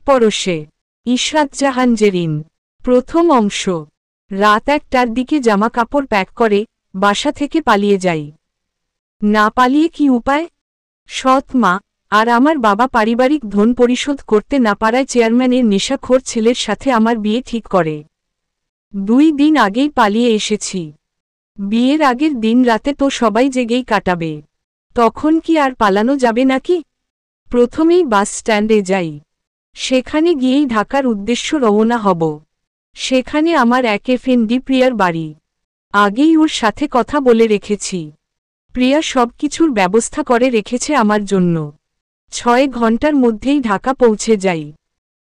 পরশে ইশরাত জাহান জেরিন। প্রথম অংশ। রাত 1টার দিকে জামা কাপড় প্যাক করে বাসা থেকে পালিয়ে যাই। না পালিয়ে কি উপায়? সৎ মা আর আমার বাবা পারিবারিক ধন পরিশোধ করতে না পারায় চেয়ারম্যানের নেশাখোর ছেলের সাথে আমার বিয়ে ঠিক করে। 2 দিন আগেই পালিয়ে এসেছি। বিয়ের আগের দিন রাতে তো সবাই জেগেই কাটাবে, তখন কি আর পালানো যাবে নাকি? প্রথমেই বাস স্ট্যান্ডে যাই, সেখানে গিয়েই ঢাকার উদ্দেশ্য রওনা হব। সেখানে আমার এক এফএনডি প্রিয়ার বাড়ি। আগেই ওর সাথে কথা বলে রেখেছি। প্রিয়া সব কিছুর ব্যবস্থা করে রেখেছে আমার জন্য। 6 ঘন্টার মধ্যেই ঢাকা পৌঁছে যাই।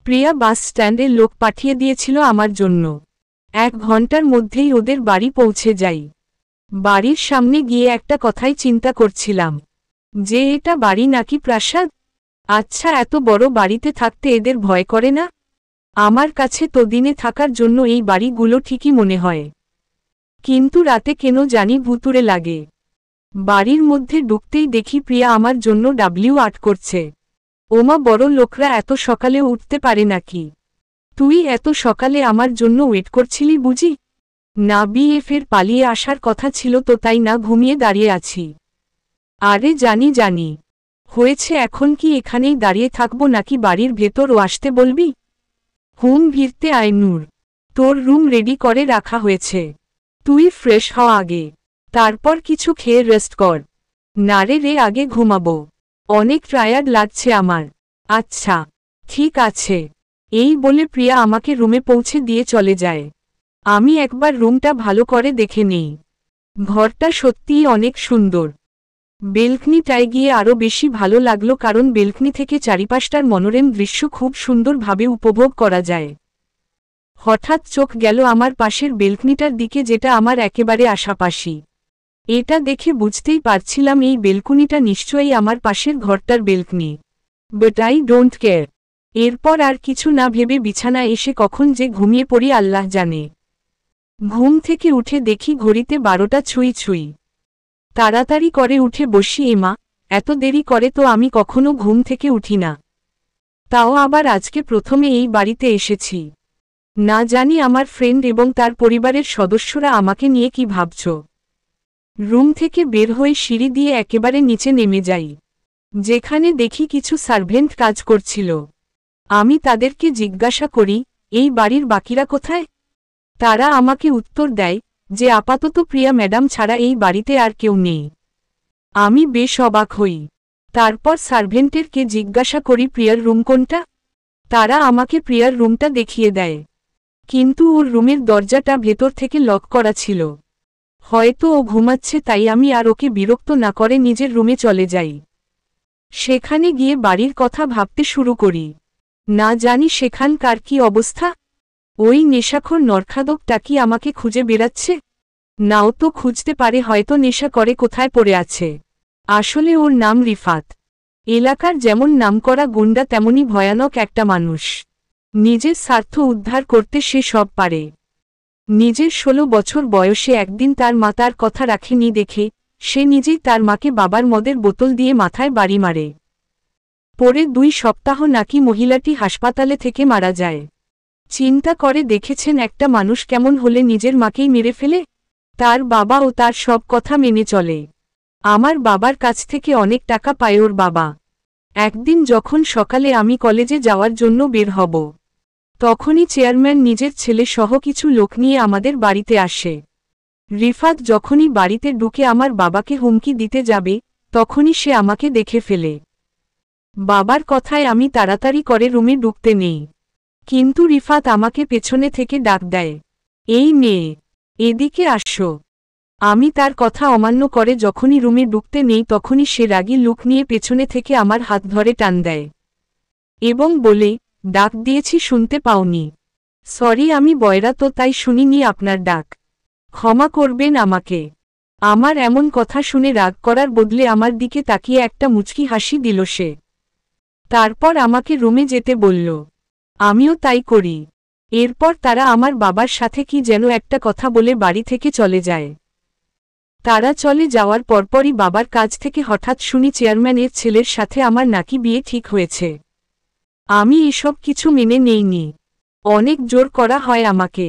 প্রিয়া বাস স্ট্যান্ডে লোক পাঠিয়ে দিয়েছিল আমার জন্য। 1 ঘন্টার মধ্যেই ওদের বাড়ি পৌঁছে যাই। বাড়ির সামনে গিয়ে একটা কথাই চিন্তা করছিলাম, যে এটা বাড়ি নাকি প্রাসাদ। আচ্ছা, এত বড় বাড়িতে থাকতে এদের ভয় করে না? আমার কাছে তো দিনে থাকার জন্য এই বাড়িগুলো ঠিকই মনে হয়, কিন্তু রাতে কেন জানি ভুতুড়ে লাগে। বাড়ির মধ্যে ঢুকতেই দেখি প্রিয়া আমার জন্য W8 করছে। ওমা, বড় লোকরা এত সকালে উঠতে পারে নাকি? তুই এত সকালে আমার জন্য ওয়েট করছিলি বুঝি? না, বিএফের পালিয়ে আসার কথা ছিল তো, তাই না ঘুমিয়ে দাঁড়িয়ে আছি। আরে জানি। হয়েছে, এখন কি এখানেই দাঁড়িয়ে থাকবো নাকি বাড়ির ভেতরও আসতে বলবি? ভিড়তে আয় নূর, তোর রুম রেডি করে রাখা হয়েছে। তুই ফ্রেশ হ আগে, তারপর কিছু খেয়ে রেস্ট কর। না রে, আগে ঘুমাবো, অনেক টায়ার্ড লাগছে আমার। আচ্ছা ঠিক আছে, এই বলে প্রিয়া আমাকে রুমে পৌঁছে দিয়ে চলে যায়। আমি একবার রুমটা ভালো করে দেখে নেই। ঘরটা সত্যিই অনেক সুন্দর। বেলকনিটায় গিয়ে আরও বেশি ভালো লাগলো, কারণ বেলকনি থেকে চারিপাশটার মনোরম দৃশ্য খুব সুন্দরভাবে উপভোগ করা যায়। হঠাৎ চোখ গেল আমার পাশের বেলকনিটার দিকে, যেটা আমার একেবারে আশাপাশি। এটা দেখে বুঝতেই পারছিলাম এই বেলকনিটা নিশ্চয়ই আমার পাশের ঘরটার balcony. But I don't care. এরপর আর কিছু না ভেবে বিছানায় এসে কখন যে ঘুমিয়ে পড়ি আল্লাহ জানে। ঘুম থেকে উঠে দেখি ঘড়িতে 12টা ছুঁই। তাড়াতাড়ি করে উঠে বসি। এমা, এত দেরি করে তো আমি কখনো ঘুম থেকে উঠি না, তাও আবার আজকে প্রথমে এই বাড়িতে এসেছি। না জানি আমার ফ্রেন্ড এবং তার পরিবারের সদস্যরা আমাকে নিয়ে কি ভাবছ। রুম থেকে বের হয়ে সিঁড়ি দিয়ে একেবারে নিচে নেমে যাই, যেখানে দেখি কিছু সার্ভেন্ট কাজ করছিল। আমি তাদেরকে জিজ্ঞাসা করি, এই বাড়ির বাকিরা কোথায়? তারা আমাকে উত্তর দেয় যে আপাতত প্রিয়া ম্যাডাম ছাড়া এই বাড়িতে আর কেউ নেই। আমি বেশ অবাক হই। তারপর সার্ভেন্টেরকে জিজ্ঞাসা করি প্রিয়ার রুম কোনটা। তারা আমাকে প্রিয়ার রুমটা দেখিয়ে দেয়, কিন্তু ওর রুমের দরজাটা ভেতর থেকে লক করা ছিল। হয়তো ও ঘুমাচ্ছে, তাই আমি আর ওকে বিরক্ত না করে নিজের রুমে চলে যাই। সেখানে গিয়ে বাড়ির কথা ভাবতে শুরু করি। না জানি সেখানকার কি অবস্থা। ওই নেশাখোর নরখাদকটা কি আমাকে খুঁজে বেড়াচ্ছে? নাও তো খুঁজতে পারে, হয়তো নেশা করে কোথায় পড়ে আছে। আসলে ওর নাম রিফাত। এলাকার যেমন নামকরা গুন্ডা, তেমনি ভয়ানক একটা মানুষ। নিজের স্বার্থ উদ্ধার করতে সে সব পারে। নিজের 16 বছর বয়সে একদিন তার মা তার কথা রাখেনি দেখে সে নিজেই তার মাকে বাবার মদের বোতল দিয়ে মাথায় বাড়ি মারে। পরে 2 সপ্তাহ নাকি মহিলাটি হাসপাতালে থেকে মারা যায়। চিন্তা করে দেখেছেন একটা মানুষ কেমন হলে নিজের মাকেই মেরে ফেলে? তার বাবা ও তার সব কথা মেনে চলে। আমার বাবার কাছ থেকে অনেক টাকা পায় ওর বাবা। একদিন যখন সকালে আমি কলেজে যাওয়ার জন্য বের হব, তখনই চেয়ারম্যান নিজের ছেলে সহ কিছু লোক নিয়ে আমাদের বাড়িতে আসে। রিফাত যখনই বাড়িতে ঢুকে আমার বাবাকে হুমকি দিতে যাবে, তখনই সে আমাকে দেখে ফেলে। বাবার কথায় আমি তাড়াতাড়ি করে রুমে ঢুকতে নেই, কিন্তু রিফাত আমাকে পেছনে থেকে ডাক দেয়, এই মেয়ে, এদিকে আসো। আমি তার কথা অমান্য করে যখনই রুমে ঢুকতে নেই, তখনই সে রাগী লুক নিয়ে পেছনে থেকে আমার হাত ধরে টান দেয় এবং বলে, ডাক দিয়েছি শুনতে পাওনি? সরি, আমি বয়রা তো, তাই শুনিনি আপনার ডাক। ক্ষমা করবেন আমাকে। আমার এমন কথা শুনে রাগ করার বদলে আমার দিকে তাকিয়ে একটা মুচকি হাসি দিল সে। তারপর আমাকে রুমে যেতে বলল। আমিও তাই করি। এরপর তারা আমার বাবার সাথে কি যেন একটা কথা বলে বাড়ি থেকে চলে যায়। তারা চলে যাওয়ার পরপরই বাবার কাছ থেকে হঠাৎ শুনি চেয়ারম্যানের ছেলের সাথে আমার নাকি বিয়ে ঠিক হয়েছে। আমি এসব কিছু মেনে নেইনি। অনেক জোর করা হয় আমাকে।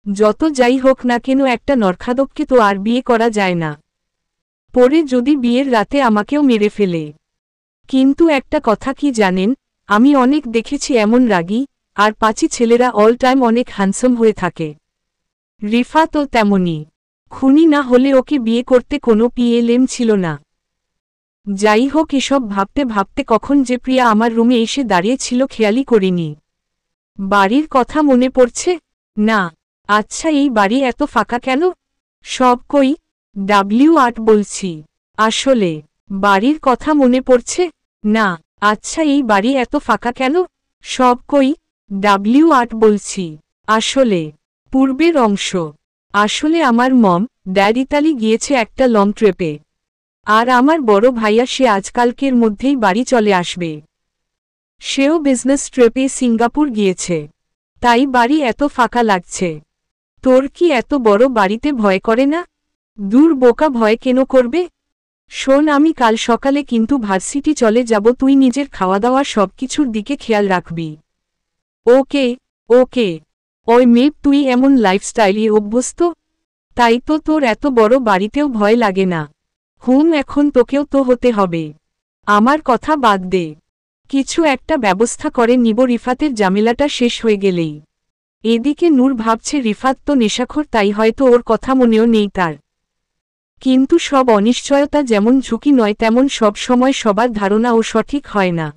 যত যাই হোক না কেন একটা নরখাদককে তো আর বিয়ে করা যায় না। পরে যদি বিয়ের রাতে আমাকেও মেরে ফেলে। কিন্তু একটা কথা কি জানেন, আমি অনেক দেখেছি এমন রাগী আর পাঁচি ছেলেরা অল টাইম অনেক হ্যান্ডসাম হয়ে থাকে। রিফাতও তেমনি। খুনি না হলে ওকে বিয়ে করতে কোনো পিএলএম ছিল না। যাই হোক, এসব ভাবতে ভাবতে কখন যে প্রিয়া আমার রুমে এসে দাঁড়িয়েছিল খেয়ালই করিনি। বাড়ির কথা মনে পড়ছে? না। আচ্ছা, এই বাড়ি এত ফাঁকা কেন? সব কই? W8 বলছি। আসলে বাড়ির কথা মনে পড়ছে? না। আচ্ছা, এই বাড়ি এত ফাঁকা কেন? সব কই? W8 বলছি। আসলে পূর্বের অংশ। আসলে আমার মম ড্যাড ইতালি গিয়েছে একটা লং ট্রিপে। আর আমার বড় ভাইয়া সে আজকালকের মধ্যেই বাড়ি চলে আসবে। সেও বিজনেস ট্রিপে সিঙ্গাপুর গিয়েছে। তাই বাড়ি এত ফাঁকা লাগছে। তোর কি এত বড় বাড়িতে ভয় করে না? দূর বোকা, ভয় কেন করবে? শোন, আমি কাল সকালে কিন্তু ভার্সিটি চলে যাব, তুই নিজের খাওয়া দাওয়া সবকিছুর দিকে খেয়াল রাখবি। ওকে ওকে। ওই মেয়ে, তুই এমন লাইফস্টাইলে অভ্যস্ত, তাই তো তোর এত বড় বাড়িতেও ভয় লাগে না। এখন তোকেও তো হতে হবে। আমার কথা বাদ দে, কিছু একটা ব্যবস্থা করে নিব রিফাতের ঝামেলাটা শেষ হয়ে গেলেই। এদিকে নূর ভাবছে রিফাত তো নেশাখোর, তাই হয়তো ওর কথা মনেও নেই তার। কিন্তু সব অনিশ্চয়তা যেমন ঝুঁকি নয়, তেমন সব সময় সবার ধারণাও সঠিক হয় না।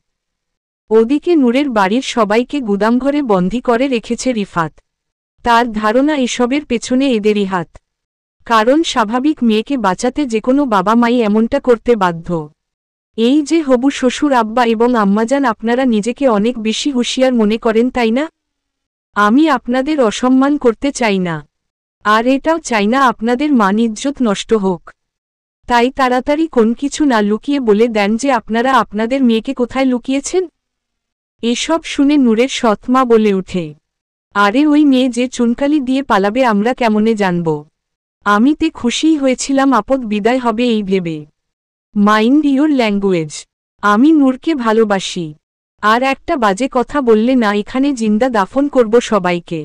ওদিকে নূরের বাড়ির সবাইকে গুদামঘরে বন্দী করে রেখেছে রিফাত। তার ধারণা এসবের পেছনে এদেরই হাত। কারণ স্বাভাবিক মেয়েকে বাঁচাতে যেকোনো বাবা মাই এমনটা করতে বাধ্য। এই যে হবু শ্বশুর আব্বা এবং আম্মাজান, আপনারা নিজেকে অনেক বেশি হুঁশিয়ার মনে করেন, তাই না? আমি আপনাদের অসম্মান করতে চাই না, আর এটাও চাই না আপনাদের মান ইজ্জত নষ্ট হোক। তাই তাড়াতাড়ি কোন কিছু না লুকিয়ে বলে দেন যে আপনারা আপনাদের মেয়েকে কোথায় লুকিয়েছেন। এসব শুনে নূরের সৎমা বলে উঠে, আরে ওই মেয়ে যে চুনকালি দিয়ে পালাবে আমরা কেমনে জানব? আমি তে খুশিই হয়েছিলাম আপদ বিদায় হবে এই ভেবে। Mind your language. আমি নূরকে ভালোবাসি। আর একটা বাজে কথা বললে না এখানে জিন্দা দাফন করব সবাইকে।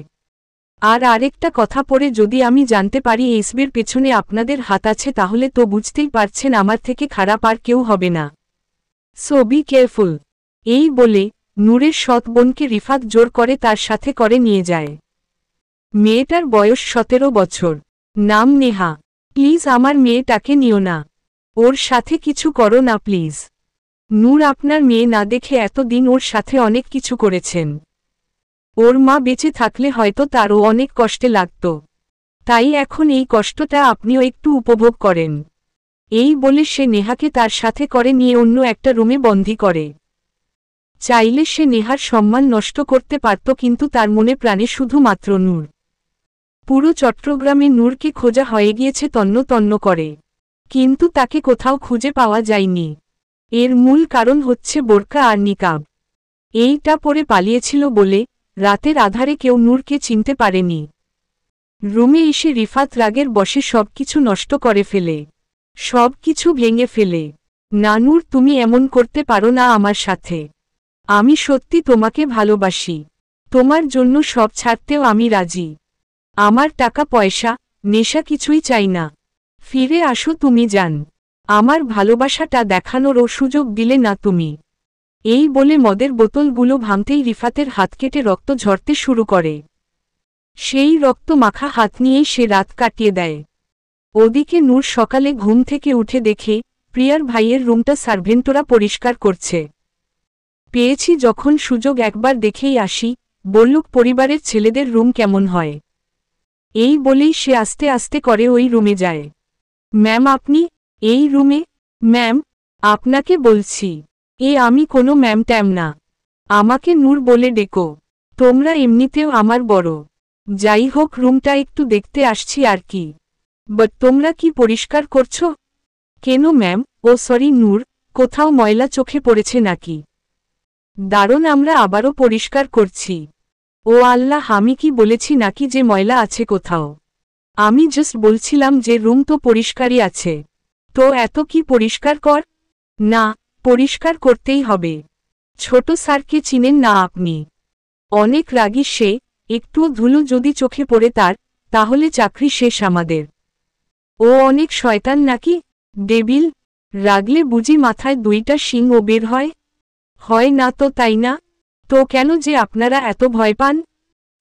আর আরেকটা কথা, পরে যদি আমি জানতে পারি এসবের পেছনে আপনাদের হাত আছে, তাহলে তো বুঝতেই পারছেন আমার থেকে খারাপ আর কেউ হবে না। So be careful. এই বলে নূরের সৎ বোনকে রিফাত জোর করে তার সাথে করে নিয়ে যায়। মেয়েটার বয়স 17 বছর। নাম নেহা। প্লিজ আমার মেয়েটাকে নিও না। ওর সাথে কিছু করো না প্লিজ। নূর আপনার মেয়ে না দেখে এতদিন ওর সাথে অনেক কিছু করেছেন। ওর মা বেঁচে থাকলে হয়তো তারও অনেক কষ্টে লাগত। তাই এখন এই কষ্টটা আপনিও একটু উপভোগ করেন। এই বলে সে নেহাকে তার সাথে করে নিয়ে অন্য একটা রুমে বন্দী করে। চাইলে সে নেহার সম্মান নষ্ট করতে পারত, কিন্তু তার মনে প্রাণে শুধুমাত্র নূর। পুরো চট্টগ্রামে নূরকে খোঁজা হয়ে গিয়েছে তন্ন তন্ন করে, কিন্তু তাকে কোথাও খুঁজে পাওয়া যায়নি। এর মূল কারণ হচ্ছে বোরকা আর নিকাব। এইটা পরে পালিয়েছিল বলে রাতের আধারে কেউ নূরকে চিনতে পারেনি। রুমে এসে রিফাত রাগের বশে সবকিছু নষ্ট করে ফেলে, সবকিছু ভেঙে ফেলে। না নূর, তুমি এমন করতে পারো না আমার সাথে। আমি সত্যি তোমাকে ভালোবাসি। তোমার জন্য সব ছাড়তেও আমি রাজি। আমার টাকা পয়সা নেশা কিছুই চাই না। ফিরে আসো তুমি জান। আমার ভালোবাসাটা দেখানোরও সুযোগ দিলে না তুমি। এই বলে মদের বোতলগুলো ভাঙতেই রিফাতের হাত কেটে রক্ত ঝরতে শুরু করে। সেই রক্ত মাখা হাত নিয়েই সে রাত কাটিয়ে দেয়। ওদিকে নূর সকালে ঘুম থেকে উঠে দেখে প্রিয়ার ভাইয়ের রুমটা সার্ভেন্টরা পরিষ্কার করছে। পেয়েছি যখন সুযোগ একবার দেখেই আসি, বললুক পরিবারের ছেলেদের রুম কেমন হয়। এই বলেই সে আস্তে আস্তে করে ওই রুমে যায়। ম্যাম আপনি এই রুমে? ম্যাম, আপনাকে বলছি। আমি কোনো ম্যাম ট্যাম না, আমাকে নূর বলে ডেকো। তোমরা এমনিতেও আমার বড়। যাই হোক, রুমটা একটু দেখতে আসছি আর কি। বাট তোমরা কি পরিষ্কার করছো? কেন ম্যাম? ও সরি নূর, কোথাও ময়লা চোখে পড়েছে নাকি? দারুণ, আমরা আবারও পরিষ্কার করছি। ও আল্লাহ, আমি কি বলেছি নাকি যে ময়লা আছে কোথাও? আমি জাস্ট বলছিলাম যে রুম তো পরিষ্কারই আছে। তো এত কি পরিষ্কার কর? না, পরিষ্কার করতেই হবে। ছোট স্যারকে চিনেন না আপনি? অনেক রাগী সে, একটুও ধুলো যদি চোখে পড়ে তার, তাহলে চাকরি শেষ আমাদের। ও অনেক শয়তান নাকি? ডেবিল। রাগলে বুঝি মাথায় দুইটা শিংও বের হয়? হয় না তো, তাই না? তো কেন যে আপনারা এত ভয় পান?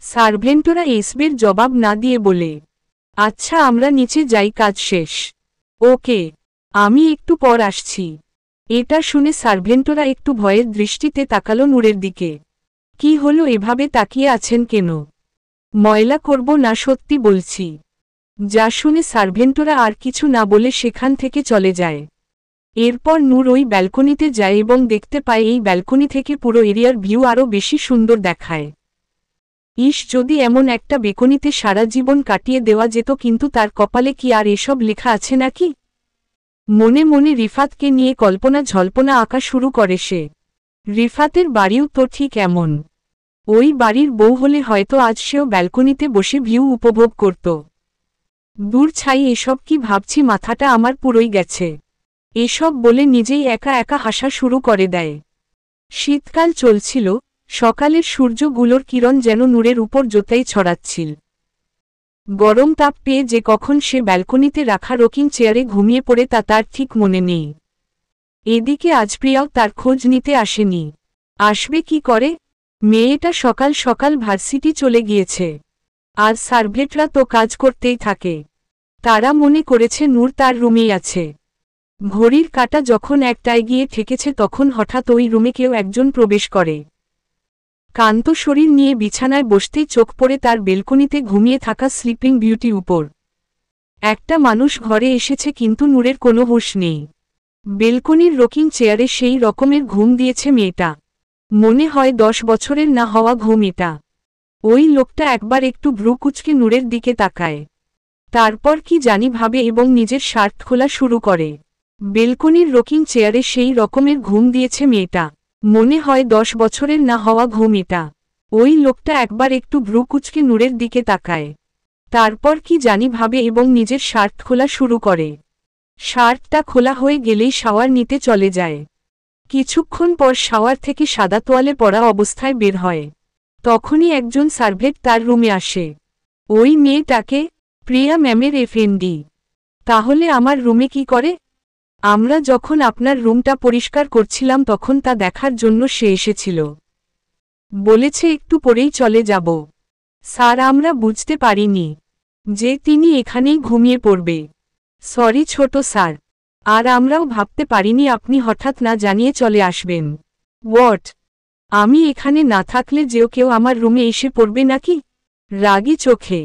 সার্ভেন্টরা এসবের জবাব না দিয়ে বলে, আচ্ছা আমরা নিচে যাই, কাজ শেষ। ওকে, আমি একটু পর আসছি। এটা শুনে সার্ভেন্টরা একটু ভয়ের দৃষ্টিতে তাকালো নূরের দিকে। কি হলো, এভাবে তাকিয়ে আছেন কেন? ময়লা করব না, সত্যি বলছি। যা শুনে সার্ভেন্টরা আর কিছু না বলে সেখান থেকে চলে যায়। এরপর নূর ওই ব্যালকনিতে যায় এবং দেখতে পায় এই ব্যালকনি থেকে পুরো এরিয়ার ভিউ আরও বেশি সুন্দর দেখায়। ইস, যদি এমন একটা বেকনিতে সারা জীবন কাটিয়ে দেওয়া যেত, কিন্তু তার কপালে কি আর এসব লেখা আছে নাকি? মনে মনে রিফাতকে নিয়ে কল্পনা ঝল্পনা আঁকা শুরু করে সে। রিফাতের বাড়িও তো ঠিক এমন। ওই বাড়ির বউ হলে হয়তো আজ সেও ব্যালকনিতে বসে ভিউ উপভোগ করত। দূর ছাই, এসব কি ভাবছি, মাথাটা আমার পুরোই গেছে। এসব বলে নিজেই একা একা হাসা শুরু করে দেয়। শীতকাল চলছিল, সকালের সূর্যগুলোর কিরণ যেন নূরের উপর জোতাই ছড়াচ্ছিল। গরম তাপ পেয়ে যে কখন সে ব্যালকনিতে রাখা রকিং চেয়ারে ঘুমিয়ে পড়ে তা তার ঠিক মনে নেই। এদিকে আজ প্রিয়াও তার খোঁজ নিতে আসেনি। আসবে কি করে? মেয়েটা সকাল সকাল ভার্সিটি চলে গিয়েছে। আর সার্ভেন্টরা তো কাজ করতেই থাকে। তারা মনে করেছে নূর তার রুমেই আছে। ঘড়ির কাঁটা যখন একটায় গিয়ে ঠেকেছে তখন হঠাৎ ওই রুমে কেউ একজন প্রবেশ করে। কান্ত শরীর নিয়ে বিছানায় বসতেই চোখ পড়ে তার বেলকনিতে ঘুমিয়ে থাকা স্লিপিং বিউটি উপর। একটা মানুষ ঘরে এসেছে, কিন্তু নূরের কোনো হুঁশ নেই। বেলকনির রকিং চেয়ারে সেই রকমের ঘুম দিয়েছে মেয়েটা। মনে হয় 10 বছরের না হওয়া ঘুম এটা। ওই লোকটা একবার একটু ভ্রু কুঁচকে নূরের দিকে তাকায়। তারপর কি জানি ভাবে এবং নিজের শার্ট খোলা শুরু করে। বেলকনির রকিং চেয়ারে সেই রকমের ঘুম দিয়েছে মেয়েটা। মনে হয় 10 বছরের না হওয়া ঘুম এটা। ওই লোকটা একবার একটু ভ্রু কুঁচকে নূরের দিকে তাকায়। তারপর কি জানি ভাবে এবং নিজের শার্ট খোলা শুরু করে। শার্টটা খোলা হয়ে গেলেই শাওয়ার নিতে চলে যায়। কিছুক্ষণ পর শাওয়ার থেকে সাদা তোয়ালে পরা অবস্থায় বের হয়। তখনই একজন সার্ভেন্ট তার রুমে আসে। ওই মেয়েটাকে? প্রিয়া ম্যামের এফএনডি। তাহলে আমার রুমে কি করে? আমরা যখন আপনার রুমটা পরিষ্কার করছিলাম তখন তা দেখার জন্য সে এসেছিল। বলেছে একটু পরেই চলে যাব। স্যার, আমরা বুঝতে পারিনি যে তিনি এখানেই ঘুমিয়ে পড়বে। সরি ছোট স্যার। আর আমরাও ভাবতে পারিনি আপনি হঠাৎ না জানিয়ে চলে আসবেন। হোয়াট? আমি এখানে না থাকলে যেও কেউ আমার রুমে এসে পড়বে নাকি? রাগী চোখে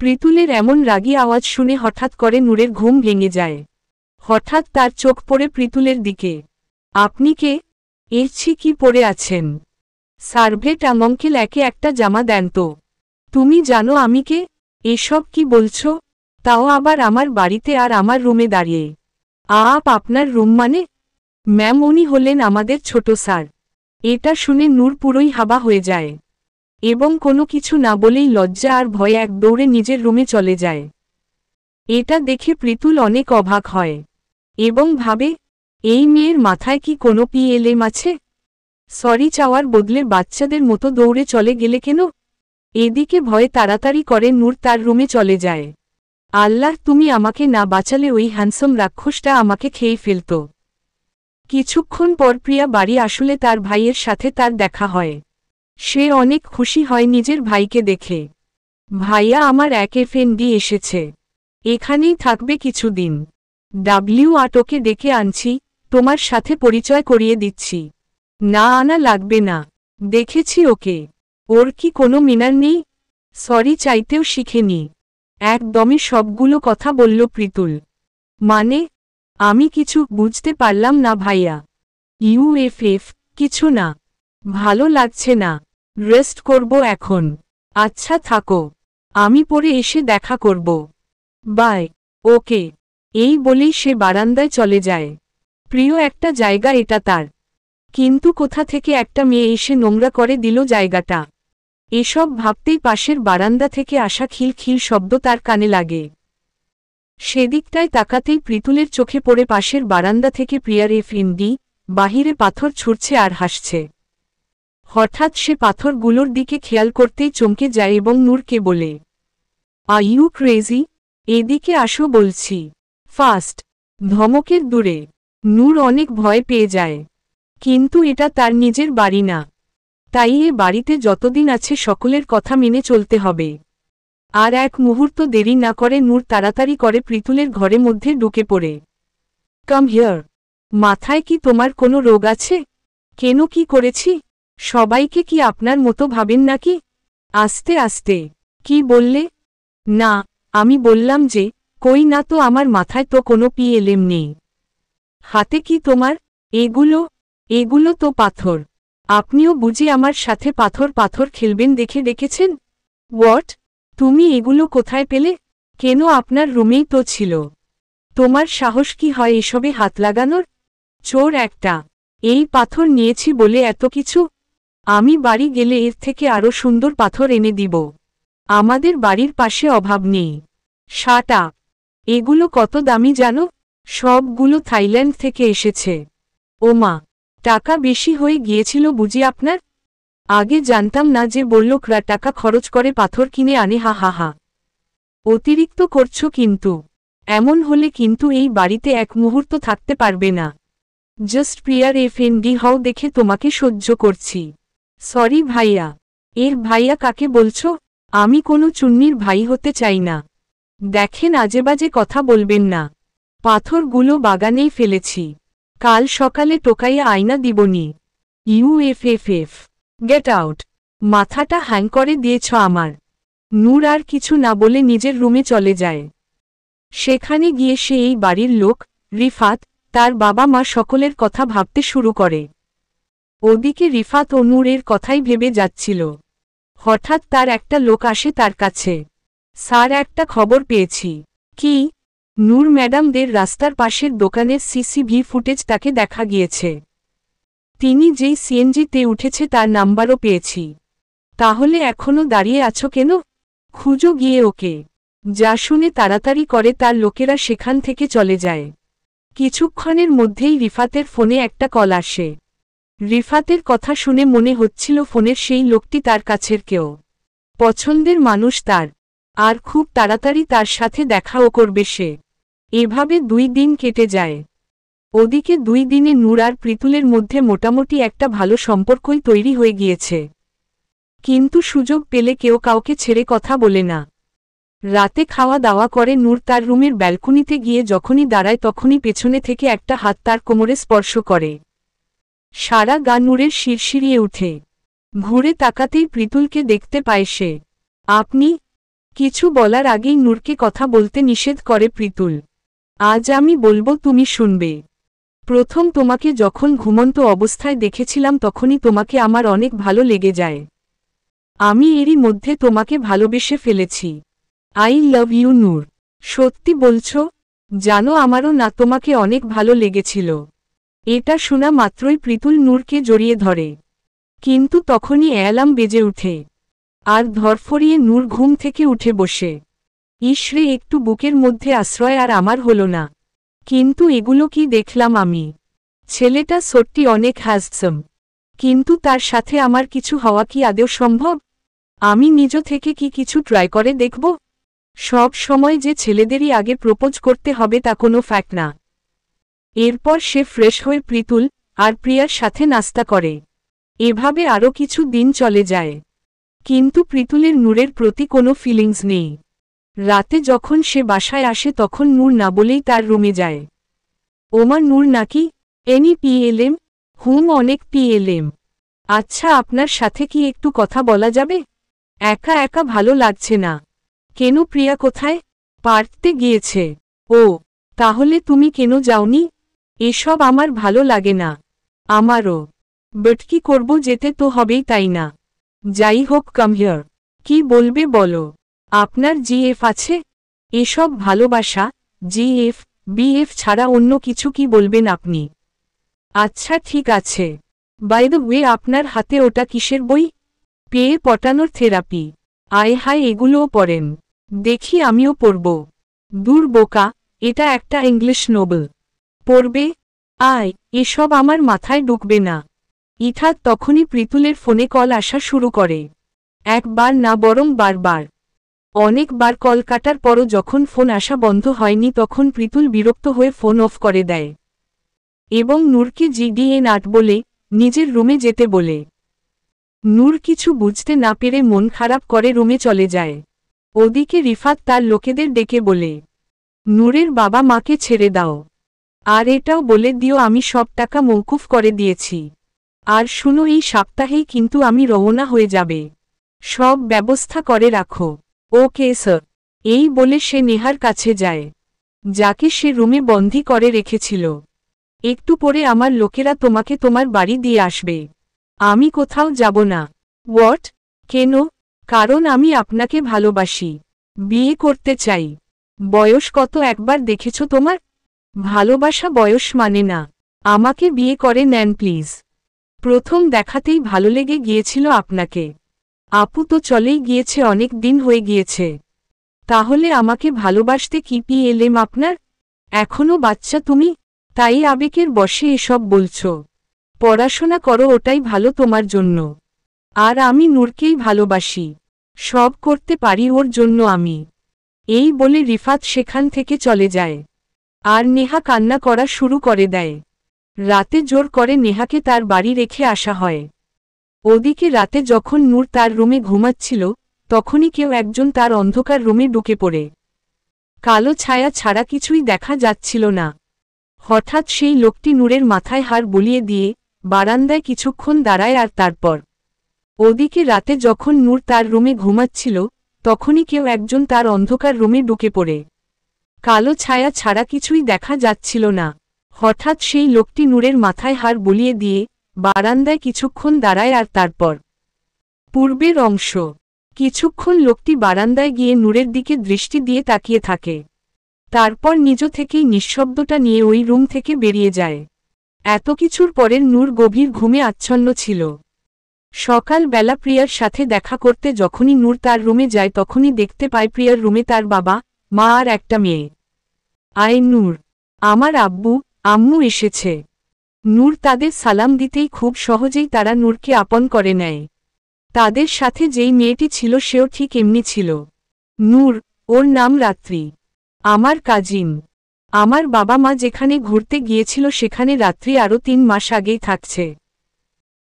প্রীতুলের এমন রাগী আওয়াজ শুনে হঠাৎ করে নূরের ঘুম ভেঙে যায়। হঠাৎ তার চোখ পড়ে প্রীতুলের দিকে। আপনি কে? এরছি কি পরে আছেন? সার্ভেন্ট আঙ্কেল, একে একটা জামা দেন তো। তুমি জানো আমি কে? এসব কি বলছো? তাও আবার আমার বাড়িতে আর আমার রুমে দাঁড়িয়ে। আপনার রুম মানে? ম্যাম, উনি হলেন আমাদের ছোট স্যার। এটা শুনে নূর পুরোই হাবা হয়ে যায় এবং কোনো কিছু না বলেই লজ্জা আর ভয়ে এক দৌড়ে নিজের রুমে চলে যায়। এটা দেখে প্রীতুল অনেক অবাক হয় এবং ভাবে, এই মেয়ের মাথায় কি কোনো পিএলএম আছে? সরি চাওয়ার বদলে বাচ্চাদের মতো দৌড়ে চলে গেলে কেন? এদিকে ভয়ে তাড়াতাড়ি করে নূর তার রুমে চলে যায়। আল্লাহ, তুমি আমাকে না বাঁচালে ওই হ্যান্ডসাম রাক্ষসটা আমাকে খেয়ে ফেলত। কিছুক্ষণ পর প্রিয়া বাড়ি আসলে তার ভাইয়ের সাথে তার দেখা হয়। সে অনেক খুশি হয় নিজের ভাইকে দেখে। ভাইয়া, আমার এক এফএনডি এসেছে। এখানেই থাকবে কিছুদিন। ওকে ডেকে আনছি, তোমার সাথে পরিচয় করিয়ে দিচ্ছি। না, আনা লাগবে না, দেখেছি ওকে। ওর কি কোনো মিনার নেই? সরি চাইতেও শিখেনি। একদমই সবগুলো কথা বলল প্রীতুল। মানে? আমি কিছু বুঝতে পারলাম না ভাইয়া। ইউএফএফ? কিছু না। ভালো লাগছে না, রেস্ট করব এখন। আচ্ছা থাকো, আমি পরে এসে দেখা করব। বাই। ওকে। এই বলেই সে বারান্দায় চলে যায়। প্রিয় একটা জায়গা এটা তার, কিন্তু কোথা থেকে একটা মেয়ে এসে নোংরা করে দিল জায়গাটা। এসব ভাবতেই পাশের বারান্দা থেকে আসা খিলখিল শব্দ তার কানে লাগে। সেদিকটায় তাকাতেই প্রীতুলের চোখে পড়ে পাশের বারান্দা থেকে প্রিয়ার এফএনডি বাহিরে পাথর ছুঁড়ছে আর হাসছে। হঠাৎ সে পাথরগুলোর দিকে খেয়াল করতেই চমকে যায় এবং নূরকে বলে, আর ইউ ক্রেজি? এদিকে আসো বলছি, ফাস্ট। ধমকের দূরে নূর অনেক ভয় পেয়ে যায়। কিন্তু এটা তার নিজের বাড়ি না, তাই এ বাড়িতে যতদিন আছে সকলের কথা মেনে চলতে হবে। আর এক মুহূর্ত দেরি না করে নূর তাড়াতাড়ি করে প্রীতুলের ঘরে মধ্যে ঢুকে পড়ে। Come here. মাথায় কি তোমার কোনো রোগ আছে? কেন কি করেছি? সবাইকে কি আপনার মতো ভাবেন নাকি? আস্তে আস্তে। কি বললে? না, আমি বললাম যে, কই না তো, আমার মাথায় তো কোনো পিএলএম নেই। হাতে কি তোমার? এগুলো তো পাথর। আপনিও বুঝি আমার সাথে পাথর পাথর খেলবেন দেখে ডেকেছেন? হোয়াট? তুমি এগুলো কোথায় পেলে? কেন, আপনার রুমেই তো ছিল। তোমার সাহস কি হয় এসবে হাত লাগানোর? চোর একটা। এই পাথর নিয়েছি বলে এত কিছু? আমি বাড়ি গেলে এর থেকে আরও সুন্দর পাথর এনে দিব। আমাদের বাড়ির পাশে অভাব নেই। Shut up. এগুলো কত দামি জানো? সবগুলো থাইল্যান্ড থেকে এসেছে। ওমা, টাকা বেশি হয়ে গিয়েছিল বুঝি আপনার? আগে জানতাম না যে বড়লোকরা টাকা খরচ করে পাথর কিনে আনে। হা হা হা। অতিরিক্ত করছো কিন্তু। এমন হলে কিন্তু এই বাড়িতে এক মুহূর্ত থাকতে পারবে না। জাস্ট প্রিয়ার এফএনডি হও দেখে তোমাকে সহ্য করছি। সরি ভাইয়া। এর ভাইয়া কাকে বলছো? আমি কোনো চুন্নির ভাই হতে চাই না। দেখেন, আজেবাজে কথা বলবেন না। পাথরগুলো বাগানেই ফেলেছি। কাল সকালে টোকাইয়া আয়না দিবনি। ইউএফএফএফ। Get out. মাথাটা হ্যাং করে দিয়েছ আমার। নূর আর কিছু না বলে নিজের রুমে চলে যায়। সেখানে গিয়ে সে এই বাড়ির লোক, রিফাত, তার বাবা মা সকলের কথা ভাবতে শুরু করে। ওদিকে রিফাত ও নূরের কথাই ভেবে যাচ্ছিল। হঠাৎ তার একটা লোক আসে তার কাছে। স্যার, একটা খবর পেয়েছি। কি? নূর ম্যাডামদের রাস্তার পাশের দোকানের সিসিভি ফুটেজ তাকে দেখা গিয়েছে। তিনি যেই সিএনজিতে উঠেছে তার নাম্বারও পেয়েছি। তাহলে এখনো দাঁড়িয়ে আছো কেন? খুঁজো গিয়ে ওকে। যা শুনে তাড়াতাড়ি করে তার লোকেরা সেখান থেকে চলে যায়। কিছুক্ষণের মধ্যেই রিফাতের ফোনে একটা কল আসে। রিফাতের কথা শুনে মনে হচ্ছিল ফোনের সেই লোকটি তার কাছের কেউ, পছন্দের মানুষ তার, আর খুব তাড়াতাড়ি তার সাথে দেখাও করবে সে। এভাবে 2 দিন কেটে যায়। ওদিকে 2 দিনে নূর আর প্রীতুলের মধ্যে মোটামুটি একটা ভালো সম্পর্কই তৈরি হয়ে গিয়েছে। কিন্তু সুযোগ পেলে কেউ কাউকে ছেড়ে কথা বলে না। রাতে খাওয়া দাওয়া করে নূর তার রুমের ব্যালকনিতে গিয়ে যখনই দাঁড়ায় তখনই পেছনে থেকে একটা হাত তার কোমরে স্পর্শ করে। সারা গা নূরের শিরশিরিয়ে উঠে। ঘুরে তাকাতেই প্রীতুলকে দেখতে পায় সে। আপনি? কিছু বলার আগেই নূরকে কথা বলতে নিষেধ করে প্রীতুল। আজ আমি বলবো, তুমি শুনবে। প্রথম তোমাকে যখন ঘুমন্ত অবস্থায় দেখেছিলাম তখনই তোমাকে আমার অনেক ভালো লেগে যায়। আমি এরই মধ্যে তোমাকে ভালোবেসে ফেলেছি। আই লাভ ইউ নূর। সত্যি বলছো? জানো, আমারও না তোমাকে অনেক ভালো লেগেছিল। এটা শোনা মাত্রই প্রীতুল নূরকে জড়িয়ে ধরে। কিন্তু তখনই অ্যালার্ম বেজে ওঠে। আর ধরফরিয়ে নূর ঘুম থেকে উঠে বসে। ইসরে, একটু বুকের মধ্যে আশ্রয় আর আমার হলো না। কিন্তু এগুলো কি দেখলাম আমি? ছেলেটা সত্যি অনেক হ্যান্ডসাম। কিন্তু তার সাথে আমার কিছু হওয়া কি আদৌ সম্ভব? আমি নিজ থেকে কি কিছু ট্রাই করে দেখব? সব সময় যে ছেলেদেরই আগে প্রপোজ করতে হবে তা কোনো ফ্যাক্ট না। এরপর সে ফ্রেশ হয়ে প্রীতুল আর প্রিয়ার সাথে নাস্তা করে। এভাবে আরও কিছু দিন চলে যায়। কিন্তু প্রীতুলের নূরের প্রতি কোনো ফিলিংস নেই। রাতে যখন সে বাসায় আসে তখন নূর না বলেই তার রুমে যায়। ওমা, নূর নাকি? এনি পিএলএম? অনেক পিএলএম। আচ্ছা, আপনার সাথে কি একটু কথা বলা যাবে? একা একা ভালো লাগছে না। কেন, প্রিয়া কোথায়? পার্কতে গিয়েছে। ও, তাহলে তুমি কেন যাওনি? এসব আমার ভালো লাগে না। আমারও। বাট কি করব, যেতে তো হবেই, তাই না? যাই হোক, কাম হিয়ার। কি বলবে বলো। আপনার জিএফ আছে? এসব ভালোবাসা, জিএফ, বিএফ ছাড়া অন্য কিছু কি বলবেন আপনি? আচ্ছা ঠিক আছে। বাই দ্য ওয়ে, আপনার হাতে ওটা কিসের বই? পেয়ে পটানোর থেরাপি। আয় হায়, এগুলোও পড়েন? দেখি আমিও পড়ব। দূর বোকা, এটা একটা ইংলিশ নোবেল। পড়বে? আয়, এসব আমার মাথায় ঢুকবে না। ইথাত তখনই প্রীতুলের ফোনে কল আসা শুরু করে। একবার না বরং বারবার। অনেকবার কল কাটার পরও যখন ফোন আসা বন্ধ হয়নি তখন প্রীতুল বিরক্ত হয়ে ফোন অফ করে দেয় এবং নূরকে জিডিএ8 বলে নিজের রুমে যেতে বলে। নূর কিছু বুঝতে না পেরে মন খারাপ করে রুমে চলে যায়। ওদিকে রিফাত তার লোকেদের ডেকে বলে, নূরের বাবা মাকে ছেড়ে দাও, আর এটাও বলে দিও আমি সব টাকা মওকুফ করে দিয়েছি। আর শুনো এই সপ্তাহেই কিন্তু আমি রওনা হয়ে যাবে, সব ব্যবস্থা করে রাখো। Okay sir. এই বলে সে নেহার কাছে যায়, যাকে সে রুমে বন্দী করে রেখেছিল। একটু পরে আমার লোকেরা তোমাকে তোমার বাড়ি দিয়ে আসবে, আমি কোথাও যাব না। হোয়াট? কেন? কারণ আমি আপনাকে ভালোবাসি, বিয়ে করতে চাই। বয়স কত একবার দেখেছ তোমার? ভালোবাসা বয়স মানে না, আমাকে বিয়ে করে নেন প্লিজ। প্রথম দেখাতেই ভালো লেগে গিয়েছিল আপনাকে। আপু তো চলেই গিয়েছে, অনেক দিন হয়ে গিয়েছে। তাহলে আমাকে ভালোবাসতে কি পিএলএম আপনার? এখনো বাচ্চা তুমি, তাই আবেগের বশে এসব বলছো। পড়াশোনা করো, ওটাই ভালো তোমার জন্য। আর আমি নূরকেই ভালোবাসি, সব করতে পারি ওর জন্য আমি। এই বলে রিফাত সেখান থেকে চলে যায়। আর নেহা কান্না করা শুরু করে দেয়। রাতে জোর করে নেহাকে তার বাড়ি রেখে আসা হয়। ওদিকে রাতে যখন নূর তার রুমে ঘুমাচ্ছিল তখনই কেউ একজন তার অন্ধকার রুমে ঢুকে পড়ে। কালো ছায়া ছাড়া কিছুই দেখা যাচ্ছিল না। হঠাৎ সেই লোকটি নূরের মাথায় হাড় বুলিয়ে দিয়ে বারান্দায় কিছুক্ষণ দাঁড়ায়, আর তারপর ওদিকে রাতে যখন নূর তার রুমে ঘুমাচ্ছিল তখনই কেউ একজন তার অন্ধকার রুমে ঢুকে পড়ে। কালো ছায়া ছাড়া কিছুই দেখা যাচ্ছিল না। হঠাৎ সেই লোকটি নূরের মাথায় হাড় বুলিয়ে দিয়ে বারান্দায় কিছুক্ষণ দাঁড়ায়, আর তারপর পূর্বের অংশ। কিছুক্ষণ লোকটি বারান্দায় গিয়ে নূরের দিকে দৃষ্টি দিয়ে তাকিয়ে থাকে। তারপর নিজ থেকেই নিঃশব্দটা নিয়ে ওই রুম থেকে বেরিয়ে যায়। এত কিছুর পরের নূর গভীর ঘুমে আচ্ছন্ন ছিল। সকালবেলা প্রিয়ার সাথে দেখা করতে যখনই নূর তার রুমে যায় তখনই দেখতে পায় প্রিয়ার রুমে তার বাবা, মা আর একটা মেয়ে। আয় নূর, আমার আব্বু আম্মু এসেছে। নূর তাদের সালাম দিতেই খুব সহজেই তারা নূরকে আপন করে নেয়। তাদের সাথে যেই মেয়েটি ছিল সেও ঠিক এমনি ছিল। নূর, ওর নাম রাত্রি, আমার কাজিন। আমার বাবা মা যেখানে ঘুরতে গিয়েছিল সেখানে রাত্রি আরও 3 মাস আগেই থাকছে।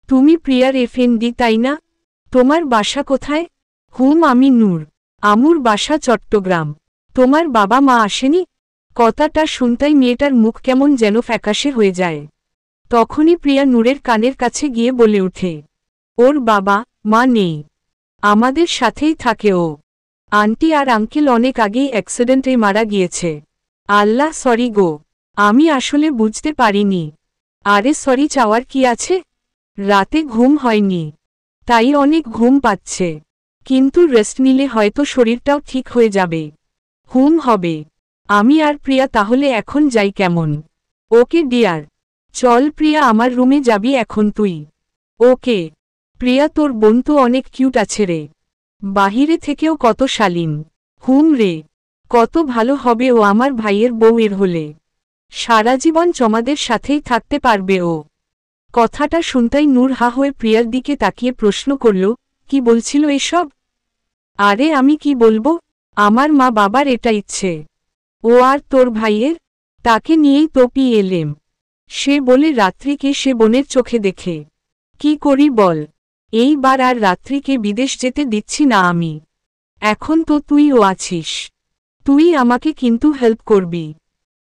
তুমি প্রিয়ার এফএনডি তাই না? তোমার বাসা কোথায়? হুম, আমি নূর, আমুর বাসা চট্টগ্রাম। তোমার বাবা মা আসেনি? কথাটা শুনতেই মেয়েটার মুখ কেমন যেন ফ্যাকাশে হয়ে যায়। তখনই প্রিয়া নূরের কানের কাছে গিয়ে বলে ওঠে, ওর বাবা মা নেই, আমাদের সাথেই থাকে ও। আন্টি আর আঙ্কেল অনেক আগেই অ্যাক্সিডেন্টে মারা গিয়েছে। আল্লাহ, সরি গো, আমি আসলে বুঝতে পারিনি। আরে সরি চাওয়ার কি আছে? রাতে ঘুম হয়নি, তাই অনেক ঘুম পাচ্ছে, কিন্তু রেস্ট নিলে হয়তো শরীরটাও ঠিক হয়ে যাবে। হুম হবে। আমি আর প্রিয়া তাহলে এখন যাই কেমন? ওকে ডিয়ার, চল প্রিয়া, আমার রুমে যাবি এখন তুই। ওকে। প্রিয়া, তোর বোন তো অনেক কিউট আছে রে, বাহিরে থেকেও কত শালীন। হুম রে, কত ভালো হবে ও আমার ভাইয়ের বউ এর হলে। সারা জীবন চমাদের সাথেই থাকতে পারবে ও। কথাটা শুনতেই নূর হা হয়ে প্রিয়ার দিকে তাকিয়ে প্রশ্ন করল, কি বলছিল এসব? আরে আমি কি বলবো, আমার মা বাবার এটা ইচ্ছে। ও আর তোর ভাইয়ের, তাকে নিয়েই তো পিএলএম। সে বলে রাত্রিকে সে বোনের চোখে দেখে। কি করি বল, এইবার আর রাত্রিকে বিদেশ যেতে দিচ্ছি না আমি। এখন তো তুইও আছিস, তুই আমাকে কিন্তু হেল্প করবি।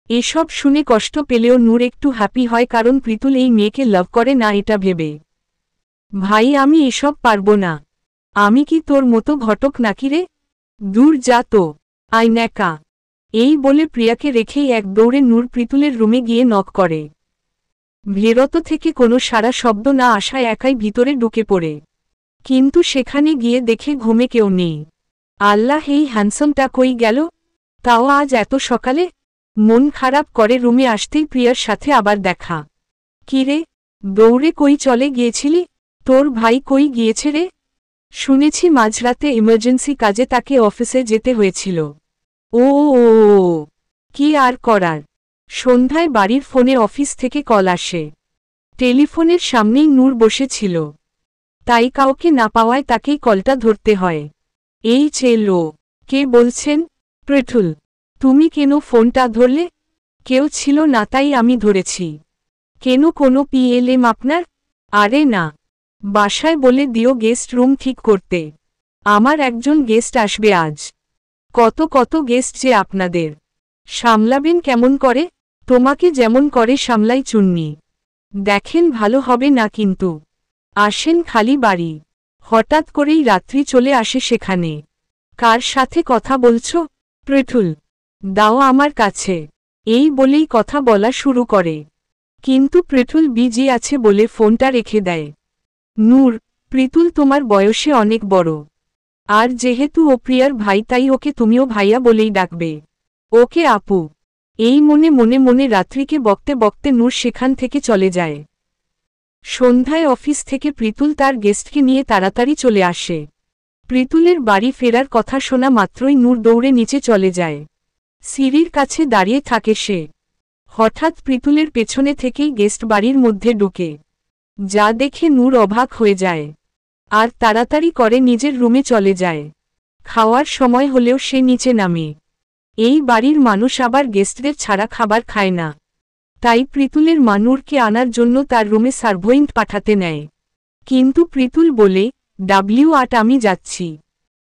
এসব শুনে কষ্ট পেলেও নূর একটু হ্যাপি হয়, কারণ প্রীতুল এই মেয়েকে লাভ করে না এটা ভেবে। ভাই আমি এসব পারবো না, আমি কি তোর মতো ঘটক নাকি রে? দূর যা তো, আয় ন্যাকা। এই বলে প্রিয়াকে রেখেই এক দৌড়ে নূর প্রীতুলের রুমে গিয়ে নক করে। ভেরত থেকে কোনো সারা শব্দ না আসায় একাই ভিতরে ঢুকে পড়ে। কিন্তু সেখানে গিয়ে দেখে ঘুমে কেউ নেই। আল্লাহ, এই হ্যান্ডসামটা কই গেল? তাও আজ এত সকালে? মন খারাপ করে রুমে আসতেই প্রিয়ার সাথে আবার দেখা। কিরে, দৌড়ে কই চলে গিয়েছিলি? তোর ভাই কই গিয়েছে রে? শুনেছি মাঝরাতে ইমার্জেন্সি কাজে তাকে অফিসে যেতে হয়েছিল। ও, কি আর করার, সন্ধ্যায় বাড়ির ফোনে অফিস থেকে কল আসে। টেলিফোনের সামনেই নূর বসেছিল, তাই কাউকে না পাওয়ায় তাকেই কলটা ধরতে হয়। এই ছেলো, কে বলছেন? পৃথুল। তুমি কেন ফোনটা ধরলে? কেউ ছিল না তাই আমি ধরেছি। কেন কোনো পিএলএম আপনার? আরে না, বাসায় বলে দিও গেস্ট রুম ঠিক করতে। আমার একজন গেস্ট আসবে আজ। কত গেস্ট যে আপনাদের, সামলাবেন কেমন করে? তোমাকে যেমন করে সামলাই চুন্নি। দেখেন ভালো হবে না কিন্তু। আসেন খালি বাড়ি, হঠাৎ করেই রাত্রি চলে আসে সেখানে। কার সাথে কথা বলছো? পৃথুল। দাও আমার কাছে, এই বলেই কথা বলা শুরু করে। কিন্তু পৃথুল বিজি আছে বলে ফোনটা রেখে দেয়। নূর, পৃথুল তোমার বয়সে অনেক বড়, আর যেহেতু ও প্রিয়ার ভাই তাই ওকে তুমিও ভাইয়া বলেই ডাকবে। ওকে আপু। এই মনে রাত্রিকে বকতে বকতে নূর সেখান থেকে চলে যায়। সন্ধ্যায় অফিস থেকে পৃথুল তার গেস্টকে নিয়ে তাড়াতাড়ি চলে আসে। পৃথুলের বাড়ি ফেরার কথা শোনা মাত্রই নূর দৌড়ে নিচে চলে যায়। সিঁড়ির কাছে দাঁড়িয়ে থাকে সে। হঠাৎ পৃথুলের পেছনে থেকেই গেস্ট বাড়ির মধ্যে ঢুকে। যা দেখে নূর অবাক হয়ে যায়, আর তাড়াতাড়ি করে নিজের রুমে চলে যায়। খাওয়ার সময় হলেও সে নিচে নামে। এই বাড়ির মানুষ আবার গেস্টদের ছাড়া খাবার খায় না, তাই পৃথুলের মা নূরকে আনার জন্য তার রুমে সার্ভেন্ট পাঠাতে নেয়। কিন্তু পৃথুল বলে, W8 আমি যাচ্ছি।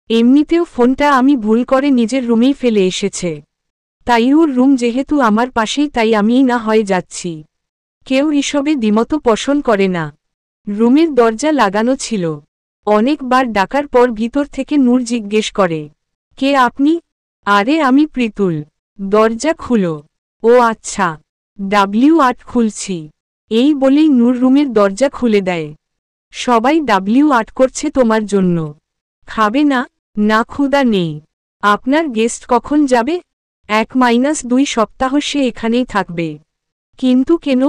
এমনিতেও ফোনটা আমি ভুল করে নিজের রুমেই ফেলে এসেছে, তাই ওর রুম যেহেতু আমার পাশেই তাই আমিই না হয় যাচ্ছি। কেউ এসবে দ্বিমত পোষণ করে না। রুমের দরজা লাগানো ছিল। অনেকবার ডাকার পর ভিতর থেকে নূর জিজ্ঞেস করে, কে আপনি? আরে আমি পৃথুল। দরজা খুলো। ও আচ্ছা, W8 খুলছি। এই বলেই নূর রুমের দরজা খুলে দেয়। সবাই W8 করছে তোমার জন্য। খাবে না? না ক্ষুধা নেই। আপনার গেস্ট কখন যাবে? 1-2 সপ্তাহ সে এখানেই থাকবে। কিন্তু কেন?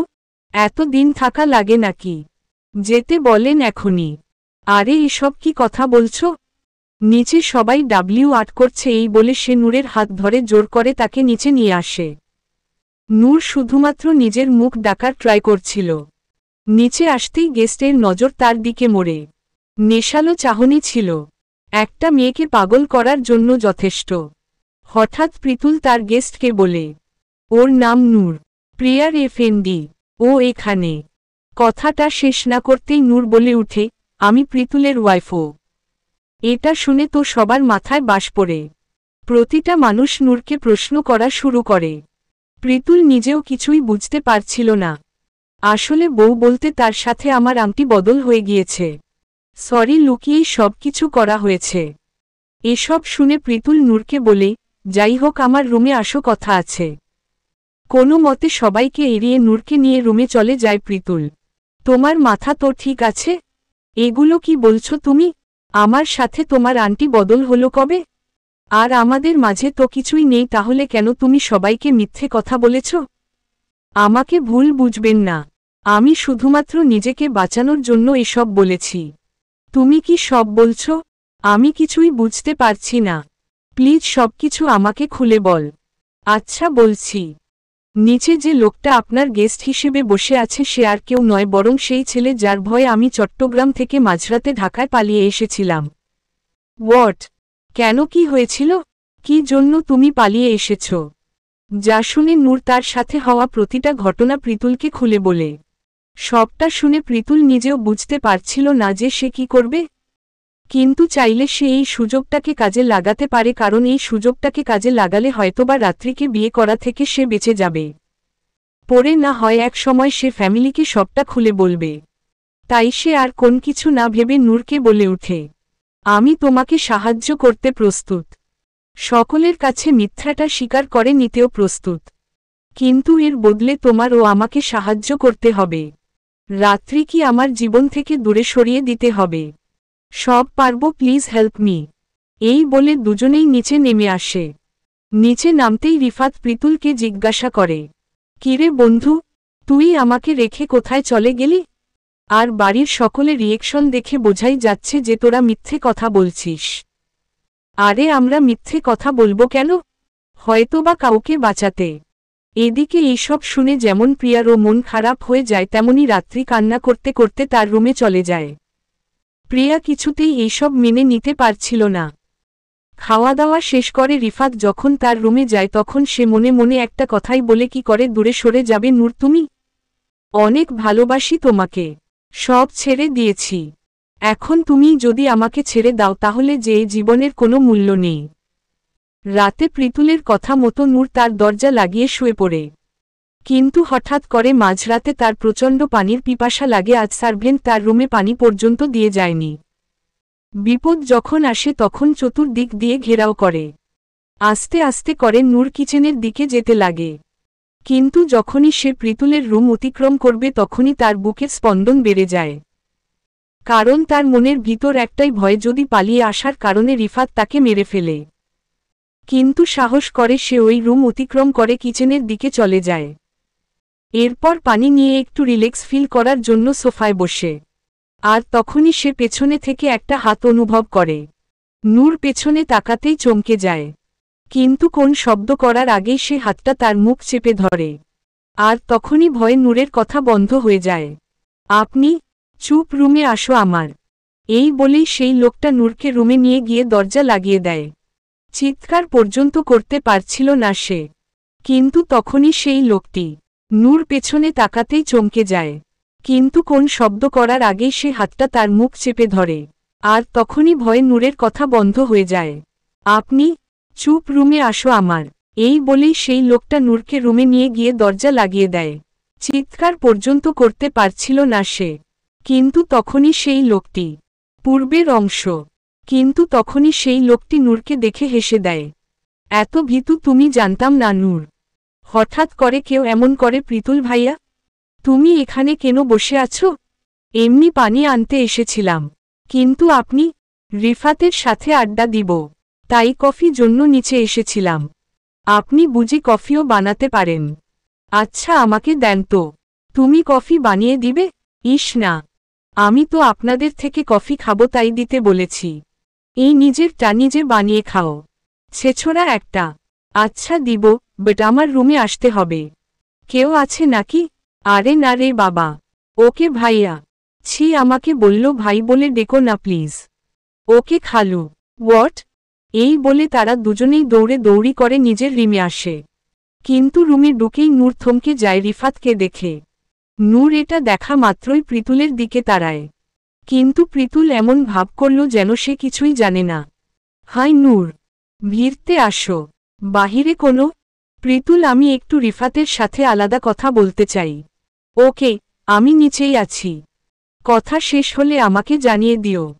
এত দিন থাকা লাগে নাকি? যেতে বলেন এখনই। আরে এসব কি কথা বলছো? নিচে সবাই W8 করছে এই বলে সে নূরের হাত ধরে জোর করে তাকে নিচে নিয়ে আসে। নূর শুধুমাত্র নিজের মুখ ডাকার ট্রাই করছিল। নিচে আসতেই গেস্টের নজর তার দিকে মোড়ে। নেশালো চাহনি ছিল, একটা মেয়েকে পাগল করার জন্য যথেষ্ট। হঠাৎ পৃথুল তার গেস্টকে বলে, ওর নাম নূর, প্রিয়ার এফএনডি, ও এখানে। কথাটা শেষ না করতেই নূর বলে উঠে, আমি পৃথুলের ওয়াইফও। এটা শুনে তো সবার মাথায় বাস পড়ে। প্রতিটা মানুষ নূরকে প্রশ্ন করা শুরু করে। পৃথুল নিজেও কিছুই বুঝতে পারছিল না। আসলে বউ বলতে তার সাথে আমার আংটি বদল হয়ে গিয়েছে। সরি লুকিয়েই সব কিছু করা হয়েছে। এসব শুনে পৃথুল নূরকে বলে, যাই হোক আমার রুমে আসো কথা আছে। কোনো মতে সবাইকে এড়িয়ে নূরকে নিয়ে রুমে চলে যায় পৃথুল। তোমার মাথা তো ঠিক আছে? এগুলো কি বলছো তুমি? আমার সাথে তোমার আন্টি বদল হলো কবে? আর আমাদের মাঝে তো কিছুই নেই, তাহলে কেন তুমি সবাইকে মিথ্যে কথা বলেছ? আমাকে ভুল বুঝবেন না, আমি শুধুমাত্র নিজেকে বাঁচানোর জন্য এসব বলেছি। তুমি কি সব বলছো? আমি কিছুই বুঝতে পারছি না। প্লিজ সবকিছু আমাকে খুলে বল। আচ্ছা বলছি। নিচে যে লোকটা আপনার গেস্ট হিসেবে বসে আছে সে আর কেউ নয় বরং সেই ছেলে যার ভয়ে আমি চট্টগ্রাম থেকে মাঝরাতে ঢাকায় পালিয়ে এসেছিলাম। হোয়াট? কেন কি হয়েছিল? কি জন্য তুমি পালিয়ে এসেছ? যা শুনে নূর তার সাথে হওয়া প্রতিটা ঘটনা পৃথুলকে খুলে বলে। সবটা শুনে পৃথুল নিজেও বুঝতে পারছিল না যে সে কি করবে। কিন্তু চাইলে সে এই সুযোগটাকে কাজে লাগাতে পারে, কারণ এই সুযোগটাকে কাজে লাগালে হয়তোবা রাত্রিকে বিয়ে করা থেকে সে বেঁচে যাবে। পরে না হয় এক সময় সে ফ্যামিলিকে সবটা খুলে বলবে। তাই সে আর কোন কিছু না ভেবে নূরকে বলে উঠে, আমি তোমাকে সাহায্য করতে প্রস্তুত। সকলের কাছে মিথ্যাটা স্বীকার করে নিতেও প্রস্তুত। কিন্তু এর বদলে তোমার ও আমাকে সাহায্য করতে হবে। রাত্রি কি আমার জীবন থেকে দূরে সরিয়ে দিতে হবে। সব পারবো, প্লিজ হেল্প মি। এই বলে দুজনেই নিচে নেমে আসে। নিচে নামতেই রিফাত পৃথুলকে জিজ্ঞাসা করে, কিরে বন্ধু, তুই আমাকে রেখে কোথায় চলে গেলি? আর বাড়ির সকলে রিয়েকশন দেখে বোঝাই যাচ্ছে যে তোরা মিথ্যে কথা বলছিস। আরে আমরা মিথ্যে কথা বলবো কেন? হয়তোবা কাউকে বাঁচাতে। এদিকে এইসব শুনে যেমন প্রিয়ারও মন খারাপ হয়ে যায় তেমনি রাত্রি কান্না করতে করতে তার রুমে চলে যায়। প্রিয়া কিছুতেই এইসব মেনে নিতে পারছিল না। খাওয়া দাওয়া শেষ করে রিফাত যখন তার রুমে যায় তখন সে মনে মনে একটা কথাই বলে, কি করে দূরে সরে যাবে নূর তুমি? অনেক ভালোবাসি তোমাকে, সব ছেড়ে দিয়েছি, এখন তুমি যদি আমাকে ছেড়ে দাও তাহলে যে জীবনের কোনো মূল্য নেই। রাতে প্রীতুলের কথা মতো নূর তার দরজা লাগিয়ে শুয়ে পড়ে। কিন্তু হঠাৎ করে মাঝরাতে তার প্রচণ্ড পানির পিপাসা লাগে। আজ সার্ভেন্ট তার রুমে পানি পর্যন্ত দিয়ে যায়নি। বিপদ যখন আসে তখন চতুর্দিক দিয়ে ঘেরাও করে। আস্তে আস্তে করে নূর কিচেনের দিকে যেতে লাগে। কিন্তু যখনই সে প্রীতুলের রুম অতিক্রম করবে তখনই তার বুকের স্পন্দন বেড়ে যায়। কারণ তার মনের ভিতর একটাই ভয়, যদি পালিয়ে আসার কারণে রিফাত তাকে মেরে ফেলে। কিন্তু সাহস করে সে ওই রুম অতিক্রম করে কিচেনের দিকে চলে যায়। এরপর পানি নিয়ে একটু রিল্যাক্স ফিল করার জন্য সোফায় বসে। আর তখনই সে পেছনে থেকে একটা হাত অনুভব করে। নূর পেছনে তাকাতেই চমকে যায়। কিন্তু কোন শব্দ করার আগেই সে হাতটা তার মুখ চেপে ধরে। আর তখনই ভয়ে নূরের কথা বন্ধ হয়ে যায়। আপনি চুপ, রুমে আসো আমার। এই বলেই সেই লোকটা নূরকে রুমে নিয়ে গিয়ে দরজা লাগিয়ে দেয়। চিৎকার পর্যন্ত করতে পারছিল না সে। কিন্তু তখনই সেই লোকটি নূর পেছনে তাকাতেই চমকে যায়। কিন্তু কোন শব্দ করার আগেই সে হাতটা তার মুখ চেপে ধরে। আর তখনই ভয়ে নূরের কথা বন্ধ হয়ে যায়। আপনি চুপ, রুমে আসো আমার। এই বলেই সেই লোকটা নূরকে রুমে নিয়ে গিয়ে দরজা লাগিয়ে দেয়। চিৎকার পর্যন্ত করতে পারছিল না সে। কিন্তু তখনই সেই লোকটি পূর্বের অংশ। কিন্তু তখনই সেই লোকটি নূরকে দেখে হেসে দেয়। এত ভীতু তুমি জানতাম না নূর। হঠাৎ করে কেউ এমন করে? প্রীতুল ভাইয়া, তুমি এখানে কেন বসে আছো? এমনি পানি আনতে এসেছিলাম। কিন্তু আপনি? রিফাতের সাথে আড্ডা দিব, তাই কফি জন্য নিচে এসেছিলাম। আপনি বুঝি কফিও বানাতে পারেন? আচ্ছা আমাকে দেন তো। তুমি কফি বানিয়ে দিবে? ইস না, আমি তো আপনাদের থেকে কফি খাবো তাই দিতে বলেছি। এই নিজেরটা নিজে বানিয়ে খাও, ছেছোড়া একটা। আচ্ছা দিব, বাট আমার রুমে আসতে হবে। কেউ আছে নাকি? আরে না রে বাবা, ওকে ভাইয়া। ছি, আমাকে বলল ভাই বলে ডেকো না প্লিজ। ওকে খালু। হোয়াট? এই বলে তারা দুজনেই দৌড়ে দৌড়ি করে নিজের রুমে আসে। কিন্তু রুমে ঢুকেই নূর থমকে যায় রিফাতকে দেখে। নূর এটা দেখা মাত্রই প্রীতুলের দিকে তাড়ায়। কিন্তু প্রীতুল এমন ভাব করল যেন সে কিছুই জানে না। হাই নূর, ভিড়তে আসো। বাহিরে কোনো? প্রীতুল, আমি একটু রিফাতের সাথে আলাদা কথা বলতে চাই। ওকে, আমি নিচেই আছি। কথা শেষ হলে আমাকে জানিয়ে দিও।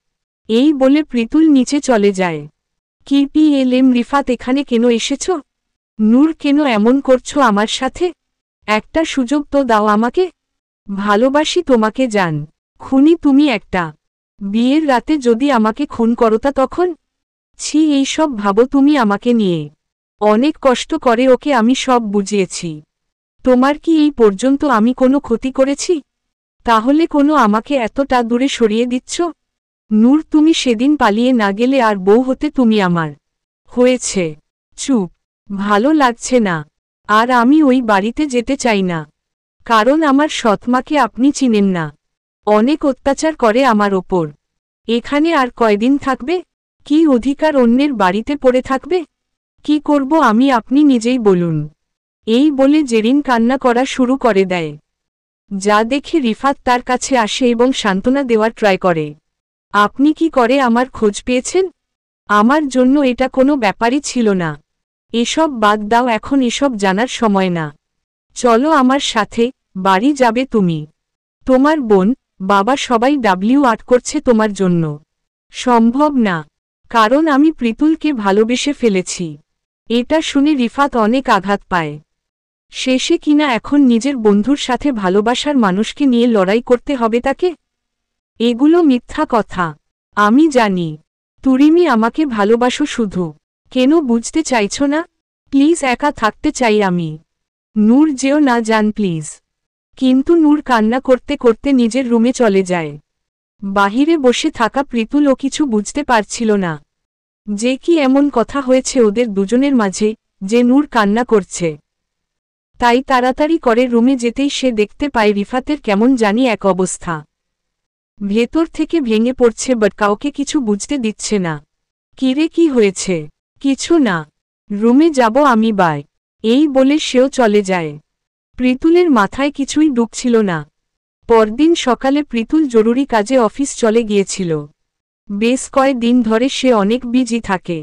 এই বলে প্রীতুল নিচে চলে যায়। কি পিএলএম রিফাত, এখানে কেন এসেছ? নূর, কেন এমন করছো আমার সাথে? একটা সুযোগ তো দাও আমাকে। ভালোবাসি তোমাকে জান। খুনি তুমি একটা। বিয়ের রাতে যদি আমাকে খুন করতা তখন? ছি, এই সব ভাবো তুমি আমাকে নিয়ে? অনেক কষ্ট করে ওকে আমি সব বুঝিয়েছি। তোমার কি এই পর্যন্ত আমি কোনো ক্ষতি করেছি? তাহলে কোনো আমাকে এতটা দূরে সরিয়ে দিচ্ছ? নূর, তুমি সেদিন পালিয়ে না গেলে আর বউ হতে তুমি আমার। হয়েছে, চুপ। ভালো লাগছে না। আর আমি ওই বাড়িতে যেতে চাই না। কারণ আমার সৎমাকে আপনি চিনেন না। অনেক অত্যাচার করে আমার ওপর। এখানে আর কয়দিন থাকবে? কি অধিকার অন্যের বাড়িতে পড়ে থাকবে? কি করব আমি আপনি নিজেই বলুন। এই বলে জেরিন কান্না করা শুরু করে দেয়। যা দেখে রিফাত তার কাছে আসে এবং সান্ত্বনা দেওয়ার ট্রাই করে। আপনি কি করে আমার খোঁজ পেয়েছেন? আমার জন্য এটা কোনো ব্যাপারই ছিল না। এসব বাদ দাও, এখন এসব জানার সময় না। চলো আমার সাথে, বাড়ি যাবে তুমি। তোমার বোন, বাবা সবাই ডাব্লিউ8 করছে তোমার জন্য। সম্ভব না, কারণ আমি প্রীতুলকে ভালোবেসে ফেলেছি। এটা শুনে রিফাত অনেক আঘাত পায়। শেষে কিনা এখন নিজের বন্ধুর সাথে ভালোবাসার মানুষকে নিয়ে লড়াই করতে হবে তাকে? এগুলো মিথ্যা কথা। আমি জানি তুরিমি আমাকে ভালোবাসো, শুধু কেন বুঝতে চাইছো না? প্লিজ, একা থাকতে চাই আমি। নূর, যেও না, যান প্লিজ। কিন্তু নূর কান্না করতে করতে নিজের রুমে চলে যায়। বাহিরে বসে থাকা প্রীতুলও কিছু বুঝতে পারছিল না যে কি এমন কথা হয়েছে ওদের দুজনের মাঝে যে নূর কান্না করছে। তাই তাড়াতাড়ি করে রুমে যেতেই সে দেখতে পায় রিফাতের কেমন জানি এক অবস্থা। ভেতর থেকে ভেঙে পড়ছে, বাট কাউকে কিছু বুঝতে দিচ্ছে না। কিরে, কি হয়েছে? কিছু না, রুমে যাব আমি, বাই। এই বলে সেও চলে যায়। প্রীতুলের মাথায় কিছুই ঢুকছিল না। পরদিন সকালে প্রীতুল জরুরি কাজে অফিস চলে গিয়েছিল। বেশ কয়েকদিন ধরে সে অনেক বিজি থাকে।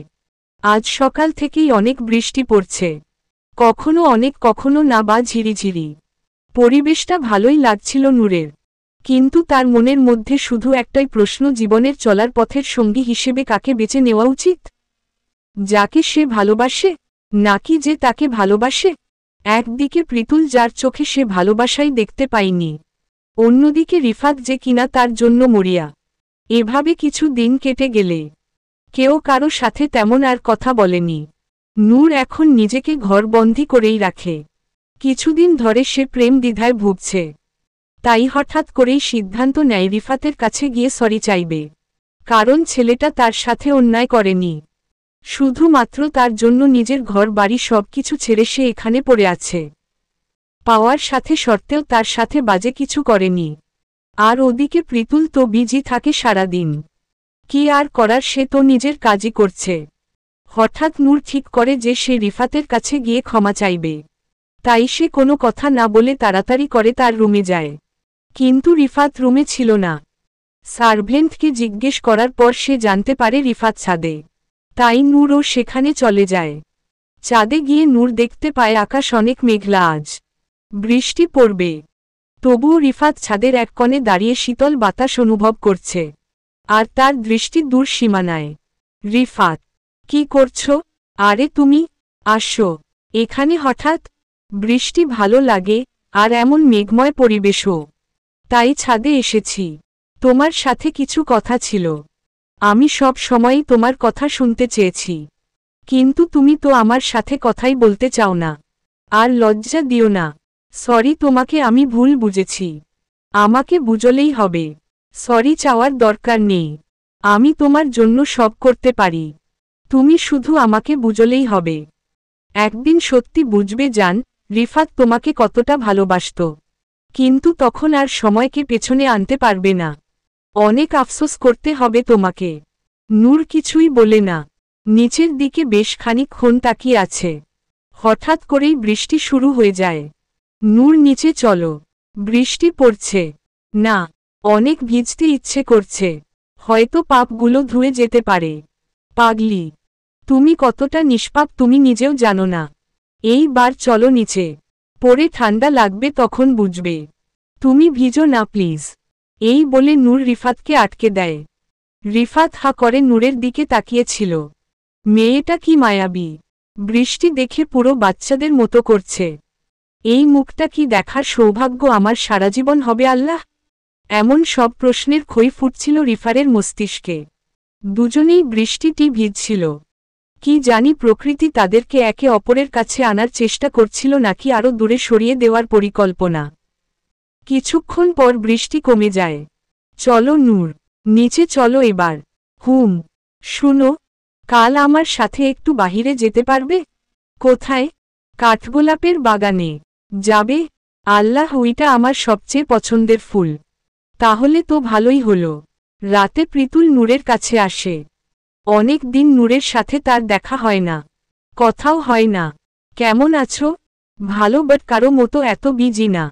আজ সকাল থেকেই অনেক বৃষ্টি পড়ছে, কখনো অনেক কখনো না বা ঝিরিঝিরি। পরিবেশটা ভালোই লাগছিল নূরের, কিন্তু তার মনের মধ্যে শুধু একটাই প্রশ্ন, জীবনের চলার পথের সঙ্গী হিসেবে কাকে বেছে নেওয়া উচিত? যাকে সে ভালোবাসে, নাকি যে তাকে ভালোবাসে? একদিকে প্রীতুল, যার চোখে সে ভালোবাসাই দেখতে পায়নি, অন্যদিকে রিফাত, যে কিনা তার জন্য মরিয়া। এভাবে কিছু দিন কেটে গেলে কেউ কারো সাথে তেমন আর কথা বলেনি। নূর এখন নিজেকে ঘরবন্দি করেই রাখে। কিছুদিন ধরে সে প্রেম দ্বিধায় ভুগছে, তাই হঠাৎ করেই সিদ্ধান্ত নেয় রিফাতের কাছে গিয়ে সরি চাইবে। কারণ ছেলেটা তার সাথে অন্যায় করেনি, শুধুমাত্র তার জন্য নিজের ঘর বাড়ি সবকিছু ছেড়ে সে এখানে পড়ে আছে। পাওয়ার সাথে সত্ত্বেও তার সাথে বাজে কিছু করেনি। আর ওদিকে প্রীতুল তো বিজি থাকে সারাদিন। কি আর করার, সে তো নিজের কাজই করছে। হঠাৎ নূর ঠিক করে যে সে রিফাতের কাছে গিয়ে ক্ষমা চাইবে। তাই সে কোনো কথা না বলে তাড়াতাড়ি করে তার রুমে যায়। কিন্তু রিফাত রুমে ছিল না। সার্ভেন্টকে জিজ্ঞেস করার পর সে জানতে পারে রিফাত ছাদে। তাই নূরও সেখানে চলে যায়। ছাদে গিয়ে নূর দেখতে পায় আকাশ অনেক মেঘলা, আজ বৃষ্টি পড়বে। তবুও রিফাত ছাদের এক কোণে দাঁড়িয়ে শীতল বাতাস অনুভব করছে, আর তার দৃষ্টি দূর সীমানায়। রিফাত, কি করছো? আরে তুমি আসো এখানে হঠাৎ। বৃষ্টি ভালো লাগে, আর এমন মেঘময় পরিবেশও, তাই ছাদে এসেছি। তোমার সাথে কিছু কথা ছিল। আমি সব সময়ই তোমার কথা শুনতে চেয়েছি, কিন্তু তুমি তো আমার সাথে কথাই বলতে চাও না। আর লজ্জা দিও না। সরি, তোমাকে আমি ভুল বুঝেছি। আমাকে বুঝলেই হবে, সরি চাওয়ার দরকার নেই। আমি তোমার জন্য সব করতে পারি, তুমি শুধু আমাকে বুঝলেই হবে। একদিন সত্যি বুঝবে জান, রিফাত তোমাকে কতটা ভালোবাসত। কিন্তু তখন আর সময়কে পেছনে আনতে পারবে না। অনেক আফসোস করতে হবে তোমাকে। নূর কিছুই বলে না, নিচের দিকে বেশ খানিকক্ষণ তাকিয়ে আছে। হঠাৎ করেই বৃষ্টি শুরু হয়ে যায়। নূর, নিচে চলো, বৃষ্টি পড়ছে। না, অনেক ভিজতে ইচ্ছে করছে, হয়তো পাপগুলো ধুয়ে যেতে পারে। পাগলি, তুমি কতটা নিষ্পাপ তুমি নিজেও জানো না। এইবার চলো নিচে, পরে ঠান্ডা লাগবে তখন বুঝবে। তুমি ভিজো না প্লিজ। এই বলে নূর রিফাতকে আটকে দেয়। রিফাত হা করে নূরের দিকে তাকিয়েছিল। মেয়েটা কি মায়াবী, বৃষ্টি দেখে পুরো বাচ্চাদের মতো করছে। এই মুখটা কি দেখার সৌভাগ্য আমার সারাজীবন হবে আল্লাহ? এমন সব প্রশ্নের খই ফুটছিল রিফারের মস্তিষ্কে। দুজনেই বৃষ্টিটি ভিজছিল। কি জানি প্রকৃতি তাদেরকে একে অপরের কাছে আনার চেষ্টা করছিল নাকি আরও দূরে সরিয়ে দেওয়ার পরিকল্পনা। কিছুক্ষণ পর বৃষ্টি কমে যায়। চলো নূর, নিচে চলো এবার। শুনো, কাল আমার সাথে একটু বাহিরে যেতে পারবে? কোথায়? কাঠগোলাপের বাগানে। যাবে? আল্লাহ, ওইটা আমার সবচেয়ে পছন্দের ফুল। তাহলে তো ভালোই হলো। রাতে প্রীতুল নূরের কাছে আসে। অনেক দিন নূরের সাথে তার দেখা হয় না, কথাও হয় না। কেমন আছো? ভালো, বাট কারো মতো এত বিজি না।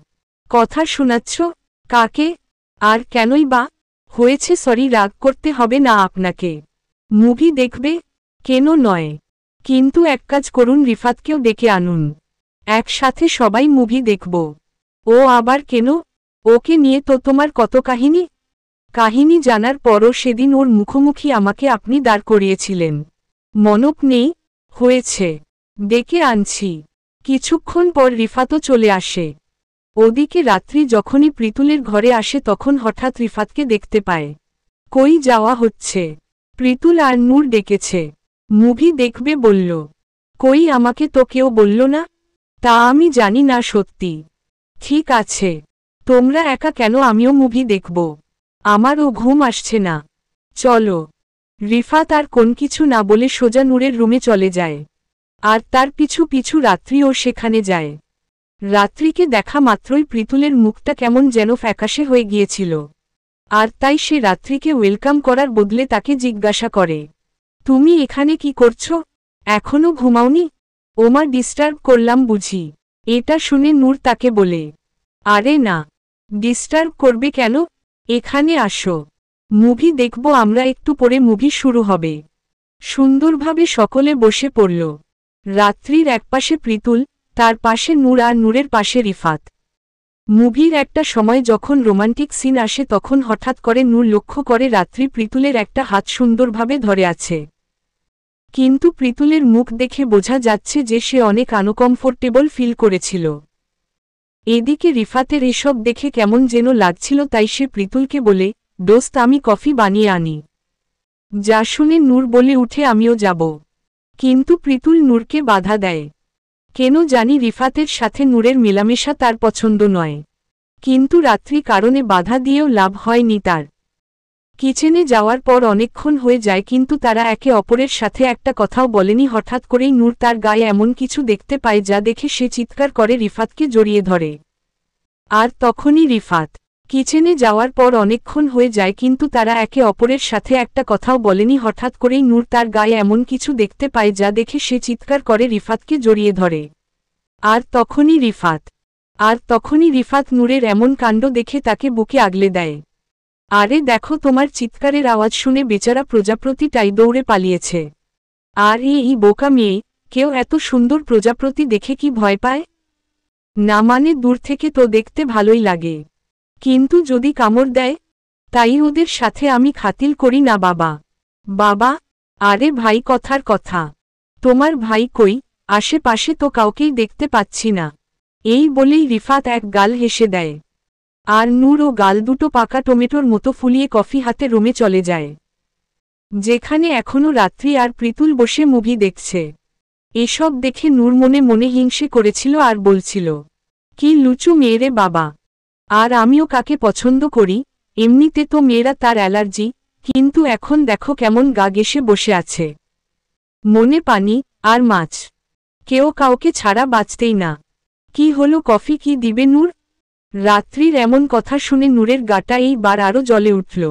কথা শোনাচ্ছ? কাকে? আর কেনই বা? হয়েছে, সরি, রাগ করতে হবে না আপনাকে। মুভি দেখবে? কেন নয়, কিন্তু এক কাজ করুন, রিফাতকেও ডেকে আনুন, একসাথে সবাই মুভি দেখব। ও আবার কেন? ওকে নিয়ে তো তোমার কত কাহিনী। কাহিনী জানার পরও সেদিন ওর মুখোমুখি আমাকে আপনি দাঁড় করিয়েছিলেন, মনপ নেই? হয়েছে, ডেকে আনছি। কিছুক্ষণ পর রিফাতও চলে আসে। ওদিকে রাত্রি যখনই প্রীতুলের ঘরে আসে তখন হঠাৎ রিফাতকে দেখতে পায়। কই যাওয়া হচ্ছে? প্রীতুল আর নূর ডেকেছে, মুভি দেখবে বলল। কই, আমাকে তো কেউ বলল না। তা আমি জানি না সত্যি। ঠিক আছে, তোমরা একা কেন, আমিও মুভি দেখব। আমারও ঘুম আসছে না। চলো। রিফাত আর কোন কিছু না বলে সোজা নূরের রুমে চলে যায়, আর তার পিছু পিছু রাত্রিও সেখানে যায়। রাত্রিকে দেখা মাত্রই প্রীতুলের মুখটা কেমন যেন ফ্যাকাশে হয়ে গিয়েছিল। আর তাই সে রাত্রিকে ওয়েলকাম করার বদলে তাকে জিজ্ঞাসা করে, তুমি এখানে কি করছো? এখনো ঘুমাওনি? ওমা, ডিস্টার্ব করলাম বুঝি? এটা শুনে নূর তাকে বলে, আরে না, ডিস্টার্ব করবে কেন, এখানে আসো, মুভি দেখব আমরা, একটু পরে মুভি শুরু হবে। সুন্দরভাবে সকলে বসে পড়ল। রাত্রির একপাশে প্রীতুল, তার পাশে নূর আর নূরের পাশে রিফাত। মুভির একটা সময় যখন রোমান্টিক সিন আসে তখন হঠাৎ করে নূর লক্ষ্য করে রাত্রি প্রীতুলের একটা হাত সুন্দরভাবে ধরে আছে। কিন্তু প্রীতুলের মুখ দেখে বোঝা যাচ্ছে যে সে অনেক আনকমফোর্টেবল ফিল করেছিল। এদিকে রিফাতের এসব দেখে কেমন যেন লাগছিল, তাই সে প্রীতুলকে বলে, দোস্ত আমি কফি বানিয়ে আনি। যা শুনে নূর বলে উঠে, আমিও যাব। কিন্তু প্রীতুল নূরকে বাধা দেয়। কেন জানি রিফাতের সাথে নূরের মেলামেশা তার পছন্দ নয়। কিন্তু রাত্রি কারণে বাধা দিয়েও লাভ হয়নি তার। কিচেনে যাওয়ার পর অনেকক্ষণ হয়ে যায় কিন্তু তারা একে অপরের সাথে একটা কথাও বলেনি। হঠাৎ করেই নূর তার গায়ে এমন কিছু দেখতে পায় যা দেখে সে চিৎকার করে রিফাতকে জড়িয়ে ধরে। আর তখনই রিফাত। কিচেনে যাওয়ার পর অনেকক্ষণ হয়ে যায় কিন্তু তারা একে অপরের সাথে একটা কথাও বলেনি। হঠাৎ করেই নূর তার গায়ে এমন কিছু দেখতে পায় যা দেখে সে চিৎকার করে রিফাতকে জড়িয়ে ধরে। আর তখনই রিফাত নূরের এমন কাণ্ড দেখে তাকে বুকে আগলে দেয়। আরে দেখো, তোমার চিৎকারের আওয়াজ শুনে বেচারা প্রজাপতিটাই দৌড়ে পালিয়েছে। আর এই বোকা মেয়ে, কেউ এত সুন্দর প্রজাপতি দেখে কি ভয় পায়? না মানে দূর থেকে তো দেখতে ভালোই লাগে, কিন্তু যদি কামড় দেয়? তাই ওদের সাথে আমি খাতিল করি না বাবা। বাবা? আরে ভাই, কথার কথা। তোমার ভাই কই? আশেপাশে তো কাউকেই দেখতে পাচ্ছি না। এই বলেই রিফাত এক গাল হেসে দেয়। আর নূর ও গাল দুটো পাকা টমেটোর মতো ফুলিয়ে কফি হাতে রুমে চলে যায়, যেখানে এখনো রাত্রি আর প্রীতুল বসে মুভি দেখছে। এসব দেখে নূর মনে মনে হিংসে করেছিল আর বলছিল, কি লুচু মেয়েরে বাবা। আর আমিও কাকে পছন্দ করি, এমনিতে তো মেয়েরা তার অ্যালার্জি, কিন্তু এখন দেখো কেমন গা ঘেঁষে বসে আছে। মনে পানি আর মাছ, কেউ কাউকে ছাড়া বাঁচতেই না। কি হলো, কফি কি দিবে নূর? রাত্রির এমন কথা শুনে নূরের গাটা এইবার আরও জ্বলে উঠল।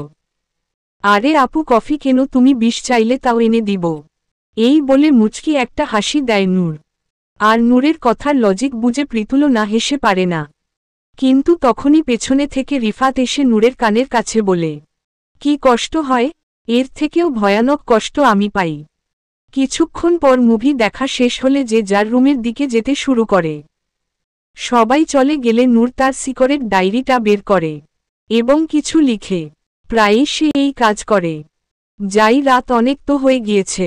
আরে আপু, কফি কেন, তুমি বিষ চাইলে তাও এনে দিব। এই বলে মুচকি একটা হাসি দেয় নূর। আর নূরের কথার লজিক বুঝে প্রীতুলও না হেসে পারে না। কিন্তু তখনই পেছনে থেকে রিফাত এসে নূরের কানের কাছে বলে, কি কষ্ট হয়? এর থেকেও ভয়ানক কষ্ট আমি পাই। কিছুক্ষণ পর মুভি দেখা শেষ হলে যে যার রুমের দিকে যেতে শুরু করে। সবাই চলে গেলে নূর তার সিক্রেট ডায়েরিটা বের করে এবং কিছু লিখে। প্রায়ই সে এই কাজ করে। যাই রাত অনেক তো হয়ে গিয়েছে,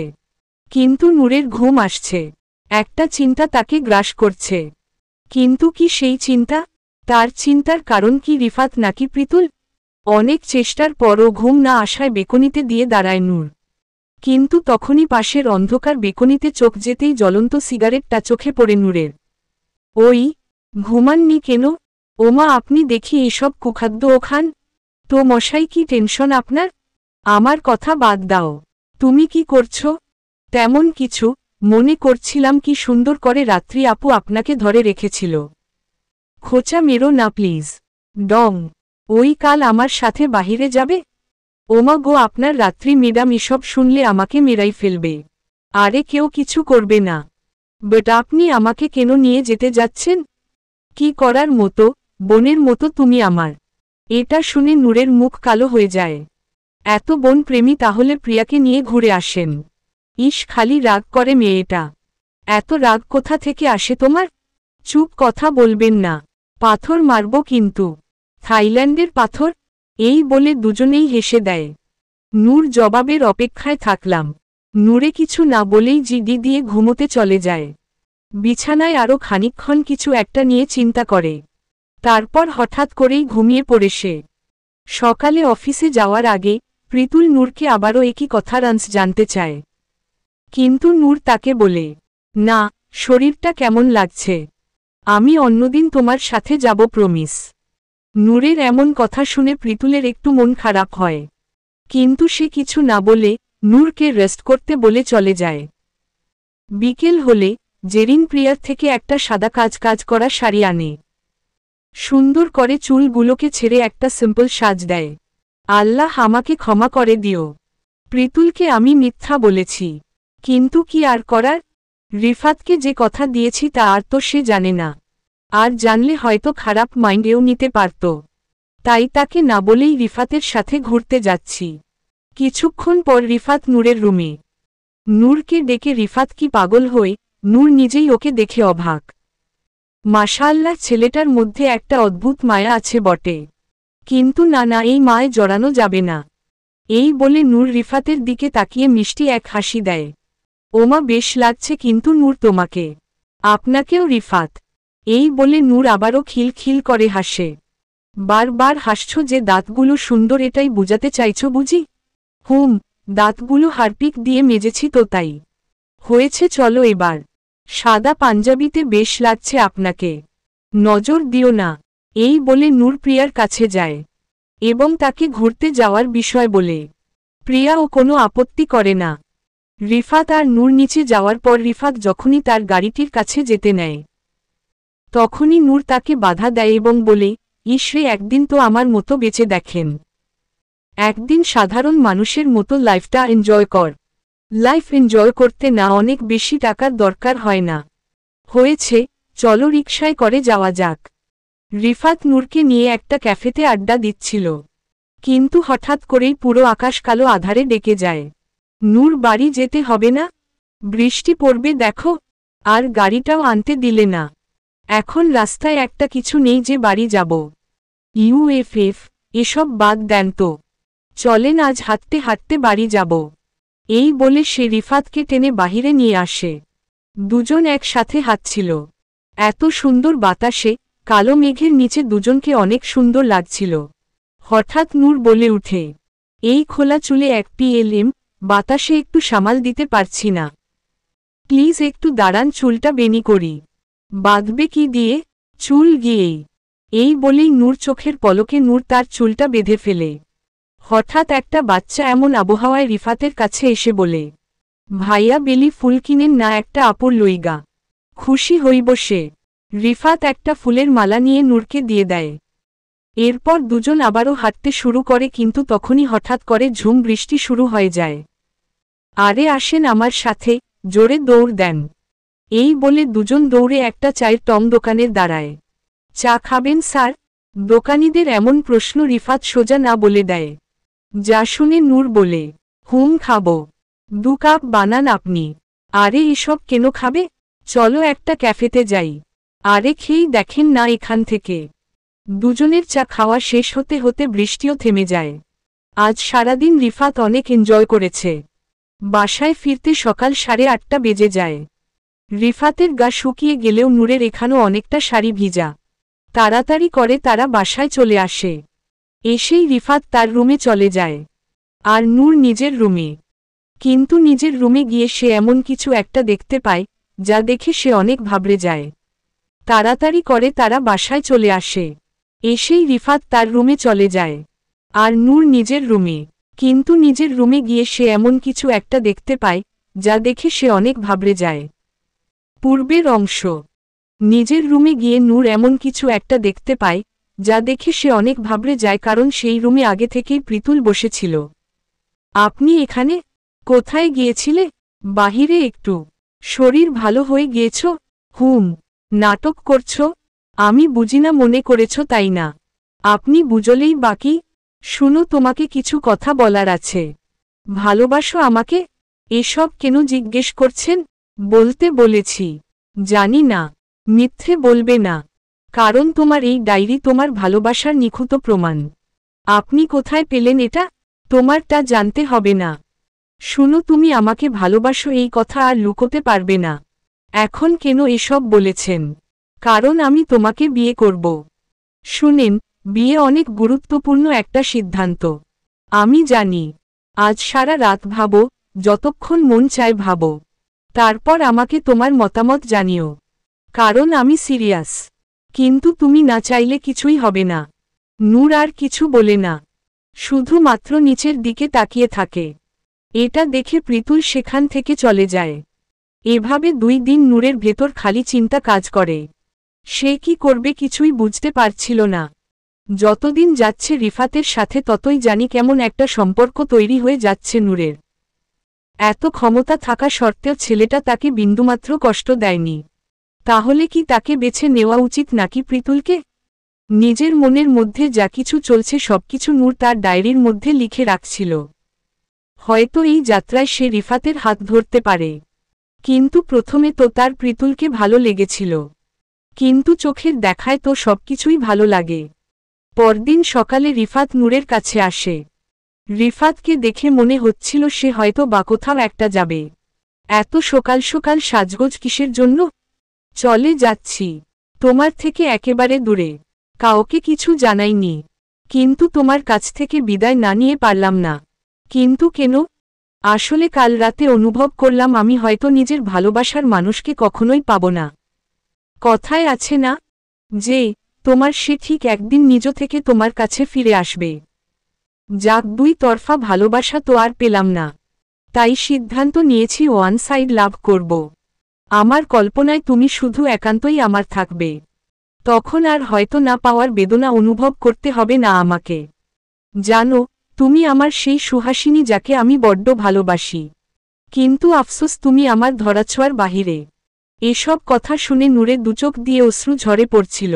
কিন্তু নূরের ঘুম আসছে। একটা চিন্তা তাকে গ্রাস করছে। কিন্তু কি সেই চিন্তা? তার চিন্তার কারণ কি রিফাত নাকি প্রীতুল? অনেক চেষ্টার পরও ঘুম না আসায় বেকনিতে দিয়ে দাঁড়ায় নূর। কিন্তু তখনই পাশের অন্ধকার বেকনিতে চোখ যেতেই জ্বলন্ত সিগারেটটা চোখে পড়ে নূরের। ওই, ঘুমাননি কেন? ওমা, আপনি দেখি এসব কুখাদ্য খান তো মশাই, কি টেনশন আপনার? আমার কথা বাদ দাও, তুমি কি করছো? তেমন কিছু, মনে করছিলাম কি সুন্দর করে রাত্রি আপু আপনাকে ধরে রেখেছিল। খোঁচা মেরো না প্লিজ। ডং, ওই কাল আমার সাথে বাহিরে যাবে? ওমা গো, আপনার রাত্রি ম্যাডাম এসব শুনলে আমাকে মেরাই ফেলবে। আরে কেউ কিছু করবে না, বাট আপনি আমাকে কেন নিয়ে যেতে যাচ্ছেন? কি করার মতো? বোনের মতো তুমি আমার। এটা শুনে নূরের মুখ কালো হয়ে যায়। এত বোন প্রেমী, তাহলে প্রিয়াকে নিয়ে ঘুরে আসেন। ইস, খালি রাগ করে মেয়েটা। এত রাগ কোথা থেকে আসে তোমার? চুপ, কথা বলবেন না, পাথর মারব কিন্তু। থাইল্যান্ডের পাথর? এই বলে দুজনেই হেসে দেয়। নূর জবাবের অপেক্ষায় থাকলাম। নূরে কিছু না বলেই জিডি দিয়ে ঘুমোতে চলে যায়। বিছানায় আরও খানিকক্ষণ কিছু একটা নিয়ে চিন্তা করে। তারপর হঠাৎ করেই ঘুমিয়ে পড়ে সে। সকালে অফিসে যাওয়ার আগে প্রীতুল নূরকে আবারও একই কথার আন্স জানতে চায়। কিন্তু নূর তাকে বলে, না, শরীরটা কেমন লাগছে, আমি অন্যদিন তোমার সাথে যাব প্রমিস। নূরের এমন কথা শুনে প্রীতুলের একটু মন খারাপ হয়, কিন্তু সে কিছু না বলে নূরকে রেস্ট করতে বলে চলে যায়। বিকেল হলে জেরিন প্রিয়ার থেকে একটা সাদা কাজ করা শাড়ি আনে। সুন্দর করে চুলগুলোকে ছেড়ে একটা সিম্পল সাজ দেয়। আল্লাহ আমাকে ক্ষমা করে দিও। প্রীতুলকে আমি মিথ্যা বলেছি, কিন্তু কি আর করার? রিফাতকে যে কথা দিয়েছি তা আর তো সে জানে না, আর জানলে হয়তো খারাপ মাইন্ডেও নিতে পারত। তাই তাকে না বলেই রিফাতের সাথে ঘুরতে যাচ্ছি। কিছুক্ষণ পর রিফাত নূরের রুমে। নূরকে ডেকে রিফাত কি পাগল হয়ে, নূর নিজেই ওকে দেখে অবাক। মাশাআল্লাহ, ছেলেটার মধ্যে একটা অদ্ভুত মায়া আছে বটে, কিন্তু না, এই মায়ে জড়ানো যাবে না। এই বলে নূর রিফাতের দিকে তাকিয়ে মিষ্টি এক হাসি দেয়। ওমা, বেশ লাগছে কিন্তু নূর তোমাকে। আপনাকেও রিফাত। এই বলে নূর আবারও খিলখিল করে হাসে। বারবার হাসছো যে, দাঁতগুলো সুন্দর এটাই বুঝাতে চাইছো বুঝি? হুম, দাঁতগুলো হারপিক দিয়ে মেজেছি তো তাই। হয়েছে, চলো এবার। সাদা পাঞ্জাবিতে বেশ লাগছে আপনাকে, নজর দিও না। এই বলে নূর প্রিয়ার কাছে যায় এবং তাকে ঘুরতে যাওয়ার বিষয় বলে। প্রিয়াও কোনো আপত্তি করে না। রিফাত আর নূর নিচে যাওয়ার পর রিফাত যখনই তার গাড়িটির কাছে যেতে নেয়, তখনই নূর তাকে বাধা দেয় এবং বলে, ইসরে, একদিন তো আমার মতো বেঁচে দেখেন। একদিন সাধারণ মানুষের মতো লাইফটা এনজয় কর। লাইফ এনজয় করতে না অনেক বেশি টাকার দরকার হয় না। হয়েছে, চলো রিকশায় করে যাওয়া যাক। রিফাত নূরকে নিয়ে একটা ক্যাফেতে আড্ডা দিচ্ছিল, কিন্তু হঠাৎ করেই পুরো আকাশ কালো আধারে ডেকে যায়। নূর, বাড়ি যেতে হবে না? বৃষ্টি পড়বে দেখো। আর গাড়িটাও আনতে দিলে না। এখন রাস্তায় একটা কিছু নেই যে বাড়ি যাব। ইউএফএফ, এসব বাদ দেন তো। চলেন আজ হাঁটতে হাঁটতে বাড়ি যাব। এই বলে সে রিফাতকে টেনে বাহিরে নিয়ে আসে। দুজন একসাথে হাঁটছিল। এত সুন্দর বাতাসে, কালো মেঘের নিচে দুজনকে অনেক সুন্দর লাগছিল। হঠাৎ নূর বলে উঠে, এই খোলা চুলে এক পিএলএম, বাতাসে একটু সামাল দিতে পারছি না। প্লিজ একটু দাঁড়ান, চুলটা বেনি করি। বাঁধবে কি দিয়ে? চুল গিয়েই। এই বলেই নূর চোখের পলকে নূর তার চুলটা বেঁধে ফেলে। হঠাৎ একটা বাচ্চা এমন আবহাওয়ায় রিফাতের কাছে এসে বলে, ভাইয়া বেলি ফুল কিনেন না একটা আপুর লইগা। খুশি হইব সে। রিফাত একটা ফুলের মালা নিয়ে নূরকে দিয়ে দেয়। এরপর দুজন আবারও হাঁটতে শুরু করে, কিন্তু তখনই হঠাৎ করে ঝুম বৃষ্টি শুরু হয়ে যায়। আরে আসেন আমার সাথে, জোরে দৌড় দেন। এই বলে দুজন দৌড়ে একটা চায়ের টং দোকানের দাঁড়ায়। চা খাবেন স্যার? দোকানিদের এমন প্রশ্ন রিফাত সোজা না বলে দেয়। যা শুনে নূর বলে, হুম খাবো। 2 কাপ বানান আপনি। আরে এসব কেন খাবে? চলো একটা ক্যাফেতে যাই। আরে খেয়েই দেখেন না এখান থেকে। দুজনের চা খাওয়া শেষ হতে হতে বৃষ্টিও থেমে যায়। আজ সারাদিন রিফাত অনেক এনজয় করেছে। বাসায় ফিরতে সকাল 8:30 বেজে যায়। রিফাতের গা শুকিয়ে গেলেও নূরের এখানেও অনেকটা শাড়ি ভিজা। তাড়াতাড়ি করে তারা বাসায় চলে আসে। এসেই রিফাত তার রুমে চলে যায়, আর নূর নিজের রুমে। কিন্তু নিজের রুমে গিয়ে সে এমন কিছু একটা দেখতে পায়, যা দেখে সে অনেক ঘাবড়ে যায়। তাড়াতাড়ি করে তারা বাসায় চলে আসে। এসেই রিফাত তার রুমে চলে যায়, আর নূর নিজের রুমে। কিন্তু নিজের রুমে গিয়ে সে এমন কিছু একটা দেখতে পায়, যা দেখে সে অনেক ঘাবড়ে যায়। পূর্বের অংশ। নিজের রুমে গিয়ে নূর এমন কিছু একটা দেখতে পায়, যা দেখে সে অনেক ঘাবড়ে যায়, কারণ সেই রুমে আগে থেকেই প্রীতুল বসেছিল। আপনি এখানে? কোথায় গিয়েছিলে? বাহিরে একটু। শরীর ভালো হয়ে গিয়েছ? হুম। নাটক করছ? আমি বুঝি না মনে করেছ তাই না? আপনি বুঝলেই বাকি। শুনো, তোমাকে কিছু কথা বলার আছে। ভালোবাসো আমাকে? এসব কেন জিজ্ঞেস করছেন? বলতে বলেছি। জানি না। মিথ্যে বলবে না, কারণ তোমার এই ডায়েরি তোমার ভালোবাসার নিখুঁত প্রমাণ। আপনি কোথায় পেলেন এটা? তোমার তা জানতে হবে না। শুনো, তুমি আমাকে ভালোবাসো এই কথা আর লুকোতে পারবে না। এখন কেন এসব বলেছেন? কারণ আমি তোমাকে বিয়ে করব। শুনেন, বিয়ে অনেক গুরুত্বপূর্ণ একটা সিদ্ধান্ত। আমি জানি। আজ সারা রাত ভাবো, যতক্ষণ মন চায় ভাবো। তারপর আমাকে তোমার মতামত জানিও। কারণ আমি সিরিয়াস। কিন্তু তুমি না চাইলে কিছুই হবে না। নূর আর কিছু বলে না, শুধুমাত্র নিচের দিকে তাকিয়ে থাকে। এটা দেখে প্রীতুল সেখান থেকে চলে যায়। এভাবে 2 দিন নূরের ভেতর খালি চিন্তা কাজ করে। সে কি করবে কিছুই বুঝতে পারছিল না। যতদিন যাচ্ছে রিফাতের সাথে ততই জানি কেমন একটা সম্পর্ক তৈরি হয়ে যাচ্ছে নূরের। এত ক্ষমতা থাকা সত্ত্বেও ছেলেটা তাকে বিন্দুমাত্র কষ্ট দেয়নি। তাহলে কি তাকে বেছে নেওয়া উচিত নাকি প্রীতুলকে? নিজের মনের মধ্যে যা কিছু চলছে সবকিছু নূর তার ডায়েরির মধ্যে লিখে রাখছিল। হয়তো এই যাত্রায় সে রিফাতের হাত ধরতে পারে। কিন্তু প্রথমে তো তার প্রীতুলকে ভালো লেগেছিল। কিন্তু চোখের দেখায় তো সবকিছুই ভালো লাগে। পরদিন সকালে রিফাত নূরের কাছে আসে। রিফাতকে দেখে মনে হচ্ছিল সে হয়তো বা কোথাও একটা যাবে। এত সকাল সকাল সাজগোজ কিসের জন্য? চলে যাচ্ছি তোমার থেকে একেবারে দূরে, কাউকে কিছু জানাইনি। কিন্তু তোমার কাছ থেকে বিদায় না নিয়ে পারলাম না। কিন্তু কেন? আসলে কাল রাতে অনুভব করলাম আমি হয়তো নিজের ভালোবাসার মানুষকে কখনোই পাব না। কথায় আছে না যে তোমার সে ঠিক একদিন নিজ থেকে তোমার কাছে ফিরে আসবে। যাক, 2 তরফা ভালোবাসা তো আর পেলাম না, তাই সিদ্ধান্ত নিয়েছি ওয়ান সাইড লাভ করব। আমার কল্পনায় তুমি শুধু একান্তই আমার থাকবে। তখন আর হয়তো না পাওয়ার বেদনা অনুভব করতে হবে না আমাকে। জানো, তুমি আমার সেই সুহাসিনী যাকে আমি বড্ড ভালোবাসি। কিন্তু আফসোস তুমি আমার ধরাছোঁয়ার বাহিরে। এসব কথা শুনে নূরে দুচোখ দিয়ে অশ্রু ঝরে পড়ছিল।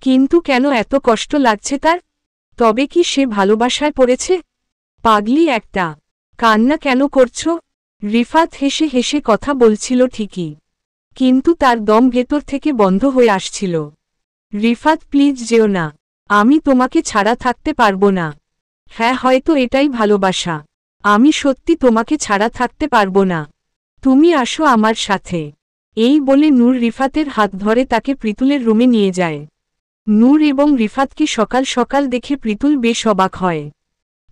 কিন্তু কেন এত কষ্ট লাগছে তার? তবে কি সে ভালোবাসায় পড়েছে? পাগলি একটা, কান্না কেন করছো? রিফাত হেসে হেসে কথা বলছিল ঠিকই, কিন্তু তার দম ভেতর থেকে বন্ধ হয়ে আসছিল। রিফাত, প্লিজ যেও না, আমি তোমাকে ছাড়া থাকতে পারবো না। হ্যাঁ, হয়তো এটাই ভালোবাসা। আমি সত্যি তোমাকে ছাড়া থাকতে পারবো না। তুমি আসো আমার সাথে। এই বলে নূর রিফাতের হাত ধরে তাকে প্রীতুলের রুমে নিয়ে যায়। নূর এবং রিফাতকে সকাল সকাল দেখে প্রীতুল বেশ অবাক হয়।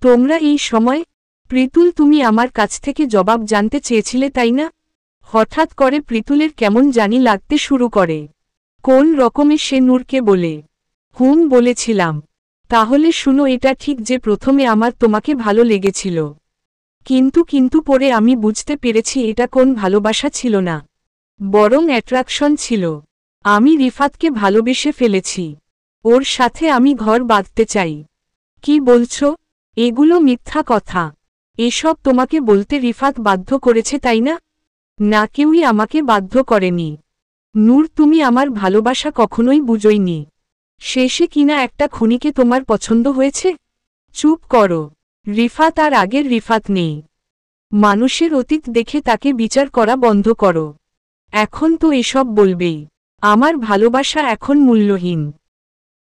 তোমরা এই সময়? প্রীতুল, তুমি আমার কাছ থেকে জবাব জানতে চেয়েছিলে তাই না? হঠাৎ করে প্রীতুলের কেমন জানি লাগতে শুরু করে। কোন রকমে সে নূরকে বলে, বলেছিলাম। তাহলে শুনো, এটা ঠিক যে প্রথমে আমার তোমাকে ভালো লেগেছিল, কিন্তু পরে আমি বুঝতে পেরেছি এটা কোন ভালোবাসা ছিল না, বরং অ্যাট্রাকশন ছিল। আমি রিফাতকে ভালোবেসে ফেলেছি। ওর সাথে আমি ঘর বাঁধতে চাই। কি বলছো? এগুলো মিথ্যা কথা। এসব তোমাকে বলতে রিফাত বাধ্য করেছে তাই না? না, কেউই আমাকে বাধ্য করেনি। নূর, তুমি আমার ভালোবাসা কখনোই বুঝোইনি। শেষে কিনা একটা খুনিকে তোমার পছন্দ হয়েছে? চুপ করো। রিফাত আর আগের রিফাত নেই। মানুষের অতীত দেখে তাকে বিচার করা বন্ধ করো। এখন তো এসব বলবেই। আমার ভালোবাসা এখন মূল্যহীন।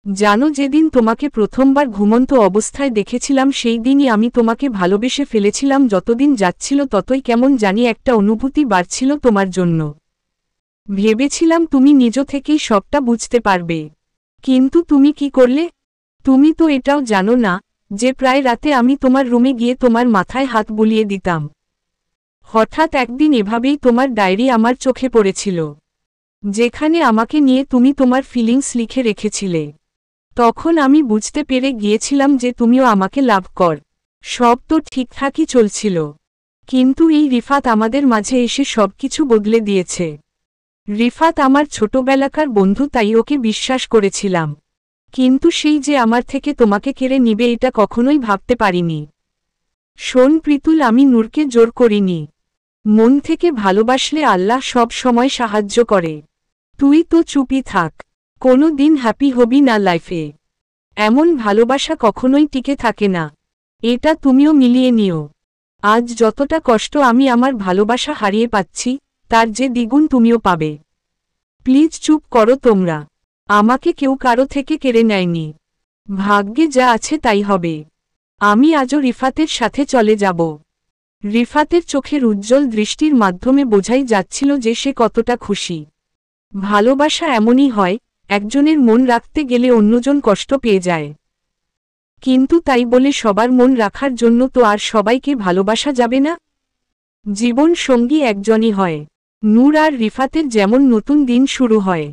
জানো, যেদিন তোমাকে প্রথমবার ঘুমন্ত অবস্থায় দেখেছিলাম সেই দিনই আমি তোমাকে ভালোবেসে ফেলেছিলাম। যতদিন যাচ্ছিল ততই কেমন জানি একটা অনুভূতি বাড়ছিল তোমার জন্য। ভেবেছিলাম তুমি নিজ থেকেই সবটা বুঝতে পারবে। কিন্তু তুমি কি করলে? তুমি তো এটাও জানো না যে প্রায় রাতে আমি তোমার রুমে গিয়ে তোমার মাথায় হাত বুলিয়ে দিতাম। হঠাৎ একদিন এভাবেই তোমার ডায়েরি আমার চোখে পড়েছিল, যেখানে আমাকে নিয়ে তুমি তোমার ফিলিংস লিখে রেখেছিলে। তখন আমি বুঝতে পেরে গিয়েছিলাম যে তুমিও আমাকে লাভ কর। সব তো ঠিকঠাকই চলছিল, কিন্তু এই রিফাত আমাদের মাঝে এসে সবকিছু বদলে দিয়েছে। রিফাত আমার ছোটবেলাকার বন্ধু, তাই ওকে বিশ্বাস করেছিলাম। কিন্তু সেই যে আমার থেকে তোমাকে কেড়ে নিবে এটা কখনোই ভাবতে পারিনি। শোন প্রীতুল, আমি নূরকে জোর করিনি। মন থেকে ভালোবাসলে আল্লাহ সব সময় সাহায্য করে। তুই তো চুপই থাক। কোনো দিন হ্যাপি হবি না লাইফে। এমন ভালোবাসা কখনোই টিকে থাকে না, এটা তুমিও মিলিয়ে নিও। আজ যতটা কষ্ট আমি আমার ভালোবাসা হারিয়ে পাচ্ছি, তার যে দ্বিগুণ তুমিও পাবে। প্লিজ চুপ করো তোমরা। আমাকে কেউ কারো থেকে কেড়ে নেয়নি। ভাগ্যে যা আছে তাই হবে। আমি আজও রিফাতের সাথে চলে যাব। রিফাতের চোখের উজ্জ্বল দৃষ্টির মাধ্যমে বোঝাই যাচ্ছিল যে সে কতটা খুশি। ভালোবাসা এমনই হয়, একজনের মন রাখতে গেলে অন্যজন কষ্ট পেয়ে যায়। কিন্তু তাই বলে সবার মন রাখার জন্য তো আর সবাইকে ভালোবাসা যাবে না। জীবন সঙ্গী একজনই হয়। নূর আর রিফাতের যেমন নতুন দিন শুরু হয়,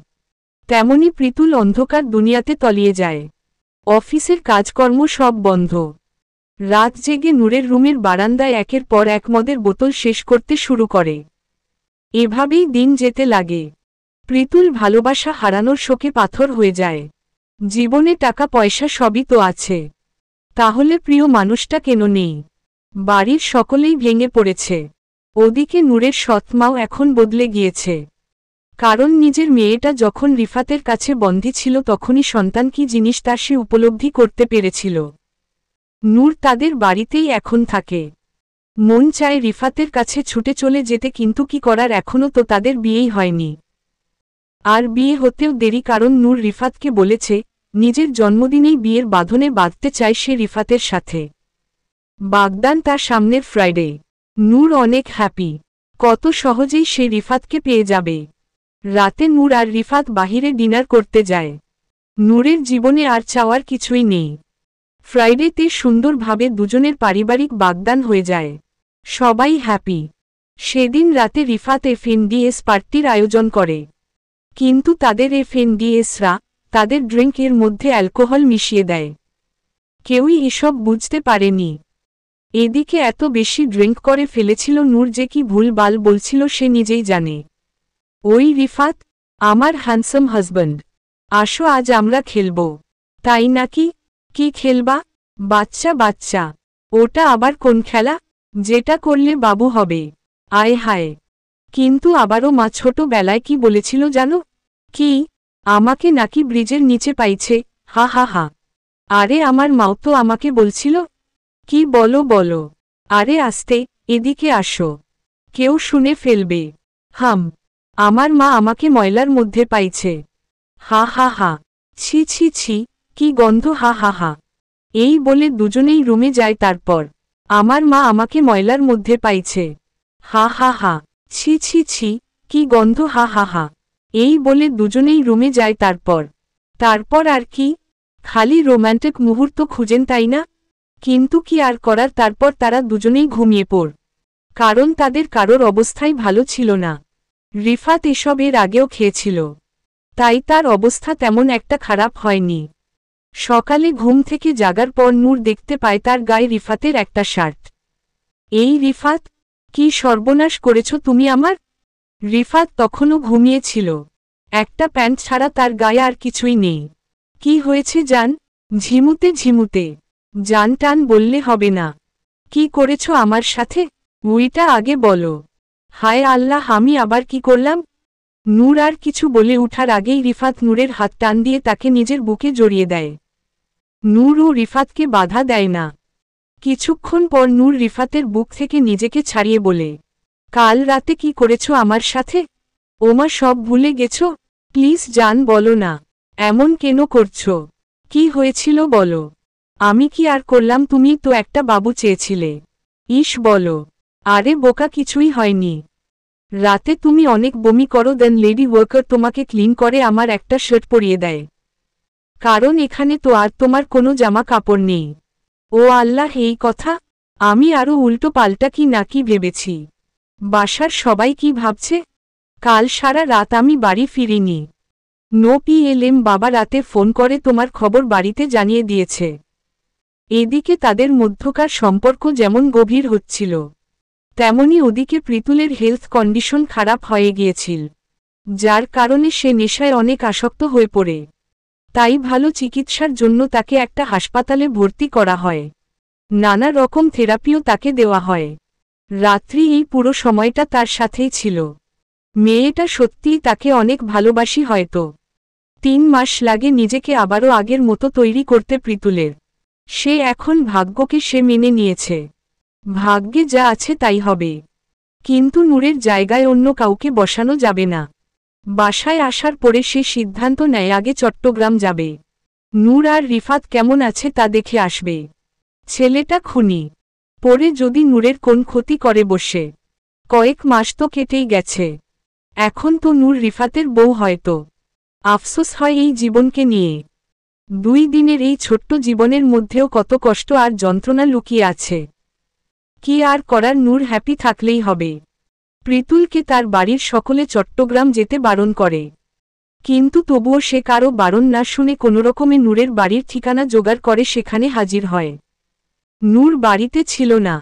তেমনি প্রীতুল অন্ধকার দুনিয়াতে তলিয়ে যায়। অফিসের কাজকর্ম সব বন্ধ। রাত জেগে নূরের রুমের বারান্দায় একের পর এক মদের বোতল শেষ করতে শুরু করে। এভাবেই দিন যেতে লাগে। প্রীতুল ভালোবাসা হারানোর শোকে পাথর হয়ে যায়। জীবনে টাকা পয়সা সবই তো আছে, তাহলে প্রিয় মানুষটা কেন নেই? বাড়ির সকলেই ভেঙে পড়েছে। ওদিকে নূরের সৎমাও এখন বদলে গিয়েছে। কারণ নিজের মেয়েটা যখন রিফাতের কাছে বন্দী ছিল তখনই সন্তান কি জিনিস তা সে উপলব্ধি করতে পেরেছিল। নূর তাদের বাড়িতেই এখন থাকে। মন চায় রিফাতের কাছে ছুটে চলে যেতে, কিন্তু কি করার, এখনও তো তাদের বিয়েই হয়নি। আর বিয়ে হতেও দেরি, কারণ নূর রিফাতকে বলেছে নিজের জন্মদিনেই বিয়ের বাঁধনে বাঁধতে চায় সে রিফাতের সাথে। বাগদান তার সামনের ফ্রাইডে। নূর অনেক হ্যাপি, কত সহজেই সে রিফাতকে পেয়ে যাবে। রাতে নূর আর রিফাত বাহিরে ডিনার করতে যায়। নূরের জীবনে আর চাওয়ার কিছুই নেই। ফ্রাইডেতে সুন্দরভাবে দুজনের পারিবারিক বাগদান হয়ে যায়। সবাই হ্যাপি। সেদিন রাতে রিফাত এফএনডিএস পার্টির আয়োজন করে, কিন্তু তাদের এফএনডিএসরা তাদের ড্রিঙ্কের মধ্যে অ্যালকোহল মিশিয়ে দেয়। কেউই এসব বুঝতে পারেনি। এদিকে এত বেশি ড্রিঙ্ক করে ফেলেছিল নূর যে কি ভুলবাল বলছিল সে নিজেই জানে। ওই রিফাত, আমার হ্যান্ডসাম হাজব্যান্ড, আসো আজ আমরা খেলব। তাই নাকি? কি খেলবা? বাচ্চা বাচ্চা? ওটা আবার কোন খেলা যেটা করলে বাবু হবে? আয় হায়! কিন্তু আবারও মা ছোটবেলায় কি বলেছিল জানো? কি? আমাকে নাকি ব্রিজের নিচে পাইছে। হা হা হা। আরে আমার মাও তো আমাকে বলছিল। কি বলো বলো? আরে আস্তে, এদিকে আসো, কেউ শুনে ফেলবে। হাম, আমার মা আমাকে ময়লার মধ্যে পাইছে। হা হা হা। ছি ছি ছি, কি গন্ধ! হা হা হা। এই বলে দুজনেই রুমে যায়। তারপর আমার মা আমাকে ময়লার মধ্যে পাইছে। হা হা হা। ছি ছি ছি, কি গন্ধ! হা হা হা। এই বলে দুজনেই রুমে যায়। তারপর আর কি? খালি রোম্যান্টিক মুহূর্ত খুঁজেন, তাই না? কিন্তু কি আর করার, তারপর তারা দুজনেই ঘুমিয়ে পড়। কারণ তাদের কারোর অবস্থাই ভালো ছিল না। রিফাত এসব এর আগেও খেয়েছিল, তাই তার অবস্থা তেমন একটা খারাপ হয়নি। সকালে ঘুম থেকে জাগার পর নূর দেখতে পায় তার গায়ে রিফাতের একটা শার্ট। এই রিফাত, কি সর্বনাশ করেছ তুমি আমার? রিফাত তখনও ঘুমিয়েছিল। একটা প্যান্ট ছাড়া তার গায়ে আর কিছুই নেই। কি হয়েছে জান? ঝিমুতে ঝিমুতে। জান টান বললে হবে না। কি করেছ আমার সাথে? উইটা আগে বলো। হায় আল্লাহ, আমি আবার কি করলাম? নূর আর কিছু বলে উঠার আগেই রিফাত নূরের হাত টান দিয়ে তাকে নিজের বুকে জড়িয়ে দেয়। নূর ও রিফাতকে বাধা দেয় না। কিছুক্ষণ পর নূর রিফাতের বুক থেকে নিজেকে ছাড়িয়ে বলে, কাল রাতে কি করেছ আমার সাথে? ওমা, সব ভুলে গেছ? প্লিজ জান বলো না, এমন কেন করছো? কি হয়েছিল বলো। আমি কি আর করলাম? তুমি তো একটা বাবু চেয়েছিলে। ইস বলো। আরে বোকা, কিছুই হয়নি। রাতে তুমি অনেক বমি করো, দেন লেডি ওয়ার্কার তোমাকে ক্লিন করে আমার একটা শার্ট পরিয়ে দেয়। কারণ এখানে তো আর তোমার কোনো জামা কাপড় নেই। ও আল্লাহ, এই কথা! আমি আরও উল্টো পাল্টা কি নাকি ভেবেছি। বাসার সবাই কি ভাবছে? কাল সারা রাত আমি বাড়ি ফিরিনি। নো পিএলএম, বাবা রাতে ফোন করে তোমার খবর বাড়িতে জানিয়ে দিয়েছে। এদিকে তাদের মধ্যকার সম্পর্ক যেমন গভীর হচ্ছিল, তেমনি ওদিকে প্রীতুলের হেলথ কন্ডিশন খারাপ হয়ে গিয়েছিল, যার কারণে সে নেশায় অনেক আসক্ত হয়ে পড়ে। তাই ভালো চিকিৎসার জন্য তাকে একটা হাসপাতালে ভর্তি করা হয়। নানা রকম থেরাপিও তাকে দেওয়া হয়। রাত্রি এই পুরো সময়টা তার সাথেই ছিল। মেয়েটা সত্যিই তাকে অনেক ভালোবাসি হয়তো। 3 মাস লাগে নিজেকে আবারও আগের মতো তৈরি করতে প্রীতুলের। সে এখন ভাগ্যকে সে মেনে নিয়েছে। ভাগ্যে যা আছে তাই হবে। কিন্তু নূরের জায়গায় অন্য কাউকে বসানো যাবে না। বাসায় আসার পরে সে সিদ্ধান্ত নেয় আগে চট্টগ্রাম যাবে। নূর আর রিফাত কেমন আছে তা দেখে আসবে। ছেলেটা খুনি, পরে যদি নূরের কোন ক্ষতি করে বসে। কয়েক মাস তো কেটেই গেছে। এখন তো নূর রিফাতের বউ হয়তো। আফসোস হয় এই জীবনকে নিয়ে। 2 দিনের এই ছোট্ট জীবনের মধ্যেও কত কষ্ট আর যন্ত্রণা লুকিয়ে আছে। কি আর করার, নূর হ্যাপি থাকলেই হবে। প্রীতুলকে তার বাড়ির সকলে চট্টগ্রাম যেতে বারণ করে, কিন্তু তবুও সে কারো বারণ না শুনে কোনোরকমে নূরের বাড়ির ঠিকানা জোগাড় করে সেখানে হাজির হয়। নূর বাড়িতে ছিল না।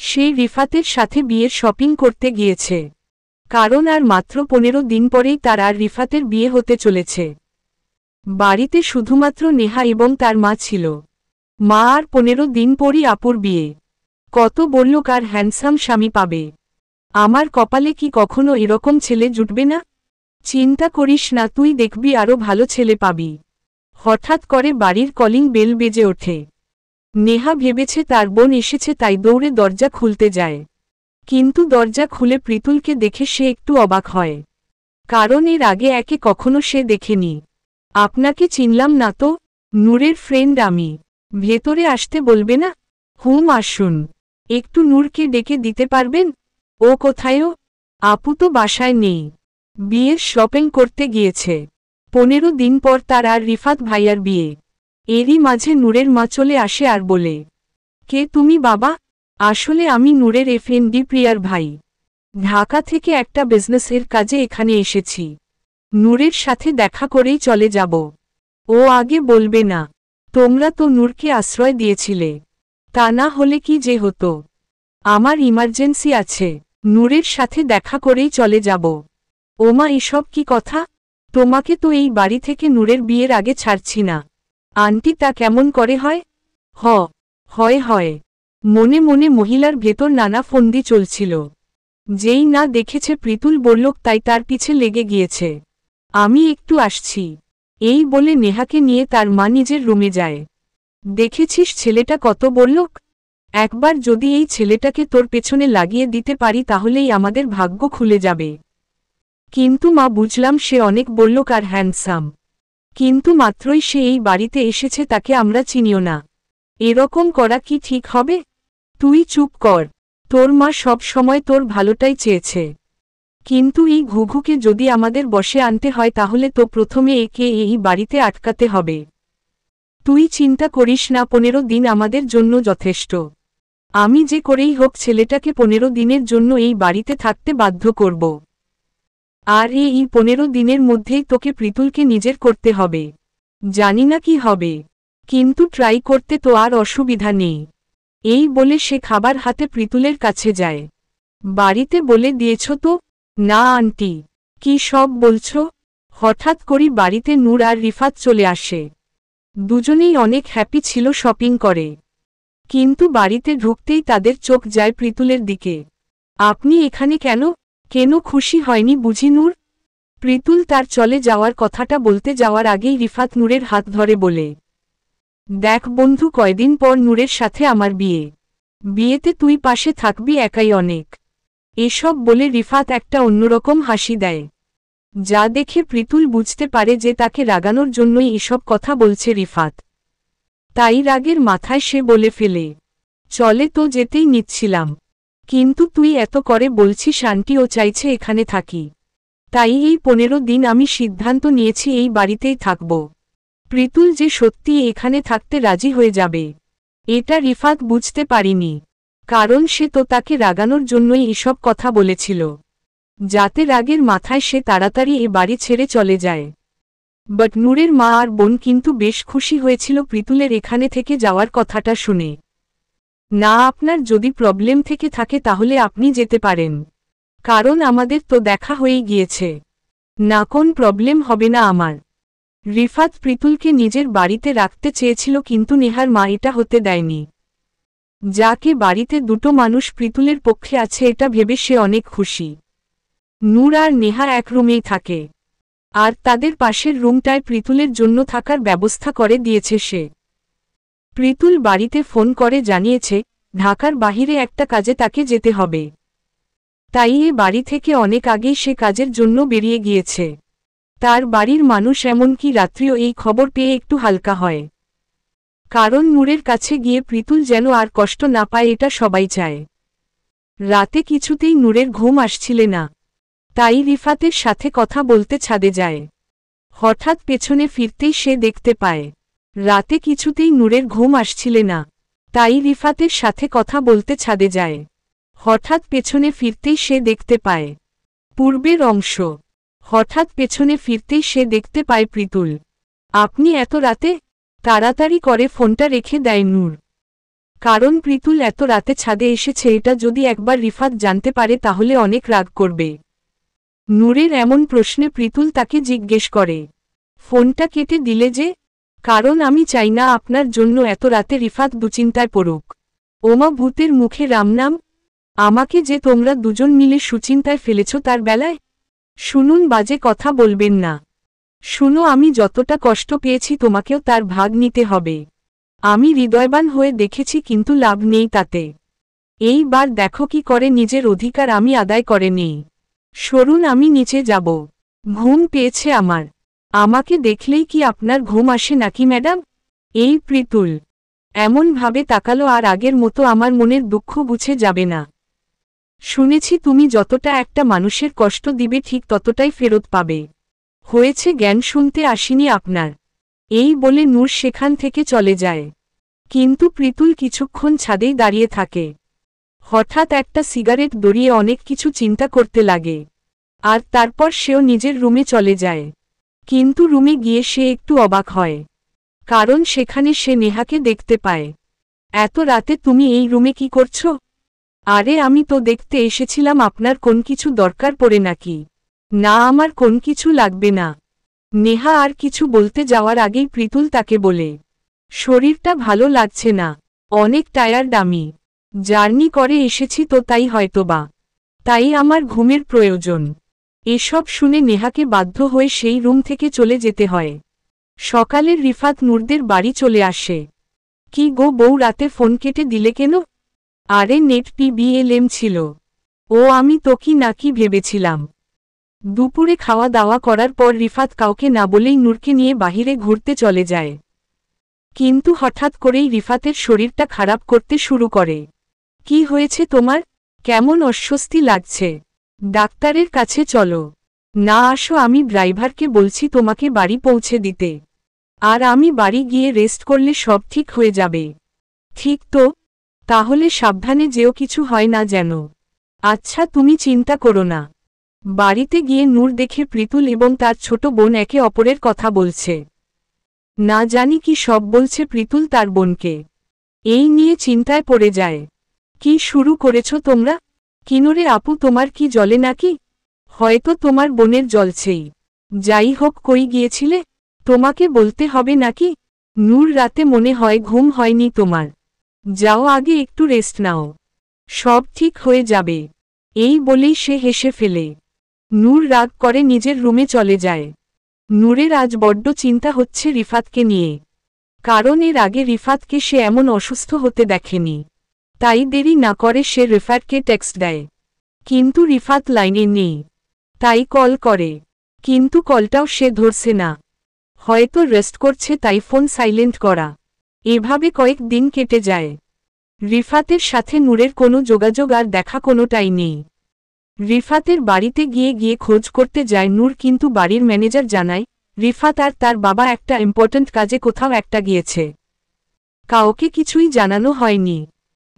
সে রিফাতের সাথে বিয়ের শপিং করতে গিয়েছে। কারণ আর মাত্র 15 দিন পরেই তার আর রিফাতের বিয়ে হতে চলেছে। বাড়িতে শুধুমাত্র নেহা এবং তার মা ছিল। মা আর 15 দিন পরই আপুর বিয়ে। কত বলল কার হ্যান্ডসাম স্বামী পাবে। আমার কপালে কি কখনো এরকম ছেলে জুটবে না? চিন্তা করিস না, তুই দেখবি আরো ভালো ছেলে পাবি। হঠাৎ করে বাড়ির কলিং বেল বেজে ওঠে। নেহা ভেবেছে তার বোন এসেছে, তাই দৌড়ে দরজা খুলতে যায়। কিন্তু দরজা খুলে প্রীতুলকে দেখে সে একটু অবাক হয়। কারণ এর আগে একে কখনো সে দেখেনি। আপনাকে চিনলাম না তো, নূরের ফ্রেন্ড আমি। ভেতরে আসতে বলবে না? হুম আসুন। একটু নূরকে ডেকে দিতে পারবেন? ও কোথায়ও? আপু তো বাসায় নেই, বিয়ের শপিং করতে গিয়েছে। 15 দিন পর তার আর রিফাত ভাইয়ার বিয়ে। এরই মাঝে নূরের মা চলে আসে আর বলে, কে তুমি বাবা? আসলে আমি নূরের এফএনডি প্রিয়ার ভাই। ঢাকা থেকে একটা বিজনেসের কাজে এখানে এসেছি। নূরের সাথে দেখা করেই চলে যাব। ও আগে বলবে না? তোমরা তো নূরকে আশ্রয় দিয়েছিলে, তা না হলে কি যে হতো। আমার ইমার্জেন্সি আছে, নূরের সাথে দেখা করেই চলে যাব। ওমা এসব কি কথা? তোমাকে তো এই বাড়ি থেকে নূরের বিয়ের আগে ছাড়ছি না। আন্টি তা কেমন করে হয়? হয়। মনে মনে মহিলার ভেতর নানা ফন্দি চলছিল। যেই না দেখেছে প্রীতুল বলল, তাই তার পিছে লেগে গিয়েছে। আমি একটু আসছি, এই বলে নেহাকে নিয়ে তার মা নিজের রুমে যায়। দেখেছিস ছেলেটা কত বললক? একবার যদি এই ছেলেটাকে তোর পেছনে লাগিয়ে দিতে পারি তাহলেই আমাদের ভাগ্য খুলে যাবে। কিন্তু মা বুঝলাম সে অনেক বললক আর হ্যান্ডসাম, কিন্তু মাত্রই সে এই বাড়িতে এসেছে তাকে আমরা চিনিও না। এরকম করা কি ঠিক হবে? তুই চুপ কর, তোর মা সব সময় তোর ভালোটাই চেয়েছে। কিন্তু এই ঘুঘুকে যদি আমাদের বশে আনতে হয় তাহলে তো প্রথমে একে এই বাড়িতে আটকাতে হবে। তুই চিন্তা করিস না, 15 দিন আমাদের জন্য যথেষ্ট। আমি যে করেই হোক ছেলেটাকে 15 দিনের জন্য এই বাড়িতে থাকতে বাধ্য করব। আর এই 15 দিনের মধ্যেই তোকে প্রীতুলকে নিজের করতে হবে। জানি না কি হবে, কিন্তু ট্রাই করতে তো আর অসুবিধা নেই। এই বলে সে খাবার হাতে প্রীতুলের কাছে যায়। বাড়িতে বলে দিয়েছ তো? না আন্টি। কি সব বলছো? হঠাৎ করি বাড়িতে নূর আর রিফাত চলে আসে। দুজনেই অনেক হ্যাপি ছিল শপিং করে। কিন্তু বাড়িতে ঢুকতেই তাদের চোখ যায় প্রীতুলের দিকে। আপনি এখানে কেন? কেন খুশি হয়নি বুঝি নূর? প্রীতুল তার চলে যাওয়ার কথাটা বলতে যাওয়ার আগেই রিফাত নূরের হাত ধরে বলে, দেখ বন্ধু, কয়দিন পর নূরের সাথে আমার বিয়ে। বিয়েতে তুই পাশে থাকবি একাই অনেক। এসব বলে রিফাত একটা অন্যরকম হাসি দেয়, যা দেখে প্রীতুল বুঝতে পারে যে তাকে রাগানোর জন্যই এসব কথা বলছে রিফাত। তাই রাগের মাথায় সে বলে ফেলে, চলে তো যেতেই নিচ্ছিলাম, কিন্তু তুই এত করে বলছিস আন্টি ও চাইছে এখানে থাকি। তাই এই 15 দিন আমি সিদ্ধান্ত নিয়েছি এই বাড়িতেই থাকব। প্রীতুল যে সত্যি এখানে থাকতে রাজি হয়ে যাবে এটা রিফাত বুঝতে পারিনি, কারণ সে তো তাকে রাগানোর জন্যই এসব কথা বলেছিল, যাতে রাগের মাথায় সে তাড়াতাড়ি এ বাড়ি ছেড়ে চলে যায়। বাট নূরের মা আর বোন কিন্তু বেশ খুশি হয়েছিল প্রীতুলের এখানে থেকে যাওয়ার কথাটা শুনে। না, আপনার যদি প্রবলেম থেকে থাকে তাহলে আপনি যেতে পারেন, কারণ আমাদের তো দেখা হয়েই গিয়েছে। না, কোন প্রবলেম হবে না আমার। রিফাত প্রীতুলকে নিজের বাড়িতে রাখতে চেয়েছিল, কিন্তু নেহার মা এটা হতে দেয়নি। যাকে বাড়িতে দুটো মানুষ প্রীতুলের পক্ষে আছে এটা ভেবে সে অনেক খুশি। নূর আর নেহা এক রুমেই থাকে, আর তাদের পাশের রুমটায় প্রীতুলের জন্য থাকার ব্যবস্থা করে দিয়েছে সে। প্রীতুল বাড়িতে ফোন করে জানিয়েছে ঢাকার বাহিরে একটা কাজে তাকে যেতে হবে, তাই এ বাড়ি থেকে অনেক আগেই সে কাজের জন্য বেরিয়ে গিয়েছে। তার বাড়ির মানুষ এমনকি রাত্রিও এই খবর পেয়ে একটু হালকা হয়, কারণ নূরের কাছে গিয়ে প্রীতুল যেন আর কষ্ট না পায় এটা সবাই চায়। রাতে কিছুতেই নূরের ঘুম আসছিল না, তাই রিফাতের সাথে কথা বলতে ছাদে যায়। হঠাৎ পেছনে ফিরতেই সে দেখতে পায় রাতে কিছুতেই নূরের ঘুম আসছিল না, তাই রিফাতের সাথে কথা বলতে ছাদে যায়। হঠাৎ পেছনে ফিরতেই সে দেখতে পায় পূর্বের অংশ। হঠাৎ পেছনে ফিরতেই সে দেখতে পায় প্রীতুল। আপনি এত রাতে? তাড়াতাড়ি করে ফোনটা রেখে দেয় নূর, কারণ প্রীতুল এত রাতে ছাদে এসেছে এটা যদি একবার রিফাত জানতে পারে তাহলে অনেক রাগ করবে। নূরের এমন প্রশ্নে প্রীতুল তাকে জিজ্ঞেস করে, ফোনটা কেটে দিলে যে? কারণ আমি চাই না আপনার জন্য এত রাতে রিফাত দুশ্চিন্তায় পড়ুক। ওমা ভূতের মুখে রামনাম। আমাকে যে তোমরা দুজন মিলে সুচিন্তায় ফেলেছ তার বেলায়। শুনুন, বাজে কথা বলবেন না। শুনো, আমি যতটা কষ্ট পেয়েছি তোমাকেও তার ভাগ নিতে হবে। আমি হৃদয়বান হয়ে দেখেছি, কিন্তু লাভ নেই তাতে। এইবার দেখো কি করে নিজের অধিকার আমি আদায় করে নেই। সরুন, আমি নিচে যাব। ঘুম পেয়েছে আমার। আমাকে দেখলেই কি আপনার ঘুম আসে নাকি ম্যাডাম? এই প্রীতুল এমনভাবে তাকালো, আর আগের মতো আমার মনের দুঃখ বুঝে যাবে না। শুনেছি তুমি যতটা একটা মানুষের কষ্ট দিবে ঠিক ততটাই ফেরত পাবে। হয়েছে, জ্ঞান শুনতে আসিনি আপনার। এই বলে নূর সেখান থেকে চলে যায়। কিন্তু প্রীতুল কিছুক্ষণ ছাদেই দাঁড়িয়ে থাকে। হঠাৎ একটা সিগারেট ধরিয়ে অনেক কিছু চিন্তা করতে লাগে। আর তারপর সেও নিজের রুমে চলে যায়। কিন্তু রুমে গিয়ে সে একটু অবাক হয়, কারণ সেখানে সে নেহাকে দেখতে পায়। এত রাতে তুমি এই রুমে কি করছো? আরে আমি তো দেখতে এসেছিলাম আপনার কোন কিছু দরকার পড়ে নাকি। না, আমার কোন কিছু লাগবে না। নেহা আর কিছু বলতে যাওয়ার আগেই প্রীতুল তাকে বলে, শরীরটা ভালো লাগছে না, অনেক টায়ার্ড আমি। জার্নি করে এসেছি তো তাই হয়তোবা। তাই আমার ঘুমের প্রয়োজন। এসব শুনে নেহাকে বাধ্য হয়ে সেই রুম থেকে চলে যেতে হয়। সকালের রিফাত নূরদের বাড়ি চলে আসে। কি গো বউ, রাতে ফোন কেটে দিলে কেন? আরে নেট PBLM ছিল। ও, আমি তো কি নাকি ভেবেছিলাম। দুপুরে খাওয়া দাওয়া করার পর রিফাত কাউকে না বলেই নূরকে নিয়ে বাহিরে ঘুরতে চলে যায়। কিন্তু হঠাৎ করেই রিফাতের শরীরটা খারাপ করতে শুরু করে। কি হয়েছে তোমার? কেমন অস্বস্তি লাগছে? ডাক্তারের কাছে চলো। না আসো, আমি ড্রাইভারকে বলছি তোমাকে বাড়ি পৌঁছে দিতে। আর আমি বাড়ি গিয়ে রেস্ট করলে সব ঠিক হয়ে যাবে। ঠিক তো? তাহলে সাবধানে যেও, কিছু হয় না যেন। আচ্ছা, তুমি চিন্তা করো না। বাড়িতে গিয়ে নূর দেখে প্রীতুল এবং তার ছোট বোন একে অপরের কথা বলছে। না জানি কি সব বলছে প্রীতুল তার বোনকে। এই নিয়ে চিন্তায় পড়ে যায়। কি শুরু করেছ তোমরা? কিনোরে আপু, তোমার কি জ্বলে নাকি? হয়তো তোমার বোনের জ্বলছেই। যাই হোক, কই গিয়েছিলে? তোমাকে বলতে হবে নাকি? নূর, রাতে মনে হয় ঘুম হয়নি তোমার। যাও, আগে একটু রেস্ট নাও, সব ঠিক হয়ে যাবে। এই বলেই সে হেসে ফেলে। নূর রাগ করে নিজের রুমে চলে যায়। নূরের আজ বড্ড চিন্তা হচ্ছে রিফাতকে নিয়ে। কারণ এর আগে রিফাতকে সে এমন অসুস্থ হতে দেখেনি। তাই দেরি না করে সে রিফাতকে টেক্সট দেয়। কিন্তু রিফাত লাইনে নেই। তাই কল করে, কিন্তু কলটাও সে ধরছে না। হয়তো রেস্ট করছে, তাই ফোন সাইলেন্ট করা। এভাবে কয়েক দিন কেটে যায়। রিফাতের সাথে নূরের কোনো যোগাযোগ আর দেখা কোনোটাই নেই। রিফাতের বাড়িতে গিয়ে গিয়ে খোঁজ করতে যায় নূর, কিন্তু বাড়ির ম্যানেজার জানায় রিফাত আর তার বাবা একটা ইম্পর্ট্যান্ট কাজে কোথাও একটা গিয়েছে। কাউকে কিছুই জানানো হয়নি।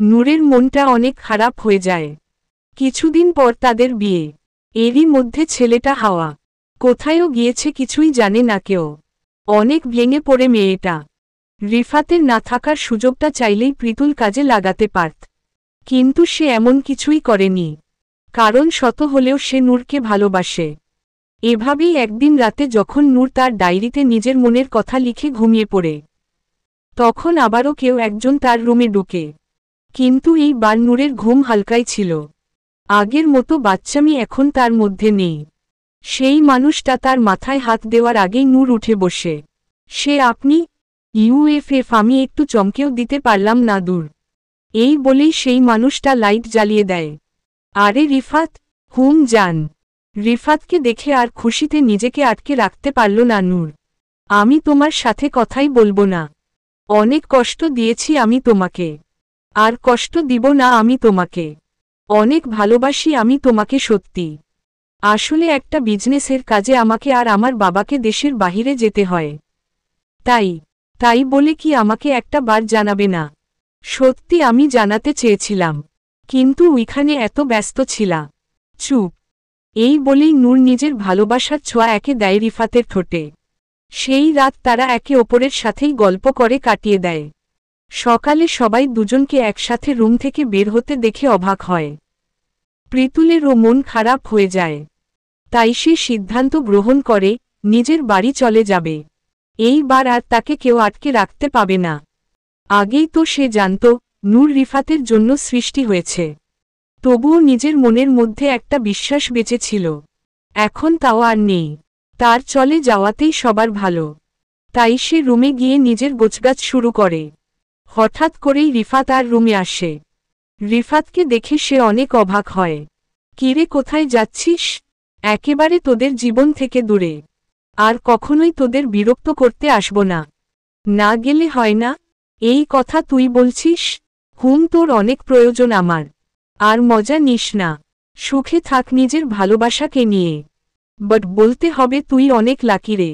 নূরের মনটা অনেক খারাপ হয়ে যায়। কিছুদিন পর তাদের বিয়ে। এরই মধ্যে ছেলেটা হাওয়া কোথায়ও গিয়েছে, কিছুই জানে না কেউ। অনেক ভেঙে পড়ে মেয়েটা। রিফাতের না থাকার সুযোগটা চাইলেই প্রীতুল কাজে লাগাতে পারত, কিন্তু সে এমন কিছুই করেনি। কারণ শত হলেও সে নূরকে ভালোবাসে। এভাবেই একদিন রাতে যখন নূর তার ডায়েরিতে নিজের মনের কথা লিখে ঘুমিয়ে পড়ে, তখন আবারও কেউ একজন তার রুমে ঢুকে। কিন্তু এইবার নূরের ঘুম হালকাই ছিল। আগের মতো বাচ্চামি এখন তার মধ্যে নেই। সেই মানুষটা তার মাথায় হাত দেওয়ার আগেই নূর উঠে বসে। সে আপনি? ইউএফএফ, আমি একটু চমকেও দিতে পারলাম না দূর। এই বলেই সেই মানুষটা লাইট জ্বালিয়ে দেয়। আরে রিফাত, হুম জান। রিফাতকে দেখে আর খুশিতে নিজেকে আটকে রাখতে পারল না নূর। আমি তোমার সাথে কথাই বলবো না। অনেক কষ্ট দিয়েছি আমি তোমাকে। আর কষ্ট দিব না আমি তোমাকে। অনেক ভালোবাসি আমি তোমাকে সত্যি। আসলে একটা বিজনেসের কাজে আমাকে আর আমার বাবাকে দেশের বাহিরে যেতে হয়। তাই বলে কি আমাকে একটা বার জানাবে না? সত্যি আমি জানাতে চেয়েছিলাম, কিন্তু ওইখানে এত ব্যস্ত ছিলা। চুপ। এই বলেই নূর নিজের ভালোবাসার ছোঁয়া একে দেয় রিফাতের ঠোঁটে। সেই রাত তারা একে অপরের সাথেই গল্প করে কাটিয়ে দেয়। সকালে সবাই দুজনকে একসাথে রুম থেকে বের হতে দেখে অবাক হয়। প্রীতুলেরও মন খারাপ হয়ে যায়। তাই সে সিদ্ধান্ত গ্রহণ করে নিজের বাড়ি চলে যাবে। এইবার আর তাকে কেউ আটকে রাখতে পাবে না। আগেই তো সে জানত নূর রিফাতের জন্য সৃষ্টি হয়েছে, তবুও নিজের মনের মধ্যে একটা বিশ্বাস বেঁচে ছিল। এখন তাও আর নেই। তার চলে যাওয়াতেই সবার ভালো। তাই সে রুমে গিয়ে নিজের গোছগাছ শুরু করে। হঠাৎ করেই রিফাত আর রুমে আসে। রিফাতকে দেখে সে অনেক অবাক হয়। কিরে, কোথায় যাচ্ছিস? একেবারে তোদের জীবন থেকে দূরে। আর কখনোই তোদের বিরক্ত করতে আসব না। না গেলে হয় না? এই কথা তুই বলছিস? তোর অনেক প্রয়োজন আমার। আর মজা নিস না, সুখে থাক নিজের ভালোবাসাকে নিয়ে। বাট বলতে হবে তুই অনেক লাকি রে।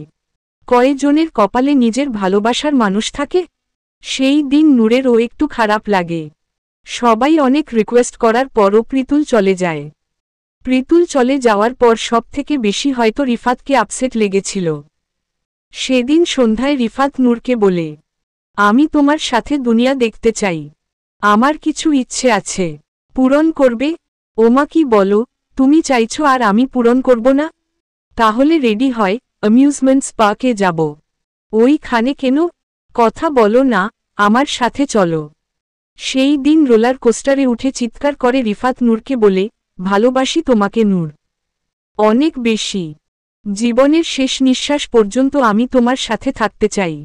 কয়েকজনের কপালে নিজের ভালোবাসার মানুষ থাকে। সেই দিন নূরেরও একটু খারাপ লাগে। সবাই অনেক রিকোয়েস্ট করার পরও প্রীতুল চলে যায়। প্রীতুল চলে যাওয়ার পর সবথেকে বেশি হয়তো রিফাতকে আপসেট লেগেছিল। সেদিন সন্ধ্যায় রিফাত নূরকে বলে, আমি তোমার সাথে দুনিয়া দেখতে চাই। আমার কিছু ইচ্ছে আছে, পূরণ করবে? ওমা, কি বলো, তুমি চাইছো আর আমি পূরণ করব না? তাহলে রেডি হয়, অ্যামিউজমেন্টস পার্কে যাব। ওইখানে কেন? কথা বলো না, আমার সাথে চলো। সেই দিন রোলার কোস্টারে উঠে চিৎকার করে রিফাত নূরকে বলে, ভালোবাসি তোমাকে নূর, অনেক বেশি। জীবনের শেষ নিঃশ্বাস পর্যন্ত আমি তোমার সাথে থাকতে চাই।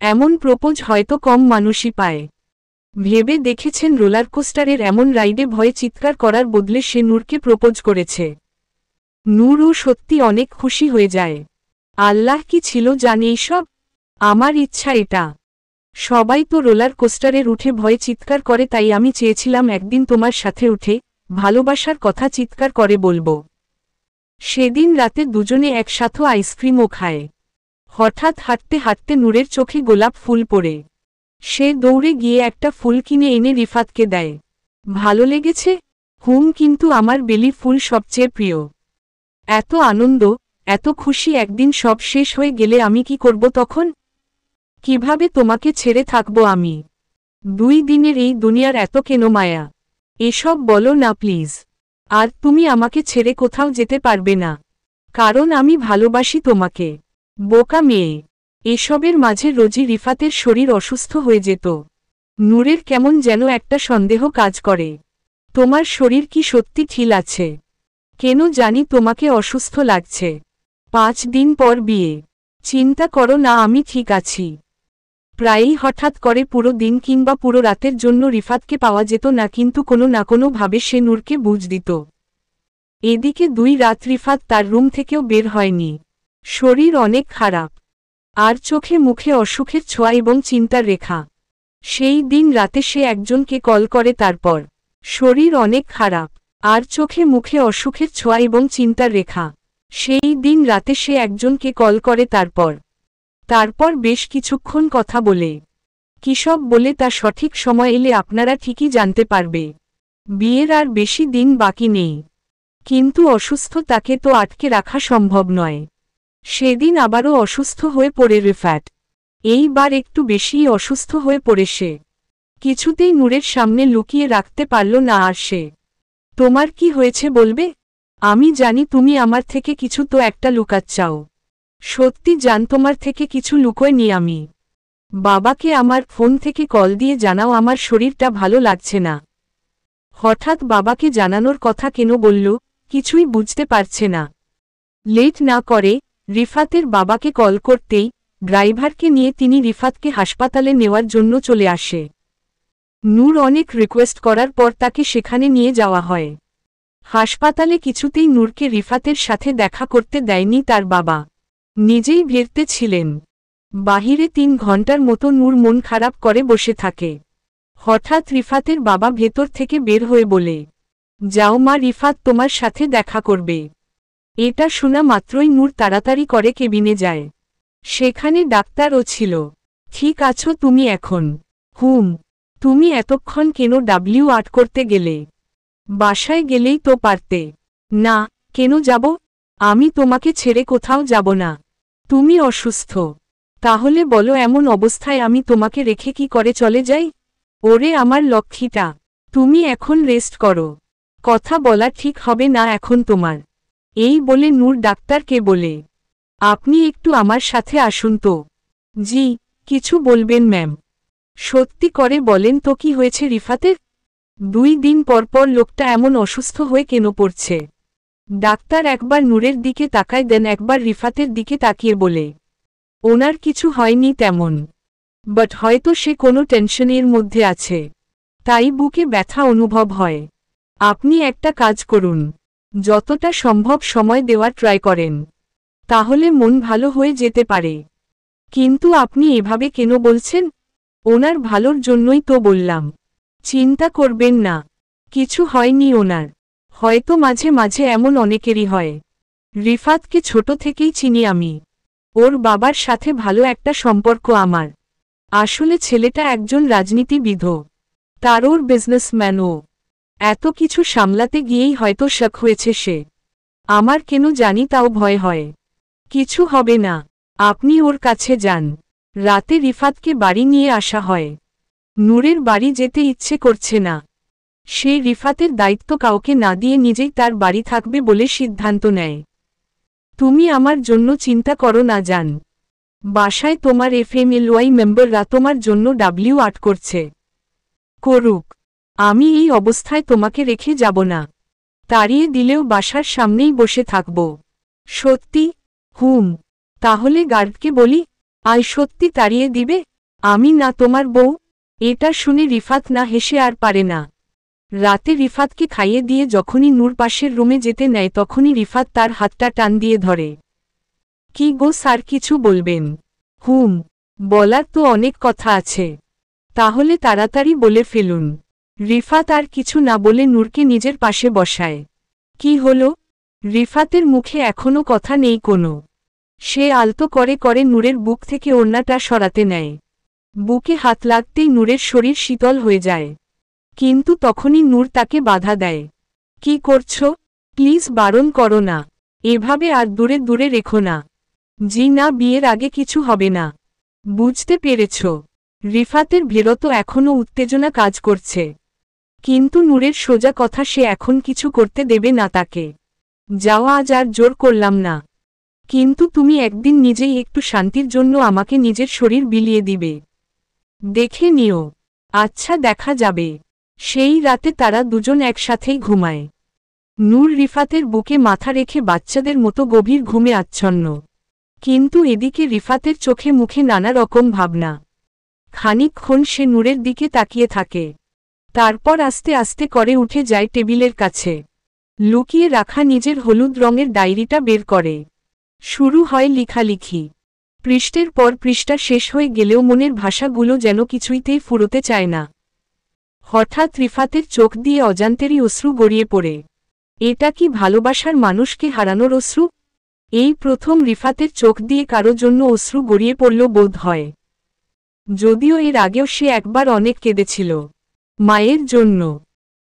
এমন প্রপোজ হয়তো কম মানুষই পায়। ভেবে দেখেছেন রোলার কোস্টারের এমন রাইডে ভয়ে চিৎকার করার বদলে সে নূরকে প্রপোজ করেছে। নূরও সত্যি অনেক খুশি হয়ে যায়। আল্লাহ কি ছিল জানে এইসব? আমার ইচ্ছা এটা। সবাই তো রোলার কোস্টারের উঠে ভয়ে চিৎকার করে, তাই আমি চেয়েছিলাম একদিন তোমার সাথে উঠে ভালোবাসার কথা চিৎকার করে বলবো। সেদিন রাতে দুজনে একসাথে আইসক্রিমও খায়। হঠাৎ হাঁটতে হাঁটতে নূরের চোখে গোলাপ ফুল পড়ে। সে দৌড়ে গিয়ে একটা ফুল কিনে এনে রিফাতকে দেয়। ভালো লেগেছে? কিন্তু আমার বেলি ফুল সবচেয়ে প্রিয়। এত আনন্দ, এত খুশি, একদিন সব শেষ হয়ে গেলে আমি কি করব তখন? কিভাবে তোমাকে ছেড়ে থাকব আমি? 2 দিনের এই দুনিয়ার এত কেন মায়া? এসব বলো না প্লিজ। আর তুমি আমাকে ছেড়ে কোথাও যেতে পারবে না, কারণ আমি ভালোবাসি তোমাকে। বোকা মেয়ে। এসবের মাঝে রোজই রিফাতের শরীর অসুস্থ হয়ে যেত। নূরের কেমন যেন একটা সন্দেহ কাজ করে। তোমার শরীর কি সত্যি ঠিক আছে? কেন জানি তোমাকে অসুস্থ লাগছে। 5 দিন পর বিয়ে। চিন্তা করো না, আমি ঠিক আছি। প্রায়ই হঠাৎ করে পুরো দিন কিংবা পুরো রাতের জন্য রিফাতকে পাওয়া যেত না, কিন্তু কোনো না কোনো ভাবে সে নূরকে বুঝ দিত। এদিকে 2 রাত রিফাত তার রুম থেকেও বের হয়নি। শরীর অনেক খারাপ, আর চোখে মুখে অসুখের ছোঁয়া এবং চিন্তার রেখা। সেই দিন রাতে সে একজনকে কল করে, তারপর শরীর অনেক খারাপ আর চোখে মুখে অসুখের ছোঁয়া এবং চিন্তার রেখা। সেই দিন রাতে সে একজনকে কল করে, তারপর বেশ কিছুক্ষণ কথা বলে। কিসব বলে তা সঠিক সময় এলে আপনারা ঠিকই জানতে পারবে। বিয়ের আর বেশি দিন বাকি নেই, কিন্তু অসুস্থ তাকে তো আটকে রাখা সম্ভব নয়। সেদিন আবারও অসুস্থ হয়ে পড়ে রিফাত। এইবার একটু বেশিই অসুস্থ হয়ে পড়ে সে। কিছুতেই নূরের সামনে লুকিয়ে রাখতে পারল না আর সে। তোমার কি হয়েছে বলবে? আমি জানি তুমি আমার থেকে কিছু তো একটা লুকাচ্ছাও। সত্যি জান, তোমার থেকে কিছু লুকোয় নি আমি। বাবাকে আমার ফোন থেকে কল দিয়ে জানাও আমার শরীরটা ভালো লাগছে না। হঠাৎ বাবাকে জানানোর কথা কেন বলল কিছুই বুঝতে পারছে না। লেট না করে রিফাতের বাবাকে কল করতেই ড্রাইভারকে নিয়ে তিনি রিফাতকে হাসপাতালে নেওয়ার জন্য চলে আসে। নূর অনেক রিকোয়েস্ট করার পর তাকে সেখানে নিয়ে যাওয়া হয়। হাসপাতালে কিছুতেই নূরকে রিফাতের সাথে দেখা করতে দেয়নি তার বাবা। নিজেই ভিড়তে ছিলেন। বাহিরে 3 ঘন্টার মতো নূর মন খারাপ করে বসে থাকে। হঠাৎ রিফাতের বাবা ভেতর থেকে বের হয়ে বলে, যাও মা, রিফাত তোমার সাথে দেখা করবে। এটা শোনা মাত্রই নূর তাড়াতাড়ি করে কেবিনে যায়। সেখানে ডাক্তারও ছিল। ঠিক আছো তুমি এখন? তুমি এতক্ষণ কেন W8 করতে গেলে? বাসায় গেলেই তো পারতে। না, কেন যাব? আমি তোমাকে ছেড়ে কোথাও যাব না। তুমি অসুস্থ, তাহলে বলো এমন অবস্থায় আমি তোমাকে রেখে কি করে চলে যাই? ওরে আমার লক্ষ্মীটা, তুমি এখন রেস্ট করো। কথা বলা ঠিক হবে না এখন তোমার। এই বলে নূর ডাক্তারকে বলে, আপনি একটু আমার সাথে আসুন তো। জি, কিছু বলবেন ম্যাম? সত্যি করে বলেন তো কি হয়েছে রিফাতের? 2 দিন পর লোকটা এমন অসুস্থ হয়ে কেন পড়ছে? ডাক্তার একবার নূরের দিকে তাকায় দেন, একবার রিফাতের দিকে তাকিয়ে বলে, ওনার কিছু হয়নি তেমন, বাট হয়তো সে কোনো টেনশনের মধ্যে আছে, তাই বুকে ব্যথা অনুভব হয়। আপনি একটা কাজ করুন, যতটা সম্ভব সময় দেওয়ার ট্রাই করেন, তাহলে মন ভালো হয়ে যেতে পারে। কিন্তু আপনি এভাবে কেন বলছেন? ওনার ভালোর জন্যই তো বললাম। চিন্তা করবেন না, কিছু হয়নি ওনার। হয়তো মাঝে মাঝে এমন অনেকেরই হয়। রিফাতকে ছোট থেকেই চিনি আমি, ওর বাবার সাথে ভালো একটা সম্পর্ক আমার। আসলে ছেলেটা একজন রাজনীতিবিদও, তার ওর বিজনেসম্যানও। এত কিছু সামলাতে গিয়েই হয়তো শক হয়েছে সে। আমার কেন জানি তাও ভয় হয়। কিছু হবে না, আপনি ওর কাছে যান। রাতে রিফাতকে বাড়ি নিয়ে আসা হয়। নূরের বাড়ি যেতে ইচ্ছে করছে না। সে রিফাতের দায়িত্ব কাউকে না দিয়ে নিজেই তার বাড়ি থাকবে বলে সিদ্ধান্ত নেয়। তুমি আমার জন্য চিন্তা করো না যান। বাসায় তোমার FMLY মেম্বাররা তোমার জন্য W8 করছে। করুক, আমি এই অবস্থায় তোমাকে রেখে যাব না। তাড়িয়ে দিলেও বাসার সামনেই বসে থাকব। সত্যি? তাহলে গার্ডকে বলি, আয় সত্যি তাড়িয়ে দিবে? আমি না তোমার বউ? এটা শুনে রিফাত না হেসে আর পারে না। রাতে রিফাতকে খাইয়ে দিয়ে যখনই নূর পাশের রুমে যেতে নেয় তখনই রিফাত তার হাতটা টান দিয়ে ধরে। কি গো স্যার, কিছু বলবেন? বলার তো অনেক কথা আছে। তাহলে তাড়াতাড়ি বলে ফেলুন। রিফাত আর কিছু না বলে নূরকে নিজের পাশে বসায়। কি হলো? রিফাতের মুখে এখনো কথা নেই কোনো। সে আলতো করে করে নূরের বুক থেকে ওড়নাটা সরাতে নেয়। বুকে হাত লাগতেই নূরের শরীর শীতল হয়ে যায়। কিন্তু তখনই নূর তাকে বাধা দেয়। কি করছো? প্লিজ বারণ করো না, এভাবে আর দূরে দূরে রেখো না। জি না, বিয়ের আগে কিছু হবে না। বুঝতে পেরেছ? রিফাতের ভেরত এখনও উত্তেজনা কাজ করছে। কিন্তু নূরের সোজা কথা, সে এখন কিছু করতে দেবে না তাকে। যাওয়া আজ আর জোর করলাম না, কিন্তু তুমি একদিন নিজেই একটু শান্তির জন্য আমাকে নিজের শরীর বিলিয়ে দিবে। দেখে নিও। আচ্ছা, দেখা যাবে। সেই রাতে তারা দুজন একসাথেই ঘুমায়। নূর রিফাতের বুকে মাথা রেখে বাচ্চাদের মতো গভীর ঘুমে আচ্ছন্ন। কিন্তু এদিকে রিফাতের চোখে মুখে নানা রকম ভাবনা। খানিকক্ষণ সে নূরের দিকে তাকিয়ে থাকে, তারপর আস্তে আস্তে করে উঠে যায় টেবিলের কাছে। লুকিয়ে রাখা নিজের হলুদ রঙের ডায়েরিটা বের করে। শুরু হয় লেখালেখি। পৃষ্ঠের পর পৃষ্ঠা শেষ হয়ে গেলেও মনের ভাষাগুলো যেন কিছুইতেই ফুরোতে চায় না। হঠাৎ রিফাতের চোখ দিয়ে অজান্তেরই অশ্রু গড়িয়ে পড়ে। এটা কি ভালোবাসার মানুষকে হারানোর অশ্রু? এই প্রথম রিফাতের চোখ দিয়ে কারো জন্য অশ্রু গড়িয়ে পড়ল বোধ হয়। যদিও এর আগেও সে একবার অনেক কেঁদেছিল মায়ের জন্য।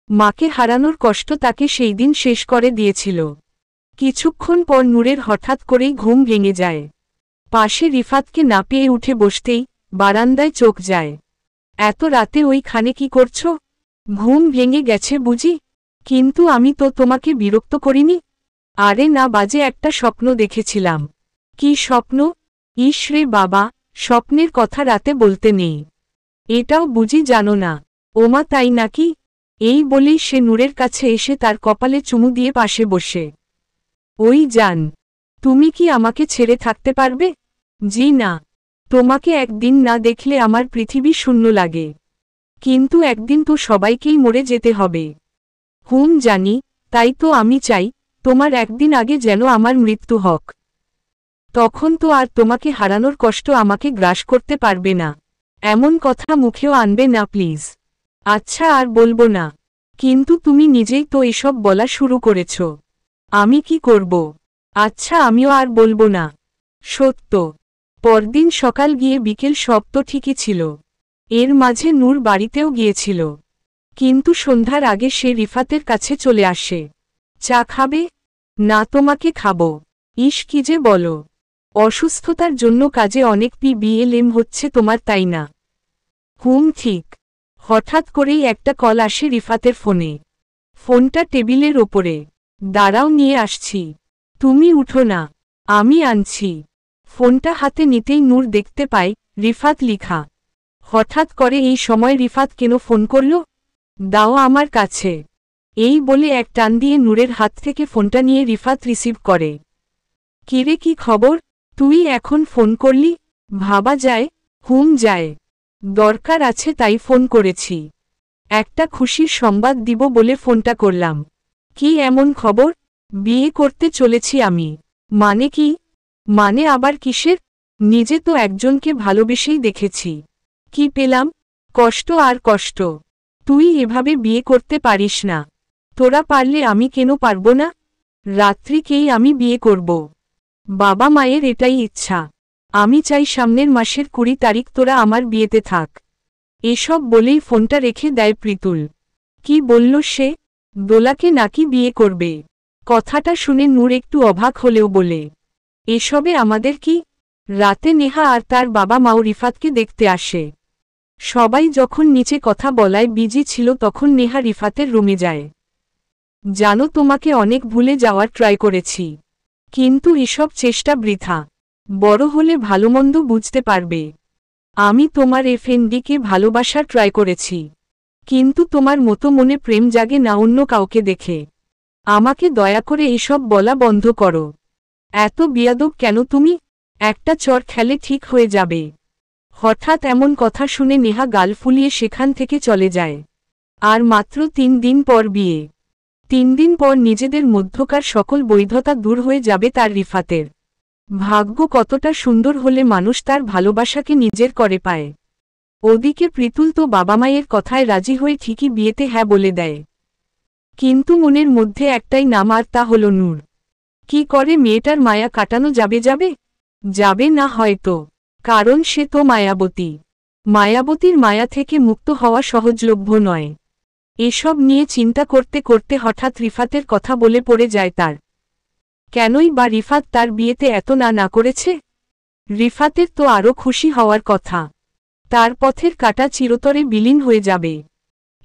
মাকে হারানোর কষ্ট তাকে সেই দিন শেষ করে দিয়েছিল। কিছুক্ষণ পর নূরের হঠাৎ করেই ঘুম ভেঙে যায়। পাশে রিফাতকে না পেয়ে উঠে বসতেই বারান্দায় চোখ যায়। এত রাতে ওইখানে কি করছো? ঘুম ভেঙে গেছে বুঝি? কিন্তু আমি তো তোমাকে বিরক্ত করিনি। আরে না, বাজে একটা স্বপ্ন দেখেছিলাম। কি স্বপ্ন? ইস রে বাবা, স্বপ্নের কথা রাতে বলতে নেই। এটাও বুঝি জানো না? ওমা, তাই নাকি? এই বলেই সে নূরের কাছে এসে তার কপালে চুমু দিয়ে পাশে বসে। ওই জান, তুমি কি আমাকে ছেড়ে থাকতে পারবে? জি না, তোমাকে একদিন না দেখলে আমার পৃথিবী শূন্য লাগে। কিন্তু একদিন তো সবাইকেই মরে যেতে হবে। জানি, তাই তো আমি চাই তোমার একদিন আগে যেন আমার মৃত্যু হোক। তখন তো আর তোমাকে হারানোর কষ্ট আমাকে গ্রাস করতে পারবে না। এমন কথা মুখেও আনবে না প্লিজ। আচ্ছা, আর বলবো না। কিন্তু তুমি নিজেই তো এসব বলা শুরু করেছ। আমি কি করব? আচ্ছা, আমিও আর বলবো না। সত্য। পরদিন সকাল গিয়ে বিকেল সব তো ঠিকই ছিল। এর মাঝে নূর বাড়িতেও গিয়েছিল। কিন্তু সন্ধ্যার আগে সে রিফাতের কাছে চলে আসে। চা খাবে? না, তোমাকে খাবো। ইস, কি যে বলো। অসুস্থতার জন্য কাজে অনেক PBLM হচ্ছে তোমার, তাই না? ঠিক। হঠাৎ করেই একটা কল আসে রিফাতের ফোনে। ফোনটা টেবিলের ওপরে। দাঁড়াও, নিয়ে আসছি। তুমি উঠো না, আমি আনছি। ফোনটা হাতে নিতেই নূর দেখতে পায় রিফাত লিখা। হঠাৎ করে এই সময় রিফাত কেন ফোন করল? দাও আমার কাছে, এই বলে এক টান দিয়ে নূরের হাত থেকে ফোনটা নিয়ে রিফাত রিসিভ করে। কিরে, কি খবর? তুই এখন ফোন করলি? ভাবা যায়, যায়। দরকার আছে তাই ফোন করেছি। একটা খুশির সংবাদ দিব বলে ফোনটা করলাম। কি এমন খবর? বিয়ে করতে চলেছি আমি। মানে কি? মানে আবার কিসের? নিজে তো একজনকে ভালোবেসেই দেখেছি। কি পেলাম? কষ্ট আর কষ্ট। তুই এভাবে বিয়ে করতে পারিস না। তোরা পারলে আমি কেন পারব না? রাত্রিকেই আমি বিয়ে করব। বাবা মায়ের এটাই ইচ্ছা। আমি চাই সামনের মাসের 20 তারিখ তোরা আমার বিয়েতে থাক। এসব বলেই ফোনটা রেখে দেয় প্রীতুল। কি বলল সে? দোলাকে নাকি বিয়ে করবে? কথাটা শুনে নূর একটু অবাক হলেও বলে, এসবে আমাদের কি? রাতে নেহা আর তার বাবা মাও রিফাতকে দেখতে আসে। সবাই যখন নিচে কথা বলায় বিজি ছিল তখন নেহা রিফাতের রুমে যায়। জানো, তোমাকে অনেক ভুলে যাওয়ার ট্রাই করেছি, কিন্তু এসব চেষ্টা বৃথা। বড় হলে ভালোমন্দ বুঝতে পারবে। আমি তোমার এফএনডিকে ভালোবাসার ট্রাই করেছি, কিন্তু তোমার মতো মনে প্রেম জাগে না অন্য কাউকে দেখে। আমাকে দয়া করে এসব বলা বন্ধ করো। এত বিয়াদব কেন তুমি? একটা চর খেলে ঠিক হয়ে যাবে। হঠাৎ এমন কথা শুনে নেহা গাল ফুলিয়ে সেখান থেকে চলে যায়। আর মাত্র 3 দিন পর বিয়ে। 3 দিন পর নিজেদের মধ্যকার সকল বৈধতা দূর হয়ে যাবে তার রিফাতের। ভাগ্য কতটা সুন্দর হলে মানুষ তার ভালোবাসাকে নিজের করে পায়। ওদিকে প্রীতুল তো বাবা মায়ের কথায় রাজি হয়ে ঠিকই বিয়েতে হ্যাঁ বলে দেয়। কিন্তু মনের মধ্যে একটাই নাম, আর তা হল নূর। কি করে মেয়েটার মায়া কাটানো যাবে? যাবে না হয়তো, কারণ সে তো মায়াবতী। মায়াবতীর মায়া থেকে মুক্ত হওয়া সহজলভ্য নয়। এসব নিয়ে চিন্তা করতে করতে হঠাৎ রিফাতের কথা বলে পড়ে যায় তার। কেনই বা রিফাত তার বিয়েতে এত না করেছে? রিফাতের তো আরও খুশি হওয়ার কথা। তার পথের কাঁটা চিরতরে বিলীন হয়ে যাবে।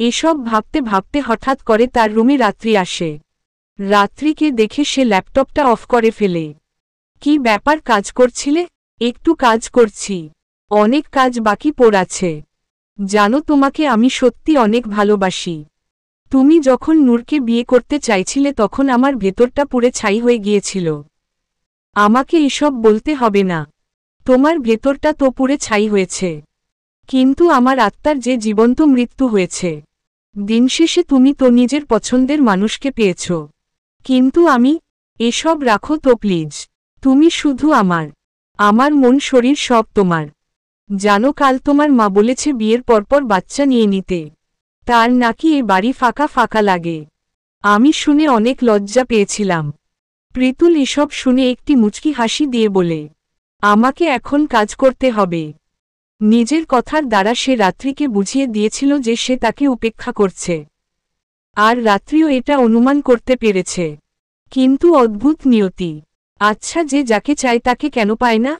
এসব ভাবতে ভাবতে হঠাৎ করে তার রুমে রাত্রি আসে। রাত্রিকে দেখে সে ল্যাপটপটা অফ করে ফেলে। কি ব্যাপার, কাজ করছিলে? একটু কাজ করছি, অনেক কাজ বাকি পড়াছে। জানো, তোমাকে আমি সত্যি অনেক ভালোবাসি। তুমি যখন নূরকে বিয়ে করতে চাইছিলে তখন আমার ভেতরটা পুড়ে ছাই হয়ে গিয়েছিল। আমাকে এসব বলতে হবে না, তোমার ভেতরটা তো পুড়ে ছাই হয়েছে, কিন্তু আমার আত্মার যে জীবন্ত মৃত্যু হয়েছে। দিন শেষে তুমি তো নিজের পছন্দের মানুষকে পেয়েছ, কিন্তু আমি? এসব রাখো তো প্লিজ। তুমি শুধু আমার। আমার মন শরীর সব তোমার। জানো, কাল তোমার মা বলেছে বিয়ের পরপর বাচ্চা নিয়ে নিতে। তার নাকি এ বাড়ি ফাঁকা ফাঁকা লাগে। আমি শুনে অনেক লজ্জা পেয়েছিলাম। প্রীতুল এসব শুনে একটি মুচকি হাসি দিয়ে বলে, আমাকে এখন কাজ করতে হবে। নিজের কথার দ্বারা সে রাত্রিকে বুঝিয়ে দিয়েছিল যে সে তাকে উপেক্ষা করছে। আর রাত্রিও এটা অনুমান করতে পেরেছে। কিন্তু অদ্ভুত নিয়তি। আচ্ছা, যে যাকে চায় তাকে কেন পায় না?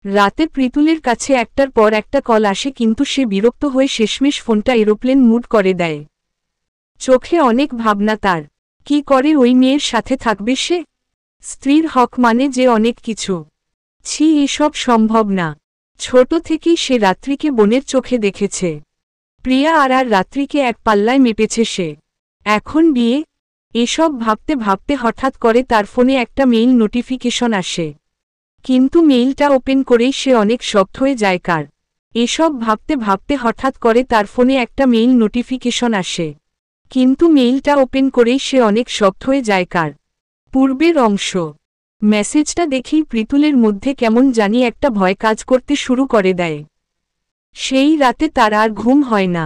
রাতে প্রীতুলের কাছে একটার পর একটা কল আসে, কিন্তু সে বিরক্ত হয়ে শেষমেশ ফোনটা এরোপ্লেন মুড করে দেয়। চোখে অনেক ভাবনা তার। কি করে ওই মেয়ের সাথে থাকবে সে? স্ত্রীর হক মানে যে অনেক কিছু। ছি, এসব সম্ভব না। ছোট থেকেই সে রাত্রিকে বোনের চোখে দেখেছে। প্রিয়া আর রাত্রিকে এক পাল্লায় মেপেছে সে। এখন বিয়ে? এসব ভাবতে ভাবতে হঠাৎ করে তার ফোনে একটা মেইল নোটিফিকেশন আসে। কিন্তু মেইলটা ওপেন করেই সে অনেক শক্ত হয়ে যায়। কার? এসব ভাবতে ভাবতে হঠাৎ করে তার ফোনে একটা মেইল নোটিফিকেশন আসে। কিন্তু মেইলটা ওপেন করেই সে অনেক শক্ত হয়ে যায়। কার? পূর্বের অংশ। মেসেজটা দেখেই প্রীতুলের মধ্যে কেমন জানি একটা ভয় কাজ করতে শুরু করে দেয়। সেই রাতে তার আর ঘুম হয় না।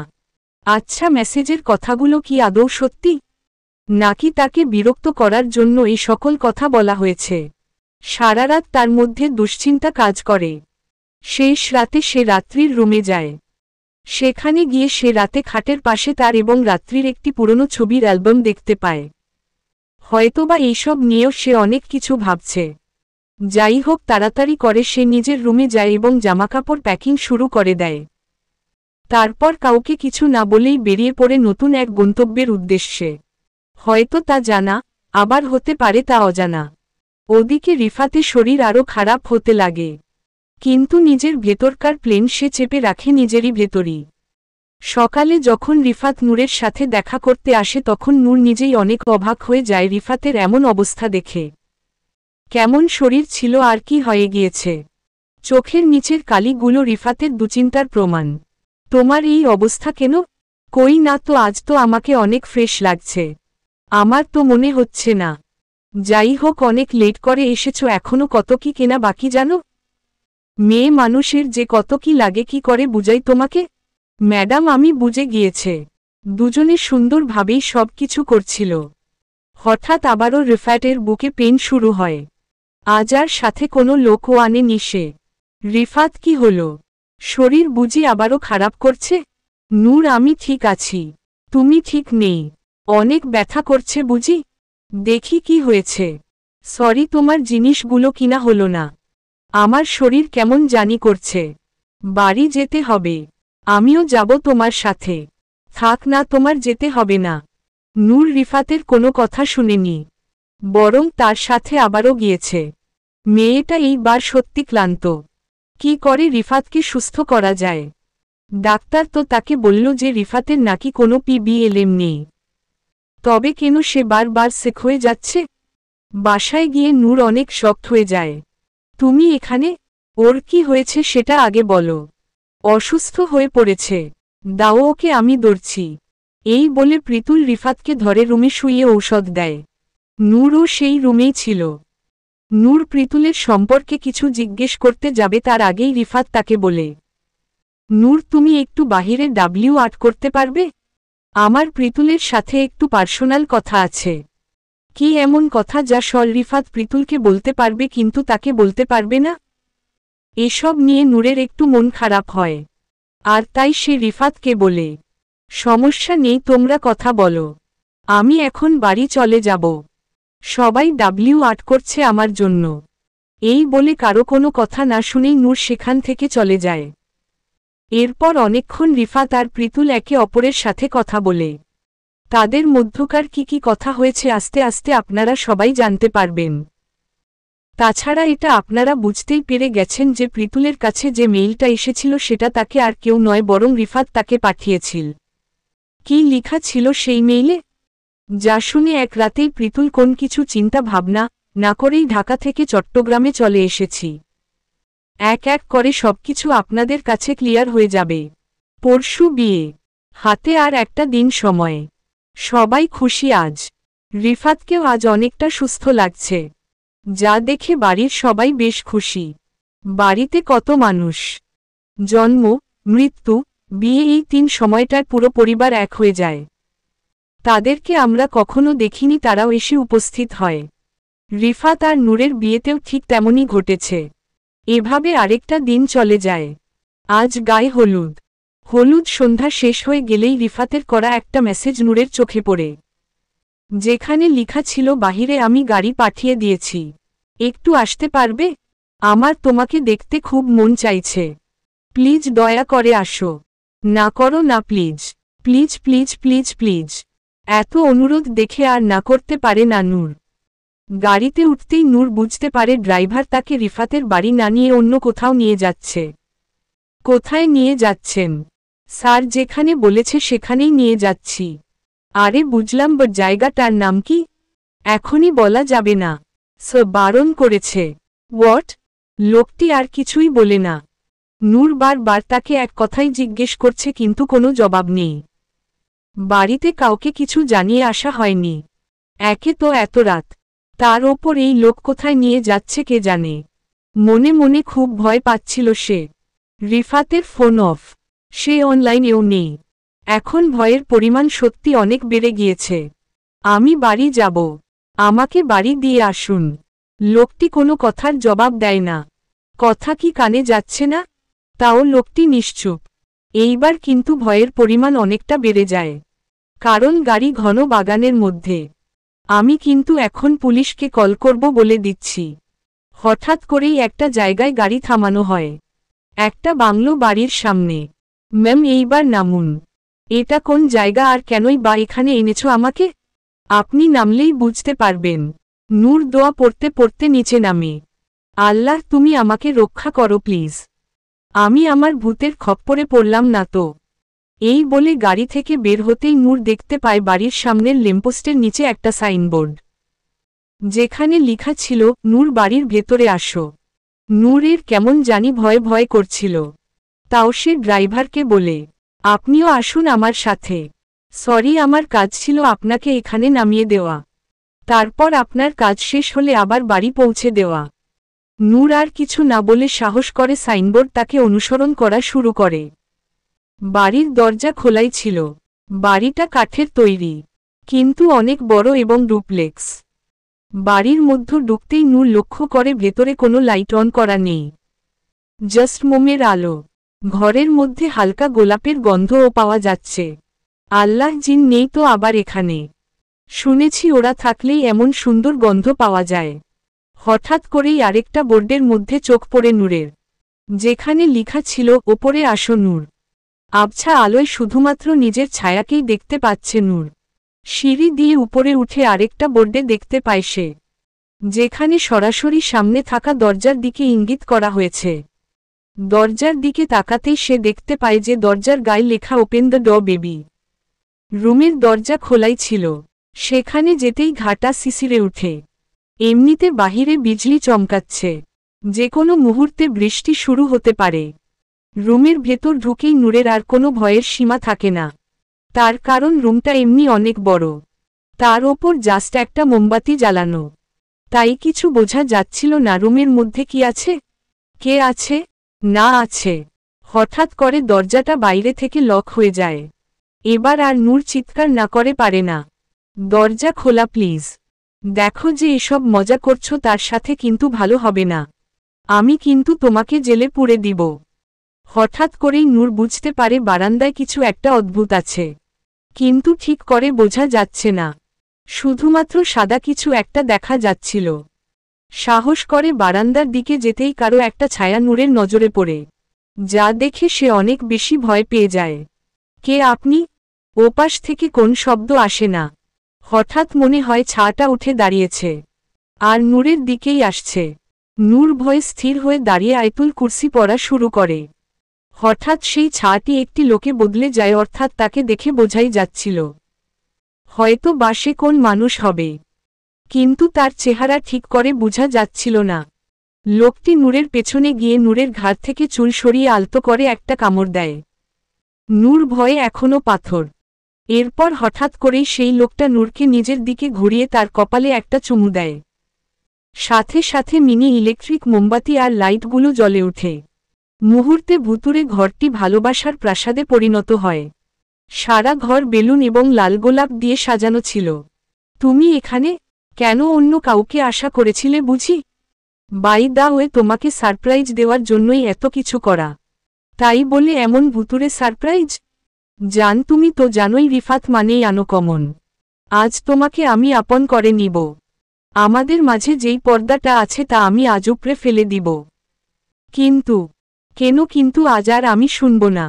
আচ্ছা, মেসেজের কথাগুলো কি আদৌ সত্যি, নাকি তাকে বিরক্ত করার জন্য এই সকল কথা বলা হয়েছে? সারা রাত তার মধ্যে দুশ্চিন্তা কাজ করে। শেষ রাতে সে রাত্রির রুমে যায়। সেখানে গিয়ে সে রাতে খাটের পাশে তার এবং রাত্রির একটি পুরনো ছবির অ্যালবাম দেখতে পায়। হয়তোবা এইসব নিয়েও সে অনেক কিছু ভাবছে। যাই হোক, তাড়াতাড়ি করে সে নিজের রুমে যায় এবং জামাকাপড় প্যাকিং শুরু করে দেয়। তারপর কাউকে কিছু না বলেই বেরিয়ে পড়ে নতুন এক গন্তব্যের উদ্দেশ্যে। হয়তো তা জানা, আবার হতে পারে তা অজানা। ওদিকে রিফাতের শরীর আরও খারাপ হতে লাগে, কিন্তু নিজের ভেতরকার প্লেন সে চেপে রাখে নিজেরই ভেতরই। সকালে যখন রিফাত নূরের সাথে দেখা করতে আসে তখন নূর নিজেই অনেক অবাক হয়ে যায় রিফাতের এমন অবস্থা দেখে। কেমন শরীর ছিল আর কি হয়ে গিয়েছে। চোখের নিচের কালিগুলো রিফাতের দুশ্চিন্তার প্রমাণ। তোমার এই অবস্থা কেন? কই না তো, আজ তো আমাকে অনেক ফ্রেশ লাগছে। আমার তো মনে হচ্ছে না। যাই হোক, অনেক লেট করে এসেছো, এখনো কত কি কেনা বাকি জানো? মেয়ে মানুষের যে কত কি লাগে কি করে বুঝাই তোমাকে? ম্যাডাম, আমি বুঝে গিয়েছে। দুজনে সুন্দরভাবেই সব কিছু করছিল। হঠাৎ আবারও রিফাতের বুকে পেন শুরু হয়। আজ আর সাথে কোনো লোকও আনেনি সে। রিফাত, কি হলো? শরীর বুঝি আবারও খারাপ করছে? নূর, আমি ঠিক আছি। তুমি ঠিক নেই। অনেক ব্যথা করছে বুঝি? দেখি কি হয়েছে। সরি, তোমার জিনিসগুলো কিনা হলো না। আমার শরীর কেমন জানি করছে। বাড়ি যেতে হবে। আমিও যাব তোমার সাথে। থাক না, তোমার যেতে হবে না। নূর রিফাতের কোনো কথা শুনেনি, বরং তার সাথে আবারও গিয়েছে। মেয়েটা এইবার সত্যি ক্লান্ত। কি করে রিফাতকে সুস্থ করা যায়? ডাক্তার তো তাকে বলল যে রিফাতের নাকি কোনো পিবিএলএম নেই। তবে কেন সে বারবার সেক হয়ে যাচ্ছে? বাসায় গিয়ে নূর অনেক শক্ত হয়ে যায়। তুমি এখানে? ওর কি হয়েছে সেটা আগে বলো। অসুস্থ হয়ে পড়েছে, দাও ওকে, আমি ধরছি। এই বলে প্রীতুল রিফাতকে ধরে রুমে শুইয়ে ঔষধ দেয়। নূরও সেই রুমেই ছিল। নূর প্রীতুলের সম্পর্কে কিছু জিজ্ঞেস করতে যাবে তার আগেই রিফাত তাকে বলে, নূর, তুমি একটু বাহিরে ডাব্লিউ8 করতে পারবে? আমার প্রীতুলের সাথে একটু পার্সোনাল কথা আছে। কি এমন কথা যা রিফাত প্রীতুলকে বলতে পারবে কিন্তু তাকে বলতে পারবে না? এসব নিয়ে নূরের একটু মন খারাপ হয়, আর তাই সে রিফাতকে বলে, সমস্যা নেই, তোমরা কথা বলো, আমি এখন বাড়ি চলে যাব। সবাই ডাব্লিউ8 করছে আমার জন্য। এই বলে কারো কোনো কথা না শুনেই নূর সেখান থেকে চলে যায়। এরপর অনেকক্ষণ রিফাত আর প্রীতুল একে অপরের সাথে কথা বলে। তাদের মধ্যকার কি কথা হয়েছে আস্তে আস্তে আপনারা সবাই জানতে পারবেন। তাছাড়া এটা আপনারা বুঝতেই পেরে গেছেন যে প্রীতুলের কাছে যে মেইলটা এসেছিল সেটা তাকে আর কেউ নয় বরং রিফাত তাকে পাঠিয়েছিল। কি লেখা ছিল সেই মেইলে? যা শুনে এক রাতেই প্রীতুল কোন কিছু চিন্তা ভাবনা না করেই ঢাকা থেকে চট্টগ্রামে চলে এসেছি। এক এক করে সবকিছু আপনাদের কাছে ক্লিয়ার হয়ে যাবে। পরশু বিয়ে, হাতে আর একটা দিন সময়। সবাই খুশি আজ। রিফাতকেও আজ অনেকটা সুস্থ লাগছে, যা দেখে বাড়ির সবাই বেশ খুশি। বাড়িতে কত মানুষ, জন্ম, মৃত্যু, বিয়ে, এই 3 সময়টার পুরো পরিবার এক হয়ে যায়। তাদেরকে আমরা কখনো দেখিনি, তারাও এসে উপস্থিত হয়। রিফাত আর নূরের বিয়েতেও ঠিক তেমনই ঘটেছে। এভাবে আরেকটা দিন চলে যায়। আজ গায়ে হলুদ। হলুদ সন্ধ্যা শেষ হয়ে গেলেই রিফাতের করা একটা মেসেজ নূরের চোখে পড়ে, যেখানে লেখা ছিল, বাহিরে আমি গাড়ি পাঠিয়ে দিয়েছি, একটু আসতে পারবে? আমার তোমাকে দেখতে খুব মন চাইছে, প্লিজ দয়া করে আসো। না করো না please, please please please please. এত অনুরোধ দেখে আর না করতে পারে না নূর। গাড়িতে উঠতেই নূর বুঝতে পারে ড্রাইভার তাকে রিফাতের বাড়ি না নিয়ে অন্য কোথাও নিয়ে যাচ্ছে। কোথায় নিয়ে যাচ্ছেন? স্যার যেখানে বলেছে সেখানেই নিয়ে যাচ্ছি। আরে বুঝলাম, বাট জায়গাটার নাম কি? এখনই বলা যাবে না, স্যার বারণ করেছে। হোয়াট? লোকটি আর কিছুই বলে না। নূর বারবার তাকে এক কথাই জিজ্ঞেস করছে কিন্তু কোনো জবাব নেই। বাড়িতে কাউকে কিছু জানিয়ে আসা হয়নি। একে তো এত রাত, তার ওপর এই লোক কোথায় নিয়ে যাচ্ছে কে জানে। মনে মনে খুব ভয় পাচ্ছিল সে। রিফাতের ফোন অফ, সে অনলাইনেও নেই। এখন ভয়ের পরিমাণ সত্যি অনেক বেড়ে গিয়েছে। আমি বাড়ি যাব, আমাকে বাড়ি দিয়ে আসুন। লোকটি কোনো কথার জবাব দেয় না। কথা কি কানে যাচ্ছে না? তাও লোকটি নিশ্চুপ। এইবার কিন্তু ভয়ের পরিমাণ অনেকটা বেড়ে যায়, কারণ গাড়ি ঘন বাগানের মধ্যে। আমি কিন্তু এখন পুলিশকে কল করব বলে দিচ্ছি। হঠাৎ করেই একটা জায়গায় গাড়ি থামানো হয়, একটা বাংলো বাড়ির সামনে। ম্যাম, এইবার নামুন। এটা কোন জায়গা আর কেনই বা এখানে এনেছো আমাকে? আপনি নামলেই বুঝতে পারবেন। নূর দোয়া পড়তে পড়তে নিচে নামে। আল্লাহ তুমি আমাকে রক্ষা করো প্লিজ, আমি আমার ভূতের খপ্পরে পড়লাম না তো। এই বলে গাড়ি থেকে বের হতেই নূর দেখতে পায় বাড়ির সামনের ল্যাম্পপোস্টের নিচে একটা সাইনবোর্ড, যেখানে লেখা ছিল নূর বাড়ির ভেতরে আসো। নূরের কেমন জানি ভয় ভয় করছিল, তাও সে ড্রাইভারকে বলে, আপনিও আসুন আমার সাথে। সরি, আমার কাজ ছিল আপনাকে এখানে নামিয়ে দেওয়া, তারপর আপনার কাজ শেষ হলে আবার বাড়ি পৌঁছে দেওয়া। নূর আর কিছু না বলে সাহস করে সাইনবোর্ড তাকে অনুসরণ করা শুরু করে। বাড়ির দরজা খোলাই ছিল। বাড়িটা কাঠের তৈরি, কিন্তু অনেক বড় এবং ডুপ্লেক্স। বাড়ির মধ্যে ঢুকতেই নূর লক্ষ্য করে ভেতরে কোনো লাইট অন করা নেই, জাস্ট মোমের আলো। ঘরের মধ্যে হালকা গোলাপের গন্ধও পাওয়া যাচ্ছে। আল্লাহ, জিন নেই তো আবার এখানে? শুনেছি ওরা থাকলেই এমন সুন্দর গন্ধ পাওয়া যায়। হঠাৎ করেই আরেকটা বোর্ডের মধ্যে চোখ পড়ে নূরের, যেখানে লেখা ছিল ওপরে আসো নূর। আবছা আলোয় শুধুমাত্র নিজের ছায়াকেই দেখতে পাচ্ছে নূর। সিঁড়ি দিয়ে উপরে উঠে আরেকটা বোর্ডে দেখতে পায় সে, যেখানে সরাসরি সামনে থাকা দরজার দিকে ইঙ্গিত করা হয়েছে। দরজার দিকে তাকাতেই সে দেখতে পায় যে দরজার গায়ে লেখা ওপেন দ্য ডোর বেবি। রুমের দরজা খোলাই ছিল। সেখানে যেতেই ঘাটা শিশিরে উঠে। এমনিতে বাহিরে বিজলি চমকাচ্ছে, যে কোনো মুহূর্তে বৃষ্টি শুরু হতে পারে। রুমের ভেতর ঢুকেই নূরের আর কোনো ভয়ের সীমা থাকে না, তার কারণ রুমটা এমনি অনেক বড়, তার ওপর জাস্ট একটা মোমবাতি জ্বালানো, তাই কিছু বোঝা যাচ্ছিল না রুমের মধ্যে কি আছে, কে আছে না আছে। হঠাৎ করে দরজাটা বাইরে থেকে লক হয়ে যায়। এবার আর নূর চিৎকার না করে পারে না, দরজা খোলা প্লিজ। দেখো যে এসব মজা করছো তার সাথে কিন্তু ভালো হবে না, আমি কিন্তু তোমাকে জেলে পুরে দিব। হঠাৎ করেই নূর বুঝতে পারে বারান্দায় কিছু একটা অদ্ভুত আছে, কিন্তু ঠিক করে বোঝা যাচ্ছে না। শুধুমাত্র সাদা কিছু একটা দেখা যাচ্ছিল। সাহস করে বারান্দার দিকে যেতেই কারো একটা ছায়া নূরের নজরে পড়ে, যা দেখে সে অনেক বেশি ভয় পেয়ে যায়। কে আপনি? ওপাশ থেকে কোন শব্দ আসে না। হঠাৎ মনে হয় ছায়াটা উঠে দাঁড়িয়েছে আর নূরের দিকেই আসছে। নূর ভয়ে স্থির হয়ে দাঁড়িয়ে আয়াতুল কুরসি পড়া শুরু করে। হঠাৎ সেই ছায়াটি একটি লোকে বদলে যায়, অর্থাৎ তাকে দেখে বোঝাই যাচ্ছিল হয়তো বা সে কোন মানুষ হবে, কিন্তু তার চেহারা ঠিক করে বোঝা যাচ্ছিল না। লোকটি নূরের পেছনে গিয়ে নূরের ঘাড় থেকে চুল সরিয়ে আলতো করে একটা কামড় দেয়। নূর ভয়ে এখনো পাথর। এরপর হঠাৎ করেই সেই লোকটা নূরকে নিজের দিকে ঘুরিয়ে তার কপালে একটা চুমু দেয়। সাথে সাথে মিনি ইলেকট্রিক মোমবাতি আর লাইটগুলো জ্বলে ওঠে। মুহূর্তে ভুতুরে ঘরটি ভালোবাসার প্রাসাদে পরিণত হয়। সারা ঘর বেলুন এবং লাল গোলাপ দিয়ে সাজানো ছিল। তুমি এখানে কেন? অন্য কাউকে আশা করেছিলে বুঝি? বাই দা ওয়ে, তোমাকে সারপ্রাইজ দেওয়ার জন্যই এত কিছু করা, তাই বলে এমন ভুতুরে সারপ্রাইজ? জান, তুমি তো জানোই রিফাত মানেই আনকমন। আজ তোমাকে আমি আপন করে নিব। আমাদের মাঝে যেই পর্দাটা আছে তা আমি আজ উপড়ে ফেলে দিব। কিন্তু কেন কিন্তু? আজ আর আমি শুনব না।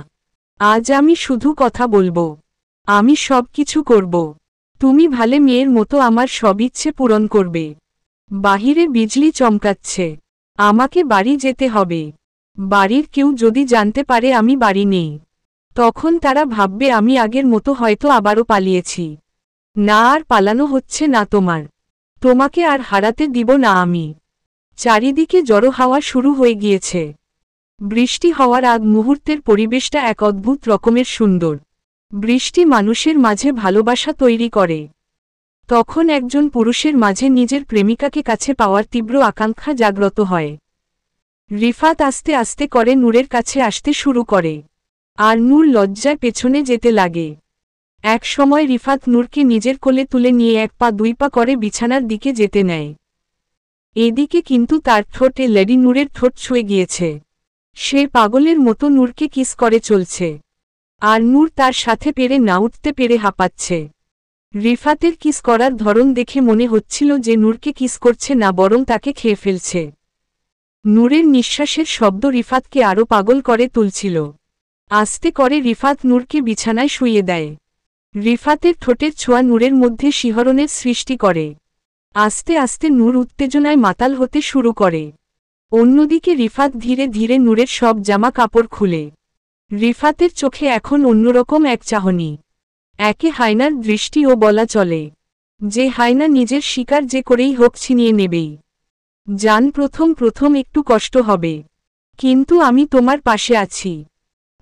আজ আমি শুধু কথা বলবো। আমি সব কিছু করব। তুমি ভালে মেয়ের মতো আমার সব ইচ্ছে পূরণ করবে। বাহিরে বিজলি চমকাচ্ছে। আমাকে বাড়ি যেতে হবে। বাড়ির কেউ যদি জানতে পারে আমি বাড়ি নেই, তখন তারা ভাববে আমি আগের মতো হয়তো আবারও পালিয়েছি। না, আর পালানো হচ্ছে না তোমার। তোমাকে আর হারাতে দিব না আমি। চারিদিকে জড়ো হাওয়া শুরু হয়ে গিয়েছে। বৃষ্টি হওয়ার আগ মুহূর্তের পরিবেশটা এক অদ্ভুত রকমের সুন্দর। বৃষ্টি মানুষের মাঝে ভালোবাসা তৈরি করে। তখন একজন পুরুষের মাঝে নিজের প্রেমিকাকে কাছে পাওয়ার তীব্র আকাঙ্ক্ষা জাগ্রত হয়। রিফাত আস্তে আস্তে করে নূরের কাছে আসতে শুরু করে, আর নূর লজ্জায় পেছনে যেতে লাগে। এক সময় রিফাত নূরকে নিজের কোলে তুলে নিয়ে এক পা দুই পা করে বিছানার দিকে যেতে নেয়। এদিকে কিন্তু তার ঠোঁটে লেডি নূরের ঠোঁট ছুঁয়ে গিয়েছে। সে পাগলের মতো নূরকে কিস করে চলছে, আর নূর তার সাথে পেরে না উঠতে পেরে হাঁপাচ্ছে। রিফাতের কিস করার ধরন দেখে মনে হচ্ছিল যে নূরকে কিস করছে না, বরং তাকে খেয়ে ফেলছে। নূরের নিঃশ্বাসের শব্দ রিফাতকে আরও পাগল করে তুলছিল। আস্তে করে রিফাত নূরকে বিছানায় শুইয়ে দেয়। রিফাতের ঠোঁটের ছোঁয়া নূরের মধ্যে শিহরণের সৃষ্টি করে। আস্তে আস্তে নূর উত্তেজনায় মাতাল হতে শুরু করে। অন্যদিকে রিফাত ধীরে ধীরে নূরের সব জামা কাপড় খুলে। রিফাতের চোখে এখন অন্যরকম এক চাহনি। একে হায়নার দৃষ্টি ও বলা চলে যে হায়না নিজের শিকার যে করেই হোক ছিনিয়ে নেবেই। জান, প্রথম প্রথম একটু কষ্ট হবে, কিন্তু আমি তোমার পাশে আছি।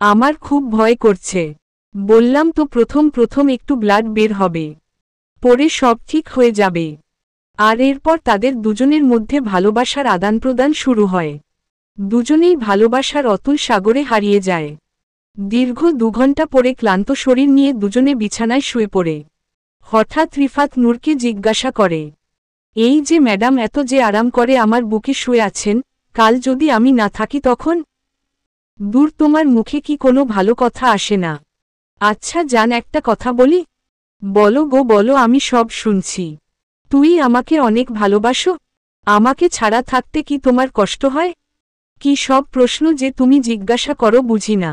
আমার খুব ভয় করছে। বললাম তো, প্রথম প্রথম একটু ব্লাড বের হবে, পরে সব ঠিক হয়ে যাবে। আর এরপর তাদের দুজনের মধ্যে ভালোবাসার আদান প্রদান শুরু হয়। দুজনেই ভালোবাসার অতুল সাগরে হারিয়ে যায়। দীর্ঘ 2 ঘন্টা পরে ক্লান্ত শরীর নিয়ে দুজনে বিছানায় শুয়ে পড়ে। হঠাৎ রিফাত নূরকে জিজ্ঞাসা করে, এই যে ম্যাডাম এত যে আরাম করে আমার বুকে শুয়ে আছেন, কাল যদি আমি না থাকি তখন? দূর, তোমার মুখে কি কোনো ভালো কথা আসে না? আচ্ছা জান, একটা কথা বলি। বলো গো বলো, আমি সব শুনছি। তুই আমাকে অনেক ভালোবাসো? আমাকে ছাড়া থাকতে কি তোমার কষ্ট হয়? কি সব প্রশ্ন যে তুমি জিজ্ঞাসা করো বুঝি না।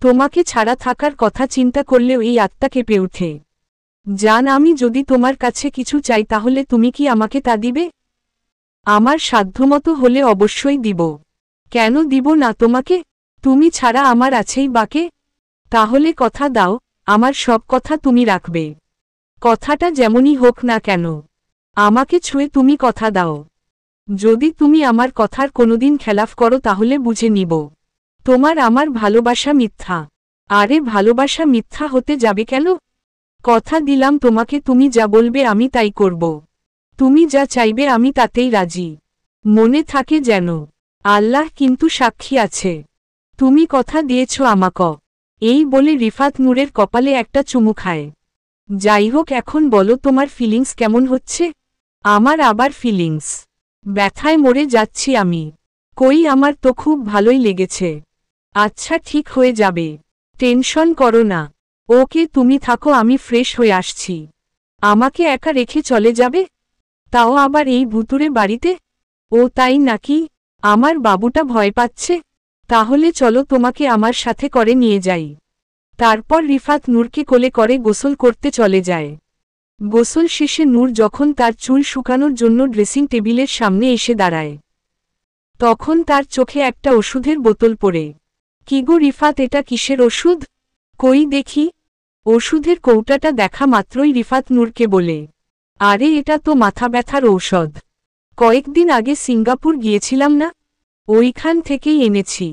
তোমাকে ছাড়া থাকার কথা চিন্তা করলেও এই আত্মা কেঁপে ওঠে। জান, আমি যদি তোমার কাছে কিছু চাই তাহলে তুমি কি আমাকে তা দিবে? আমার সাধ্যমতো হলে অবশ্যই দিব। কেন দিব না তোমাকে? তুমি ছাড়া আমার আছেই বাকে। তাহলে কথা দাও, আমার সব কথা তুমি রাখবে। কথাটা যেমনই হোক না কেন, আমাকে ছুঁয়ে তুমি কথা দাও। যদি তুমি আমার কথার কোনোদিন খেলাফ করো তাহলে বুঝে নিব তোমার আমার ভালোবাসা মিথ্যা। আরে ভালোবাসা মিথ্যা হতে যাবে কেন? কথা দিলাম তোমাকে, তুমি যা বলবে আমি তাই করব। তুমি যা চাইবে আমি তাতেই রাজি। মনে থাকে যেন। আল্লাহ কিন্তু সাক্ষী আছে। তুমি কথা দিয়েছ আমাকে। এই বলে রিফাত নূরের কপালে একটা চুমু খায়। যাই হোক, এখন বলো তোমার ফিলিংস কেমন হচ্ছে? আমার আবার ফিলিংস? ব্যথায় মরে যাচ্ছি আমি। কই, আমার তো খুব ভালোই লেগেছে। আচ্ছা, ঠিক হয়ে যাবে, টেনশন করো না। ওকে, তুমি থাকো, আমি ফ্রেশ হয়ে আসছি। আমাকে একা রেখে চলে যাবে? তাও আবার এই ভুতুরে বাড়িতে? ও তাই নাকি? আমার বাবুটা ভয় পাচ্ছে। তাহলে চলো, তোমাকে আমার সাথে করে নিয়ে যাই। তারপর রিফাত নূরকে কোলে করে গোসল করতে চলে যায়। গোসল শেষে নূর যখন তার চুল শুকানোর জন্য ড্রেসিং টেবিলের সামনে এসে দাঁড়ায়, তখন তার চোখে একটা ওষুধের বোতল পড়ে। কি গো রিফাত, এটা কিসের ওষুধ? কই দেখি। ওষুধের কৌটাটা দেখা মাত্রই রিফাত নূরকে বলে, আরে এটা তো মাথা ব্যথার ঔষধ। কয়েকদিন আগে সিঙ্গাপুর গিয়েছিলাম না, ওইখান থেকেই এনেছি।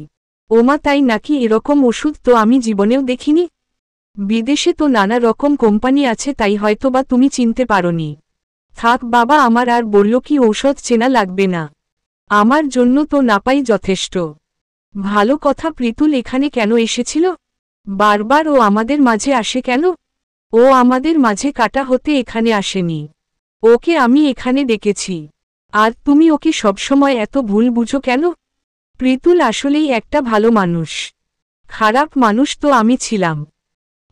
ওমা তাই নাকি? এরকম ওষুধ তো আমি জীবনেও দেখিনি। বিদেশে তো নানা রকম কোম্পানি আছে, তাই হয়তোবা তুমি চিনতে পারোনি। থাক বাবা, আমার আর বলল কি ঔষধ চেনা লাগবে না। আমার জন্য তো নাপাই যথেষ্ট। ভালো কথা, প্রীতুল এখানে কেন এসেছিল? বারবার ও আমাদের মাঝে আসে কেন? ও আমাদের মাঝে কাটা হতে এখানে আসেনি। ওকে আমি এখানে ডেকেছি। আর তুমি ওকে সবসময় এত ভুল বুঝো কেন? প্রীতুল আসলেই একটা ভালো মানুষ। খারাপ মানুষ তো আমি ছিলাম।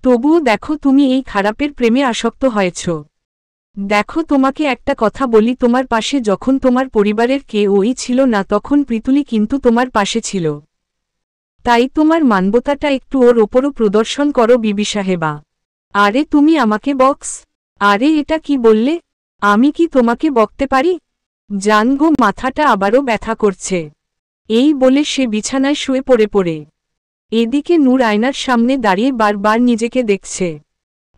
তবুও দেখো, তুমি এই খারাপের প্রেমে আসক্ত হয়েছ। দেখো, তোমাকে একটা কথা বলি, তোমার পাশে যখন তোমার পরিবারের কেউই ছিল না তখন প্রীতুলই কিন্তু তোমার পাশে ছিল। তাই তোমার মানবতাটা একটু ওর ওপরও প্রদর্শন করো বিবি সাহেবা। আরে তুমি আমাকে বক্স? আরে এটা কি বললে? আমি কি তোমাকে বকতে পারি? জান গো, মাথাটা আবারও ব্যথা করছে। এই বলে সে বিছানায় শুয়ে পড়ে। এদিকে নূর আয়নার সামনে দাঁড়িয়ে বারবার নিজেকে দেখছে,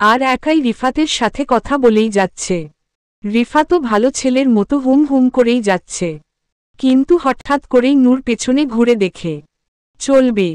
আর একাই রিফাতের সাথে কথা বলেই যাচ্ছে। রিফাতও ভালো ছেলের মতো হুম হুম করেই যাচ্ছে। কিন্তু হঠাৎ করেই নূর পেছনে ঘুরে দেখে, চলবে।